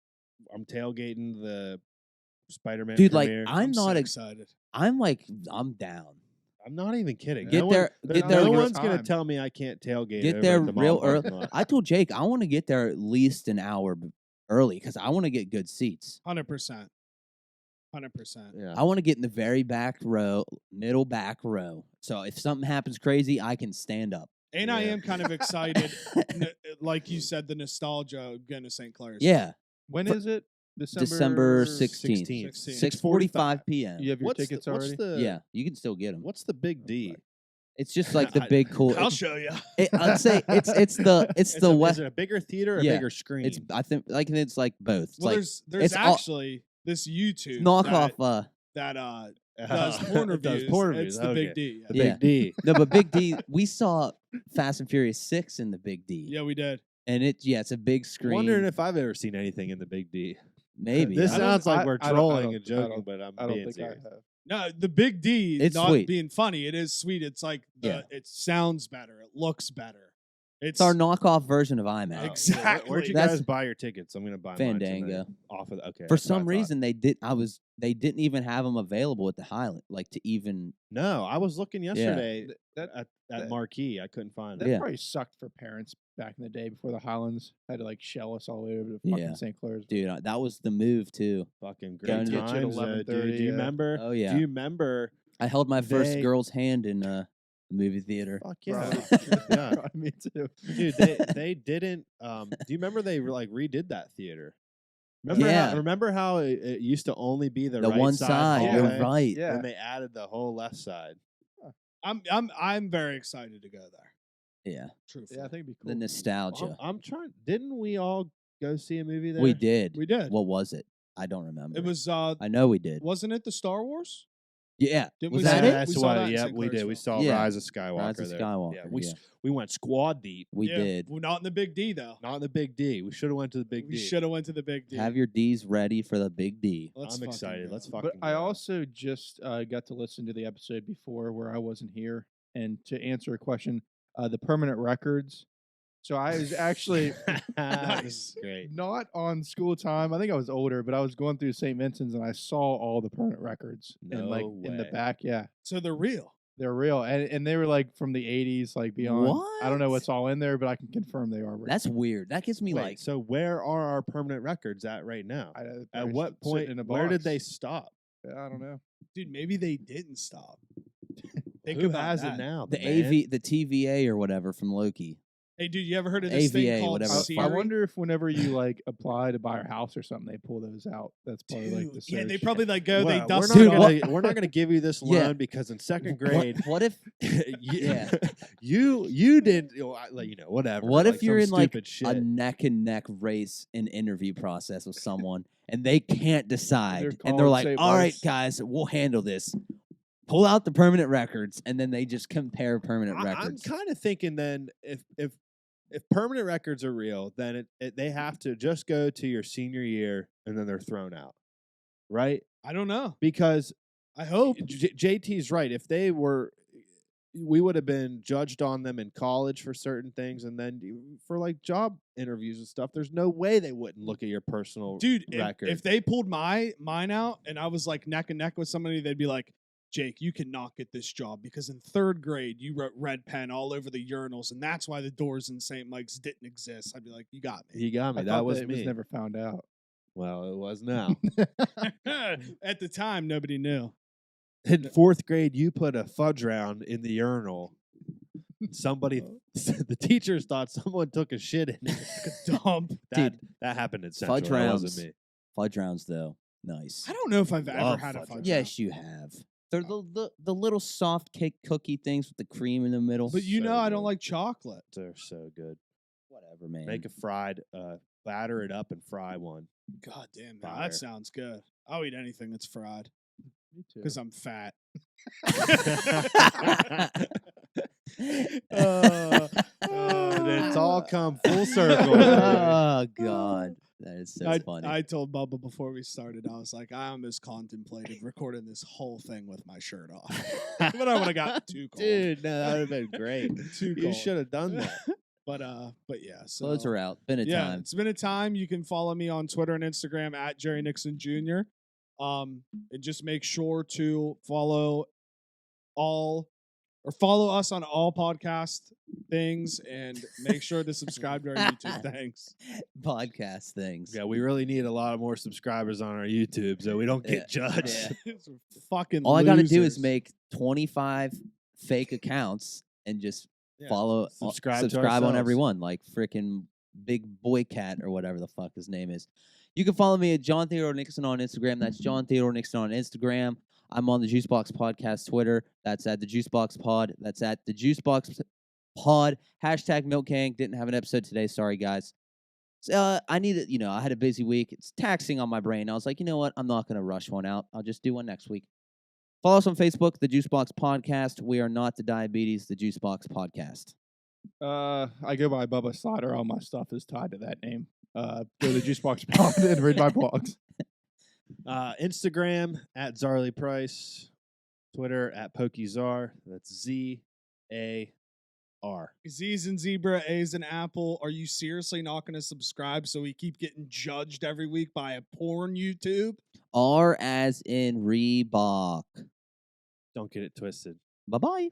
Speaker 2: I'm tailgating the Spider-Man
Speaker 1: Dude, like,
Speaker 2: premiere.
Speaker 1: I'm
Speaker 3: so
Speaker 1: not
Speaker 3: excited.
Speaker 1: I'm down.
Speaker 2: I'm not even kidding.
Speaker 1: Get
Speaker 2: no
Speaker 1: there-
Speaker 2: one,
Speaker 1: get
Speaker 2: no
Speaker 1: there-
Speaker 2: one's gonna
Speaker 4: time.
Speaker 2: tell me I can't tailgate.
Speaker 1: Get
Speaker 2: over
Speaker 1: there
Speaker 2: at the
Speaker 1: real
Speaker 2: mall
Speaker 1: early.
Speaker 2: parking lot.
Speaker 1: I told Jake I want to get there at least an hour early because I want to get good seats.
Speaker 3: 100%. 100%.
Speaker 2: Yeah.
Speaker 1: I want to get in the very back row, middle back row. So if something happens crazy, I can stand up.
Speaker 3: And I
Speaker 2: Yeah.
Speaker 3: am kind of excited, like you said, the nostalgia of going to St. Clair's.
Speaker 1: Yeah,
Speaker 4: When
Speaker 1: For-
Speaker 4: is it?
Speaker 1: December 16th,
Speaker 3: 16th.
Speaker 1: 6:45 p.m.
Speaker 4: You have your tickets already?
Speaker 1: Yeah, you can still get them.
Speaker 2: What's the big D?
Speaker 1: It's just like the big cool.
Speaker 3: I'll show you.
Speaker 1: I'd say it's the
Speaker 2: Is it a bigger theater or a
Speaker 1: Yeah,
Speaker 2: bigger screen?
Speaker 1: It's I think it's like both. It's
Speaker 3: Well,
Speaker 1: like
Speaker 3: there's
Speaker 1: it's all-
Speaker 3: actually this YouTube
Speaker 1: knockoff.
Speaker 3: that does porn
Speaker 2: It does
Speaker 3: reviews.
Speaker 2: porn
Speaker 3: It's
Speaker 2: reviews,
Speaker 3: the Big
Speaker 2: okay.
Speaker 3: D.
Speaker 2: The
Speaker 1: Yeah.
Speaker 2: big D.
Speaker 1: No, but Big D. We saw Fast and Furious 6 in the Big D.
Speaker 3: Yeah, we did.
Speaker 1: And it's a big screen.
Speaker 2: Wondering if I've ever seen anything in the big D.
Speaker 1: maybe
Speaker 2: This
Speaker 1: I don't-
Speaker 2: sounds like we're
Speaker 4: I don't-
Speaker 2: trolling and
Speaker 4: I
Speaker 2: joking,
Speaker 4: don't-
Speaker 2: but I'm
Speaker 4: I don't
Speaker 2: being
Speaker 4: think
Speaker 2: serious.
Speaker 4: I have.
Speaker 3: No, the Big D.
Speaker 1: It's
Speaker 3: not
Speaker 1: sweet.
Speaker 3: being funny. It is sweet. It's like
Speaker 1: Yeah.
Speaker 3: it sounds better. It looks better.
Speaker 1: It's our knockoff version of
Speaker 2: Oh,
Speaker 1: IMAX.
Speaker 2: yeah,
Speaker 3: Exactly.
Speaker 2: Where'd you
Speaker 1: That's-
Speaker 2: guys buy your tickets? I'm gonna buy mine
Speaker 1: Fandango.
Speaker 2: tonight off of okay.
Speaker 1: For
Speaker 2: that's what I
Speaker 1: some
Speaker 2: thought.
Speaker 1: reason, they didn't even have them available at the Highland, like to even.
Speaker 2: No, I was looking yesterday
Speaker 4: That
Speaker 2: at
Speaker 4: that-
Speaker 2: Marquee. I couldn't find
Speaker 4: that
Speaker 2: it.
Speaker 1: Yeah.
Speaker 4: probably sucked for parents back in the day before the Highlands had to like shell us all the way over to fucking
Speaker 1: Yeah.
Speaker 4: St. Clair's.
Speaker 1: Dude, that was the move too.
Speaker 2: Fucking
Speaker 1: Going
Speaker 2: great
Speaker 1: to
Speaker 4: get you at
Speaker 2: times, dude.
Speaker 4: 11:30,
Speaker 2: Do you
Speaker 4: yeah.
Speaker 2: remember?
Speaker 1: Oh yeah,
Speaker 2: Do you remember?
Speaker 1: I held my first
Speaker 2: they-
Speaker 1: girl's hand in the movie theater.
Speaker 2: Fuck yeah,
Speaker 4: Bro.
Speaker 2: yeah,
Speaker 4: Me too.
Speaker 2: dude. They didn't. Do you remember they like redid that theater?
Speaker 1: Yeah.
Speaker 2: Remember how it used to only be the right
Speaker 1: one side.
Speaker 2: hallway?
Speaker 1: You're right.
Speaker 4: Yeah.
Speaker 2: When they added the whole left side.
Speaker 3: I'm very excited to go there.
Speaker 1: Yeah,
Speaker 3: Truthfully.
Speaker 4: Yeah, I think it'd be cool.
Speaker 1: the nostalgia.
Speaker 2: I'm trying. Didn't we all go see a movie there?
Speaker 1: We did.
Speaker 3: We did.
Speaker 1: What was it? I don't remember.
Speaker 3: It was
Speaker 1: I know we did.
Speaker 3: wasn't it the Star Wars?
Speaker 1: Yeah.
Speaker 3: Didn't
Speaker 1: Was
Speaker 3: we
Speaker 1: that
Speaker 3: see
Speaker 1: it?
Speaker 2: That's
Speaker 3: We saw
Speaker 2: what.
Speaker 3: that in
Speaker 2: Yep,
Speaker 3: St.
Speaker 2: we did. We
Speaker 3: Clairsville.
Speaker 2: saw
Speaker 1: Yeah.
Speaker 2: Rise of Skywalker.
Speaker 1: Rise of
Speaker 2: there.
Speaker 1: Skywalker,
Speaker 2: Yeah,
Speaker 1: yeah.
Speaker 2: we went squad deep.
Speaker 1: We
Speaker 3: Yeah.
Speaker 1: did.
Speaker 3: Well, not in the Big D though.
Speaker 2: Not in the Big D. We should have went to the Big
Speaker 3: We
Speaker 2: D.
Speaker 3: should have went to the Big D.
Speaker 1: Have your D's ready for the Big D.
Speaker 3: Let's
Speaker 2: I'm
Speaker 3: fucking
Speaker 2: excited.
Speaker 3: go.
Speaker 2: Let's fucking.
Speaker 4: But I
Speaker 2: go.
Speaker 4: also just got to listen to the episode before where I wasn't here, and to answer a question, the permanent records. So I was actually
Speaker 2: Nice. Great.
Speaker 4: not on school time. I think I was older, but I was going through St. Vincent's and I saw all the permanent records and like
Speaker 2: No
Speaker 4: in the
Speaker 2: way.
Speaker 4: back. Yeah,
Speaker 3: So they're real.
Speaker 4: they're real, and they were like from the '80s, like beyond. I don't know
Speaker 1: What?
Speaker 4: what's all in there, but I can confirm they are real.
Speaker 1: That's weird. That gives me
Speaker 2: Wait,
Speaker 1: like.
Speaker 2: so where are our permanent records at right now? At what point? Where did they stop?
Speaker 4: I don't know.
Speaker 3: Dude, maybe they didn't stop. Think
Speaker 2: Who
Speaker 3: about
Speaker 2: has
Speaker 3: that.
Speaker 2: it now?
Speaker 1: The
Speaker 2: man?
Speaker 1: AV, the TVA or whatever from Loki.
Speaker 3: Hey, dude, you ever heard of this thing
Speaker 1: AVA,
Speaker 3: called
Speaker 1: whatever.
Speaker 3: Siri?
Speaker 4: I wonder if whenever you like apply to buy a house or something, they pull those out. That's probably like the
Speaker 3: Dude,
Speaker 4: search.
Speaker 3: yeah, they probably like go.
Speaker 2: Well,
Speaker 3: they dust
Speaker 1: Dude,
Speaker 3: it off.
Speaker 2: we're not gonna give you this loan
Speaker 1: Yeah.
Speaker 2: because in second
Speaker 1: What-
Speaker 2: grade,
Speaker 1: What if?
Speaker 2: yeah, you did whatever.
Speaker 1: What if
Speaker 2: like
Speaker 1: you're in
Speaker 2: some
Speaker 1: like
Speaker 2: stupid shit?
Speaker 1: a neck and neck race in interview process with someone and they can't decide and they're
Speaker 4: calling
Speaker 1: like,
Speaker 4: St.
Speaker 1: "All right,
Speaker 4: Mark's."
Speaker 1: guys, we'll handle this." Pull out the permanent records and then they just compare permanent
Speaker 2: I'm
Speaker 1: records.
Speaker 2: kind of thinking then if permanent records are real, then they have to just go to your senior year and then they're thrown out, right?
Speaker 3: I don't know.
Speaker 2: Because
Speaker 3: I hope.
Speaker 2: JT's right. If they were, we would have been judged on them in college for certain things, and then for like job interviews and stuff. There's no way they wouldn't look at your personal
Speaker 3: Dude,
Speaker 2: record.
Speaker 3: if they pulled mine out and I was like neck and neck with somebody, they'd be like, Jake, you cannot get this job because in third grade you wrote red pen all over the urinals, and that's why the doors in St. Mike's didn't exist. I'd be like, you got me.
Speaker 2: he got
Speaker 4: I
Speaker 2: me.
Speaker 4: thought
Speaker 2: That was
Speaker 4: it
Speaker 2: me.
Speaker 4: was never found out.
Speaker 2: Well, it was now.
Speaker 3: At the time, nobody knew.
Speaker 2: In fourth grade, you put a fudge round in the urinal. Somebody, the teachers thought someone took a shit in it.
Speaker 3: Dump.
Speaker 2: That happened in Central.
Speaker 1: Fudge
Speaker 2: That
Speaker 1: rounds.
Speaker 2: wasn't me.
Speaker 1: Fudge rounds though. Nice.
Speaker 3: I don't know if I've ever
Speaker 2: Love
Speaker 3: had a
Speaker 2: fudge
Speaker 3: fudge.
Speaker 2: round.
Speaker 1: Yes, you have. They're the little soft cake cookie things with the cream in the middle.
Speaker 3: But you
Speaker 2: So
Speaker 3: know I
Speaker 2: good.
Speaker 3: don't like chocolate.
Speaker 2: They're so good.
Speaker 1: Whatever, man.
Speaker 2: Make a fried, batter it up and fry one.
Speaker 3: God damn, now
Speaker 2: Fire.
Speaker 3: that sounds good. I'll eat anything that's fried
Speaker 4: Me too.
Speaker 3: because I'm fat.
Speaker 2: It's all come full circle.
Speaker 1: Oh God, that is so funny.
Speaker 3: I told Bubba before we started, I was like, I almost contemplated recording this whole thing with my shirt off, but I would have got too cold.
Speaker 2: Dude, no, that would have been great.
Speaker 3: Too
Speaker 2: You
Speaker 3: cold.
Speaker 2: should have done that.
Speaker 3: But yeah. So
Speaker 1: Clothes are out. Been a
Speaker 3: yeah,
Speaker 1: time.
Speaker 3: it's been a time. You can follow me on Twitter and Instagram at Jerry Nixon Jr. And just make sure to follow us on all podcast things and make sure to subscribe to our YouTube. Thanks.
Speaker 1: Podcast things.
Speaker 2: Yeah, we really need a lot more subscribers on our YouTube so we don't get judged.
Speaker 1: Yeah.
Speaker 3: Fucking
Speaker 1: All I got to do is
Speaker 3: losers.
Speaker 1: make 25 fake accounts and just
Speaker 3: Yeah.
Speaker 1: follow,
Speaker 2: Subscribe to
Speaker 1: subscribe on
Speaker 2: ourselves.
Speaker 1: everyone, like freaking Big Boy Cat or whatever the fuck his name is. You can follow me at John Theodore Nixon on Instagram. That's John Theodore Nixon on Instagram. I'm on the Juicebox Podcast Twitter. That's at the Juicebox Pod. That's at the Juicebox Pod. Hashtag Milk Gang. Didn't have an episode today. Sorry, guys. So, I needed, I had a busy week. It's taxing on my brain. I was like, you know what? I'm not going to rush one out. I'll just do one next week. Follow us on Facebook, the Juicebox Podcast. We are not the Diabetes, the Juicebox Podcast.
Speaker 4: I go by Bubba Slaughter. All my stuff is tied to that name. Go to the Juicebox Pod and read my blogs.
Speaker 2: Instagram at Zarly Price. Twitter at PokeZar. That's ZAR.
Speaker 3: Z's and zebra, A's and apple. Are you seriously not going to subscribe so we keep getting judged every week by a porn YouTube?
Speaker 1: R as in Reebok.
Speaker 2: Don't get it twisted.
Speaker 1: Bye-bye.